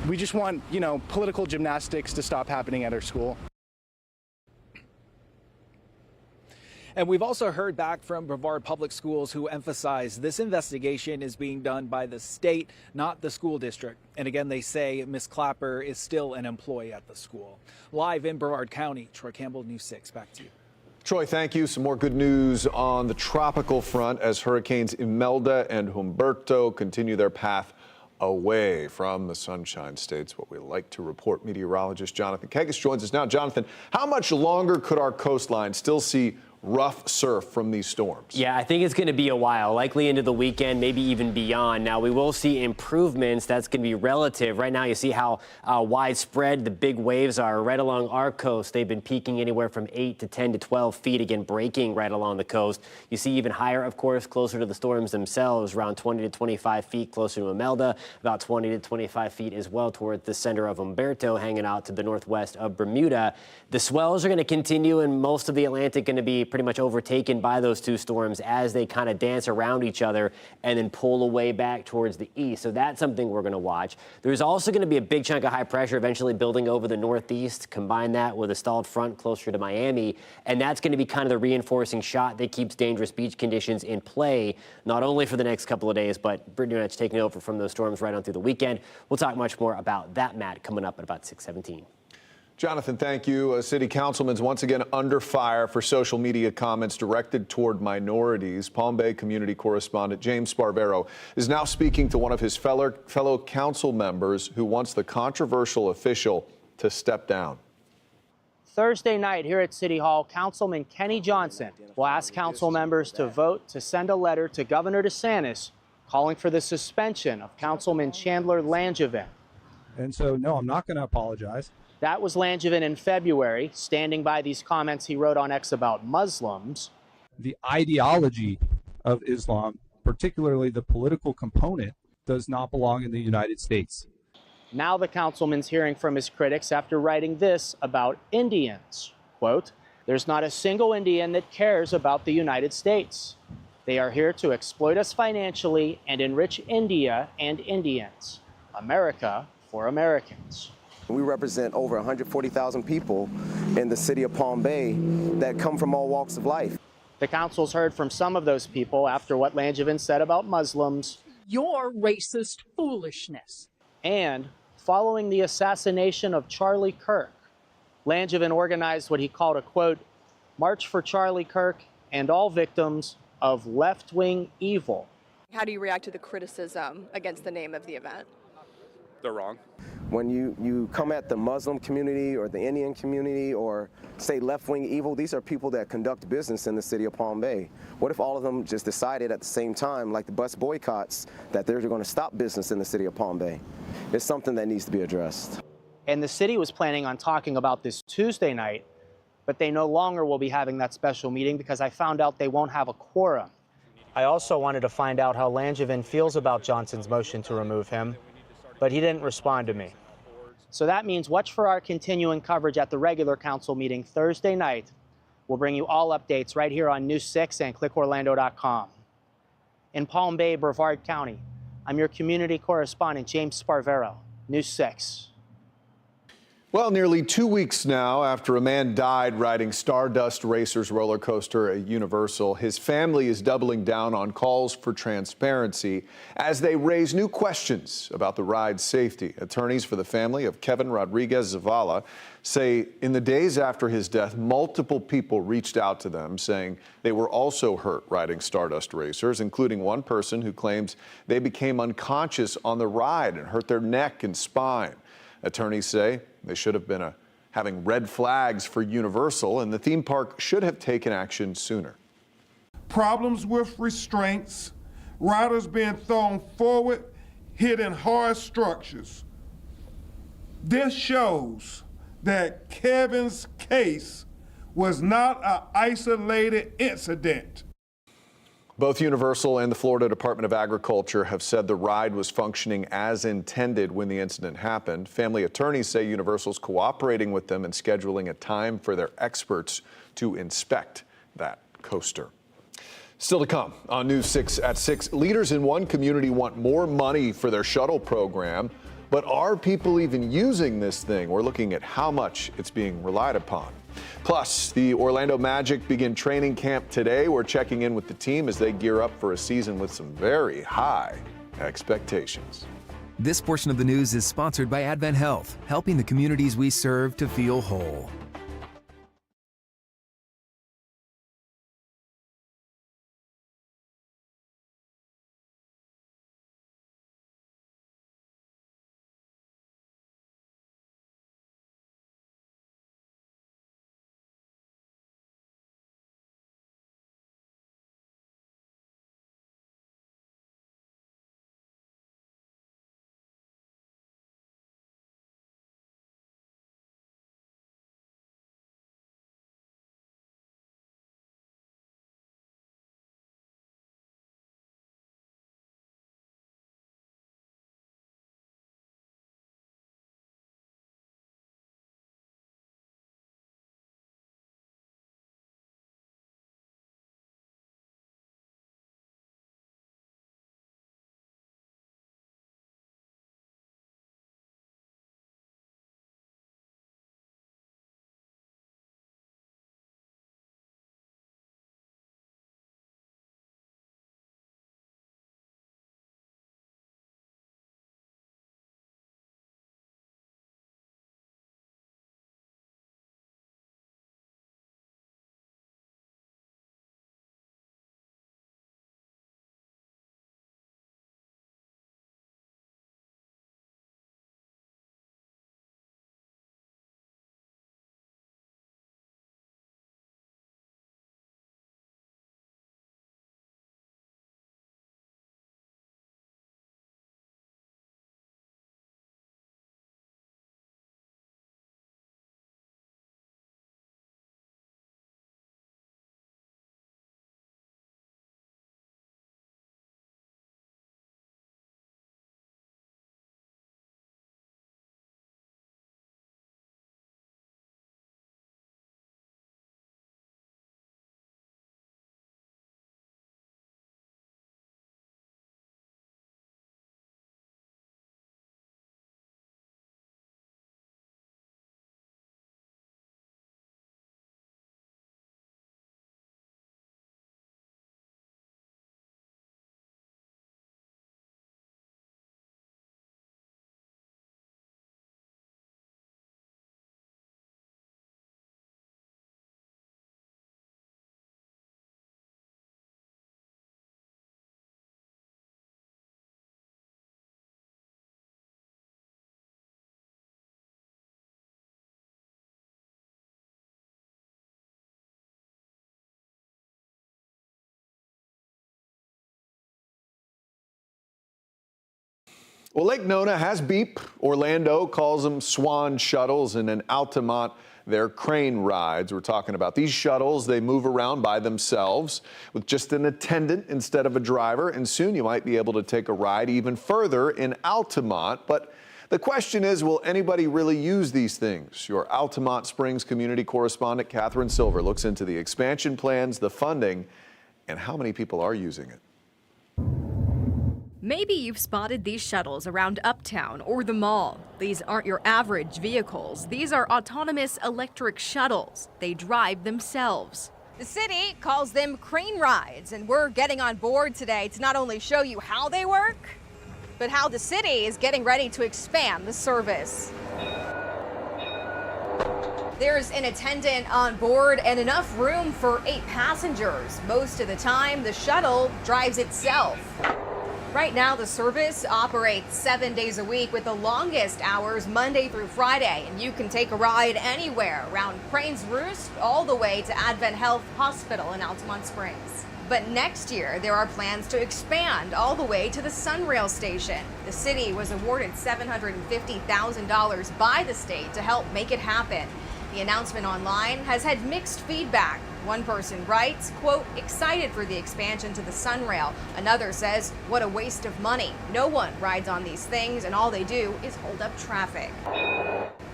we just want, you know, political gymnastics to stop happening at our school. And we've also heard back from Brevard Public Schools who emphasize this investigation is being done by the state, not the school district. And again, they say Ms. Clapper is still an employee at the school. Live in Brevard County, Troy Campbell, News 6. Back to you. Troy, thank you. Some more good news on the tropical front as hurricanes Imelda and Humberto continue their path away from the Sunshine States. What we like to report. Meteorologist Jonathan Kegas joins us now. Jonathan, how much longer could our coastline still see rough surf from these storms? Yeah, I think it's going to be a while, likely into the weekend, maybe even beyond. Now, we will see improvements. That's going to be relative. Right now, you see how widespread the big waves are right along our coast. They've been peaking anywhere from 8 to 10 to 12 feet, again, breaking right along the coast. You see even higher, of course, closer to the storms themselves, around 20 to 25 feet closer to Imelda, about 20 to 25 feet as well toward the center of Humberto, hanging out to the northwest of Bermuda. The swells are going to continue, and most of the Atlantic going to be pretty much overtaken by those two storms as they kind of dance around each other and then pull away back towards the east. So that's something we're going to watch. There's also going to be a big chunk of high pressure eventually building over the northeast. Combine that with a stalled front closer to Miami, and that's going to be kind of the reinforcing shot that keeps dangerous beach conditions in play, not only for the next couple of days, but pretty much taking over from those storms right on through the weekend. We'll talk much more about that, Matt, coming up at about 6:17. Jonathan, thank you. A city councilman's once again under fire for social media comments directed toward minorities. Palm Bay community correspondent James Sparvero is now speaking to one of his fellow council members who wants the controversial official to step down. Thursday night here at City Hall, Councilman Kenny Johnson will ask council members to vote to send a letter to Governor DeSantis calling for the suspension of Councilman Chandler Langevin. And so, no, I'm not going to apologize. That was Langevin in February, standing by these comments he wrote on X about Muslims. The ideology of Islam, particularly the political component, does not belong in the United States. Now the councilman's hearing from his critics after writing this about Indians. Quote, "There's not a single Indian that cares about the United States. They are here to exploit us financially and enrich India and Indians. America for Americans." We represent over 140,000 people in the city of Palm Bay that come from all walks of life. The council's heard from some of those people after what Langevin said about Muslims. Your racist foolishness. And following the assassination of Charlie Kirk, Langevin organized what he called a, quote, "March for Charlie Kirk and all victims of left-wing evil." How do you react to the criticism against the name of the event? They're wrong. When you come at the Muslim community or the Indian community or say left-wing evil, these are people that conduct business in the city of Palm Bay. What if all of them just decided at the same time, like the bus boycotts, that they're going to stop business in the city of Palm Bay? It's something that needs to be addressed. And the city was planning on talking about this Tuesday night, but they no longer will be having that special meeting because I found out they won't have a quorum. I also wanted to find out how Langevin feels about Johnson's motion to remove him, but he didn't respond to me. So that means watch for our continuing coverage at the regular council meeting Thursday night. We'll bring you all updates right here on News 6 and clickorlando.com. In Palm Bay, Brevard County, I'm your community correspondent, James Sparvero, News 6. Well, nearly 2 weeks now after a man died riding Stardust Racers roller coaster at Universal, his family is doubling down on calls for transparency as they raise new questions about the ride's safety. Attorneys for the family of Kevin Rodriguez Zavala say in the days after his death, multiple people reached out to them saying they were also hurt riding Stardust Racers, including one person who claims they became unconscious on the ride and hurt their neck and spine. Attorneys say they should have been having red flags for Universal, and the theme park should have taken action sooner. Problems with restraints, riders being thrown forward, hitting hard structures. This shows that Kevin's case was not an isolated incident. Both Universal and the Florida Department of Agriculture have said the ride was functioning as intended when the incident happened. Family attorneys say Universal's cooperating with them and scheduling a time for their experts to inspect that coaster. Still to come on News 6 at 6, leaders in one community want more money for their shuttle program, but are people even using this thing? We're looking at how much it's being relied upon. Plus, the Orlando Magic begin training camp today. We're checking in with the team as they gear up for a season with some very high expectations. This portion of the news is sponsored by Advent Health, helping the communities we serve to feel whole. Well, Lake Nona has beep. Orlando calls them swan shuttles, and an Altamont They're crane rides we're talking about. These shuttles, they move around by themselves with just an attendant instead of a driver, and soon you might be able to take a ride even further in Altamont. But the question is, will anybody really use these things? Your Altamont Springs community correspondent Catherine Silver looks into the expansion plans, the funding, and how many people are using it. Maybe you've spotted these shuttles around Uptown or the mall. These aren't your average vehicles. These are autonomous electric shuttles. They drive themselves. The city calls them crane rides, and we're getting on board today to not only show you how they work, but how the city is getting ready to expand the service. There's an attendant on board and enough room for 8 passengers. Most of the time, the shuttle drives itself. Right now, the service operates 7 days a week with the longest hours Monday through Friday, and you can take a ride anywhere around Crane's Roost all the way to Advent Health Hospital in Altamont Springs. But next year, there are plans to expand all the way to the Sunrail station. The city was awarded $750,000 by the state to help make it happen. The announcement online has had mixed feedback. One person writes, quote, excited for the expansion to the Sunrail. Another says, what a waste of money. No one rides on these things and all they do is hold up traffic.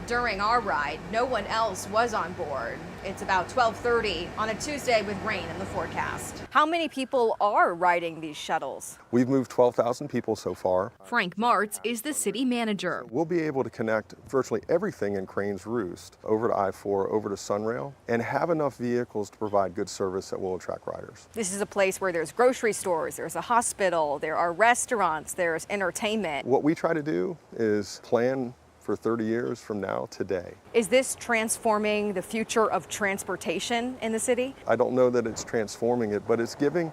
During our ride, no one else was on board. It's about 12:30 on a Tuesday with rain in the forecast. How many people are riding these shuttles? We've moved 12,000 people so far. Frank Martz is the city manager. We'll be able to connect virtually everything in Crane's Roost over to I-4, over to Sunrail, and have enough vehicles to provide good service that will attract riders. This is a place where there's grocery stores, there's a hospital, there are restaurants, there's entertainment. What we try to do is plan for 30 years from now today. Is this transforming the future of transportation in the city? I don't know that it's transforming it, but it's giving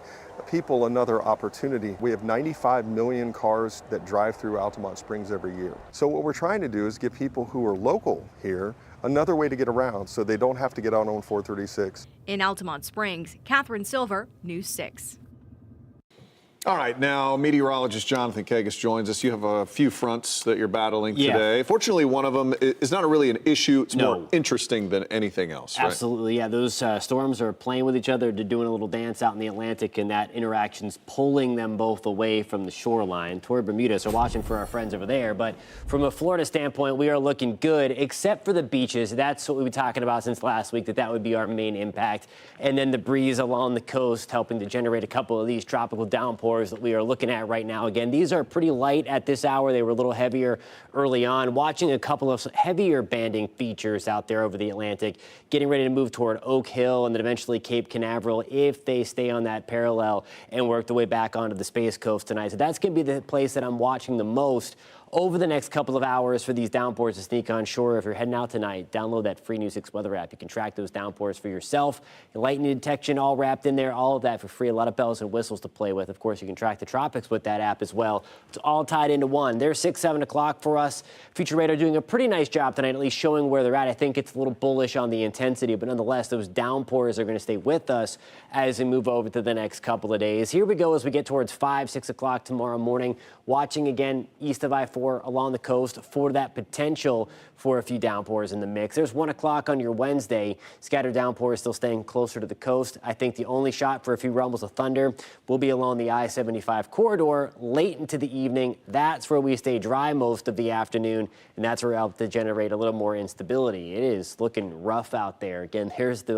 people another opportunity. We have 95 million cars that drive through Altamont Springs every year. So what we're trying to do is give people who are local here another way to get around so they don't have to get out on 436. In Altamont Springs, Catherine Silver, News 6. All right, now meteorologist Jonathan Kagas joins us. You have a few fronts that you're battling today. Fortunately, one of them is not really an issue. It's more interesting than anything else, right? Absolutely, yeah. Those storms are playing with each other. They're doing a little dance out in the Atlantic, and that interaction's pulling them both away from the shoreline toward Bermuda. So watching for our friends over there. But from a Florida standpoint, we are looking good, except for the beaches. That's what we've been talking about since last week, that would be our main impact. And then the breeze along the coast helping to generate a couple of these tropical downpours that we are looking at right now. Again, these are pretty light at this hour. They were a little heavier early on. Watching a couple of heavier banding features out there over the Atlantic, getting ready to move toward Oak Hill and then eventually Cape Canaveral if they stay on that parallel and work their way back onto the Space Coast tonight. So that's going to be the place that I'm watching the most over the next couple of hours for these downpours to sneak on shore. If you're heading out tonight, download that free News 6 weather app. You can track those downpours for yourself. Lightning detection all wrapped in there, all of that for free. A lot of bells and whistles to play with. Of course, you can track the tropics with that app as well. It's all tied into one. They're 6, 7 o'clock for us. Future Radar doing a pretty nice job tonight, at least showing where they're at. I think it's a little bullish on the intensity, but nonetheless, those downpours are going to stay with us as we move over to the next couple of days. Here we go as we get towards 5, 6 o'clock tomorrow morning. Watching again east of I-4 along the coast for that potential for a few downpours in the mix. There's 1 o'clock on your Wednesday. Scattered downpours still staying closer to the coast. I think the only shot for a few rumbles of thunder will be along the I-75 corridor late into the evening. That's where we stay dry most of the afternoon, and that's where we're able to generate a little more instability. It is looking rough out there. Again, here's the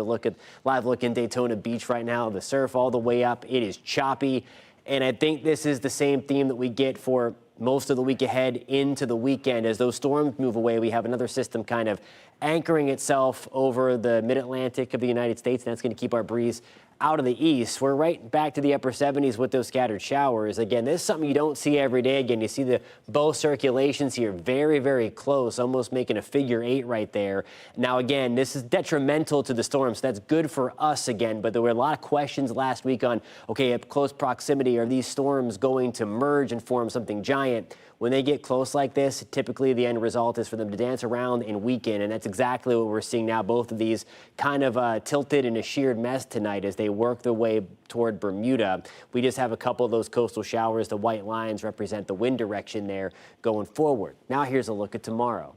live look in Daytona Beach right now. The surf all the way up. It is choppy, and I think this is the same theme that we get for most of the week ahead into the weekend. As those storms move away, we have another system kind of anchoring itself over the mid-Atlantic of the United States, and that's going to keep our breeze out of the east. We're right back to the upper 70s with those scattered showers. Again, this is something you don't see every day. Again, you see the both circulations here very, very close, almost making a figure 8 right there. Now, again, this is detrimental to the storm, so that's good for us again. But there were a lot of questions last week on, okay, at close proximity, are these storms going to merge and form something giant? When they get close like this, typically the end result is for them to dance around and weaken, and that's exactly what we're seeing now. Both of these kind of tilted in a sheared mess tonight as they work their way toward Bermuda. We just have a couple of those coastal showers. The white lines represent the wind direction there going forward. Now here's a look at tomorrow.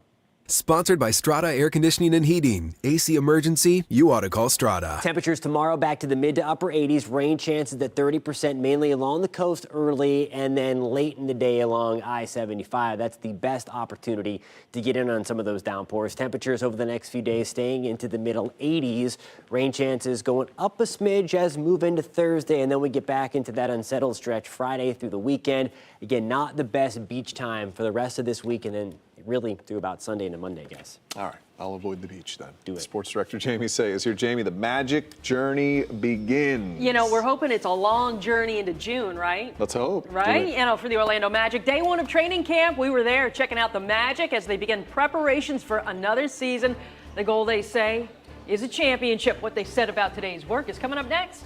Sponsored by Strata Air Conditioning and Heating. AC emergency, you ought to call Strata. Temperatures tomorrow back to the mid to upper 80s. Rain chances at 30%, mainly along the coast early and then late in the day along I-75. That's the best opportunity to get in on some of those downpours. Temperatures over the next few days staying into the middle 80s. Rain chances going up a smidge as we move into Thursday, and then we get back into that unsettled stretch Friday through the weekend. Again, not the best beach time for the rest of this week, and then really through about Sunday into Monday, guys. All right, I'll avoid the beach then. Do it. Sports Director Jamie Say is here. Jamie, the magic journey begins. You know, we're hoping it's a long journey into June, right? Let's hope. Right? You know, for the Orlando Magic. Day one of training camp, we were there checking out the Magic as they begin preparations for another season. The goal, they say, is a championship. What they said about today's work is coming up next.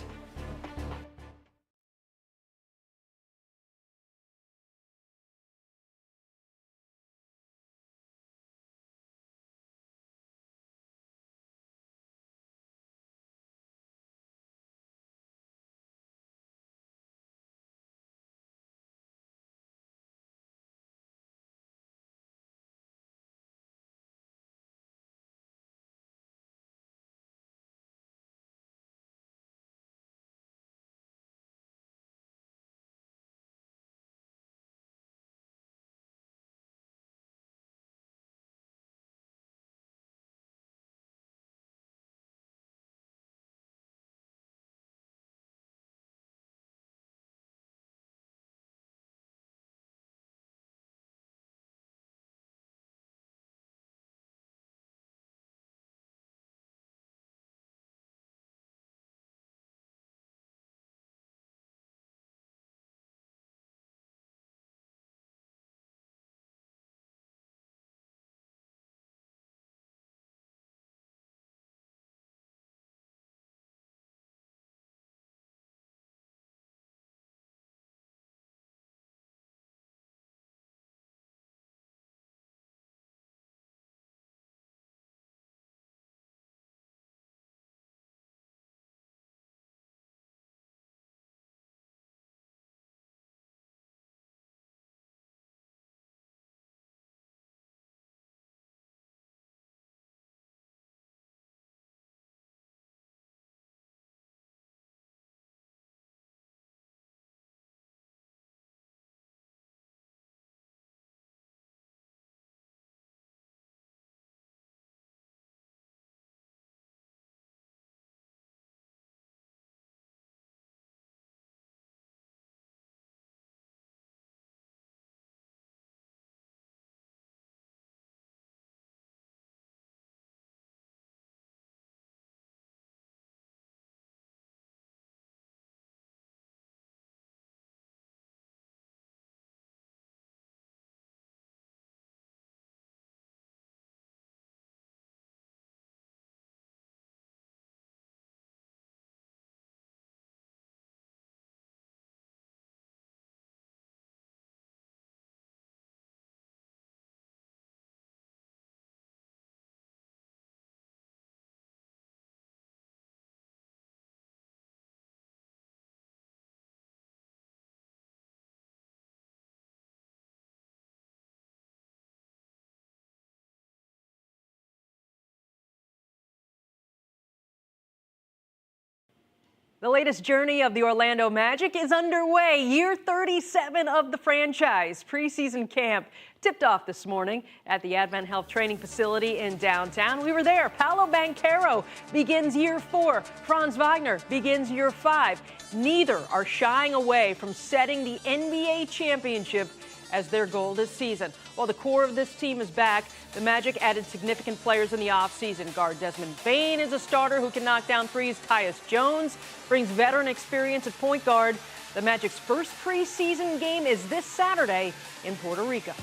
The latest journey of the Orlando Magic is underway. Year 37 of the franchise. Preseason camp tipped off this morning at the Advent Health Training Facility in downtown. We were there. Paolo Banchero begins year 4. Franz Wagner begins year 5. Neither are shying away from setting the NBA championship as their goal this season. While the core of this team is back, the Magic added significant players in the offseason. Guard Desmond Bane is a starter who can knock down threes. Tyus Jones brings veteran experience at point guard. The Magic's first preseason game is this Saturday in Puerto Rico.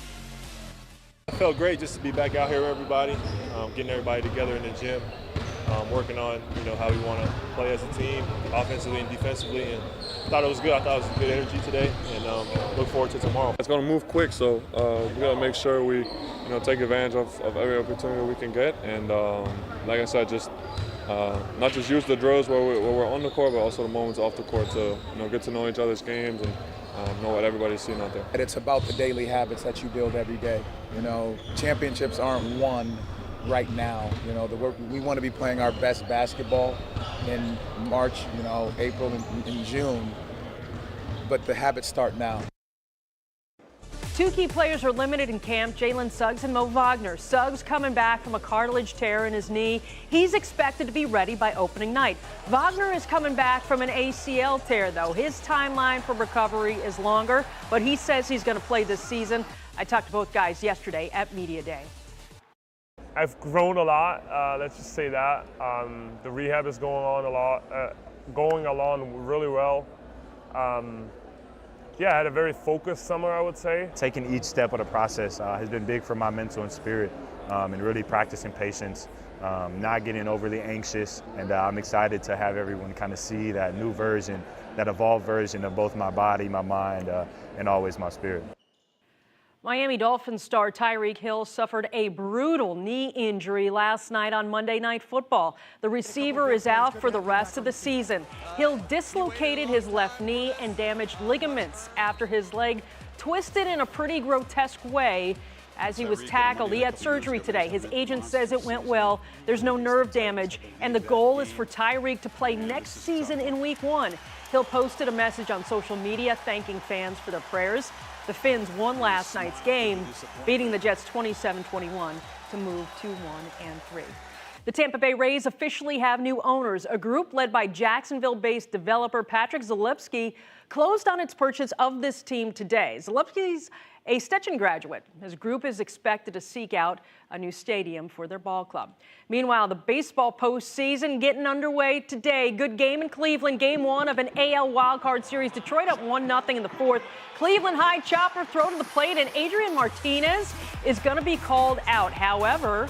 It felt great just to be back out here with everybody, getting everybody together in the gym, working on how we want to play as a team, offensively and defensively. And I thought it was good. I thought it was good energy today, and look forward to tomorrow. It's going to move quick, so we got to make sure we take advantage of every opportunity we can get. And like I said, just not just use the drills where we're on the court, but also the moments off the court to get to know each other's games and know what everybody's seeing out there. It's about the daily habits that you build every day. Championships aren't won right now. We want to be playing our best basketball in March, April, and June. But the habits start now. Two key players are limited in camp, Jalen Suggs and Mo Wagner. Suggs coming back from a cartilage tear in his knee. He's expected to be ready by opening night. Wagner is coming back from an ACL tear, though. His timeline for recovery is longer, but he says he's going to play this season. I talked to both guys yesterday at Media Day. I've grown a lot, let's just say that. The rehab is going along really well. Yeah, I had a very focused summer, I would say. Taking each step of the process has been big for my mental and spirit, and really practicing patience, not getting overly anxious, and I'm excited to have everyone kind of see that new version, that evolved version of both my body, my mind, and always my spirit. Miami Dolphins star Tyreek Hill suffered a brutal knee injury last night on Monday Night Football. The receiver is out for the rest of the season. Hill dislocated his left knee and damaged ligaments after his leg twisted in a pretty grotesque way as he was tackled. He had surgery today. His agent says it went well. There's no nerve damage, and the goal is for Tyreek to play next season in Week 1. Hill posted a message on social media thanking fans for their prayers. The Finns won last night's game, beating the Jets 27-21 to move to 1-3. The Tampa Bay Rays officially have new owners. A group led by Jacksonville-based developer Patrick Zalewski closed on its purchase of this team today. Zalewski's a Stetson graduate. His group is expected to seek out a new stadium for their ball club. Meanwhile, the baseball postseason getting underway today. Good game in Cleveland. Game 1 of an AL wildcard series. Detroit up 1-0 in the 4th. Cleveland high chopper throw to the plate, and Adrian Martinez is going to be called out. However,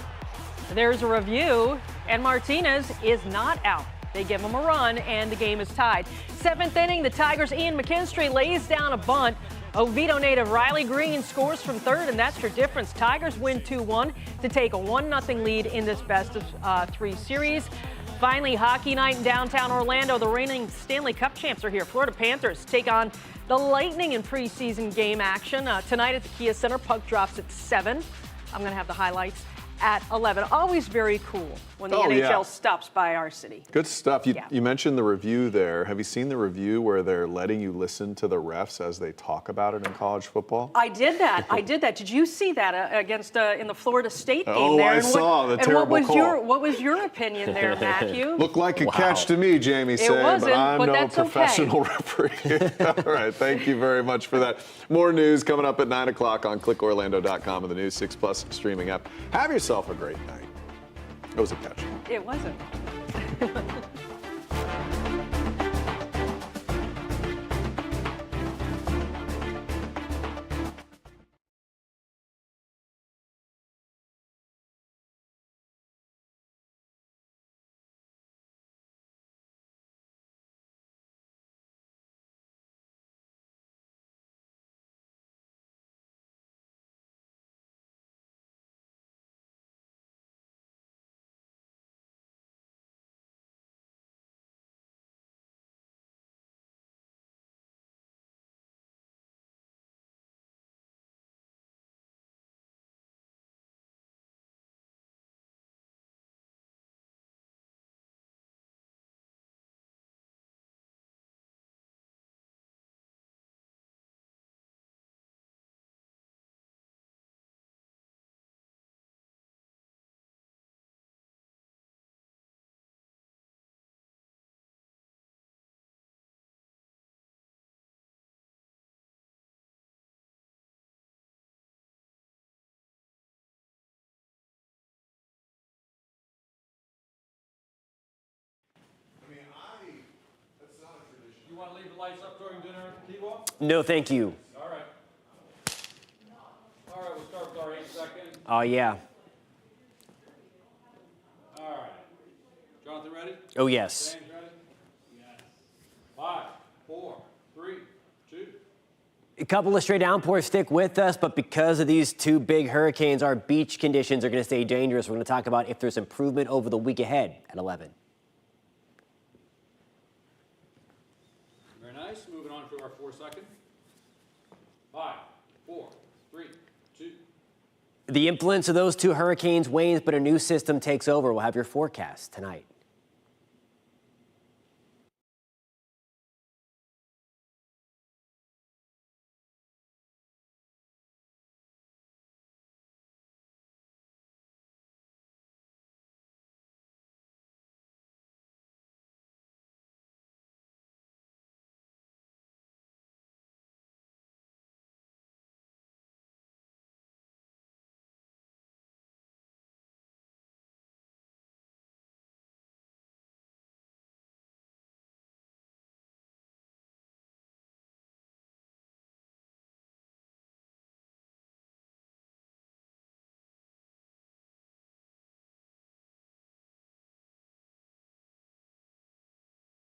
there's a review, and Martinez is not out. They give him a run, and the game is tied. 7th inning, the Tigers' Ian McKinstry lays down a bunt. Oviedo native Riley Green scores from third, and that's your difference. Tigers win 2-1 to take a 1-0 lead in this best-of-3 series. Finally, hockey night in downtown Orlando. The reigning Stanley Cup champs are here. Florida Panthers take on the Lightning in preseason game action. Tonight at the Kia Center, puck drops at 7. I'm going to have the highlights at 11. Always very cool when the NHL stops by our city. Good stuff. You mentioned the review there. Have you seen the review where they're letting you listen to the refs as they talk about it in college football? I did that. Did you see that against in the Florida State game there? Oh, I saw the terrible call. What was your opinion there, Matthew? Looked like a catch to me, Jamie said, but I'm no professional referee. All right, thank you very much for that. More news coming up at 9 o'clock on clickorlando.com and the News 6 Plus streaming app. Have yourself a great night. It was a catch. It wasn't. You want to leave the lights up during dinner at the T-ball? No, thank you. All right. All right, we'll start with our 8 seconds. Oh, yeah. All right. Jonathan, ready? Oh, yes. James, ready? Yes. 5, 4, 3, 2. A couple of straight downpours stick with us, but because of these two big hurricanes, our beach conditions are going to stay dangerous. We're going to talk about if there's improvement over the week ahead at 11. ice. Moving on to our 4-second. 5, 4, 3, 2. The influence of those two hurricanes wanes, but a new system takes over. We'll have your forecast tonight.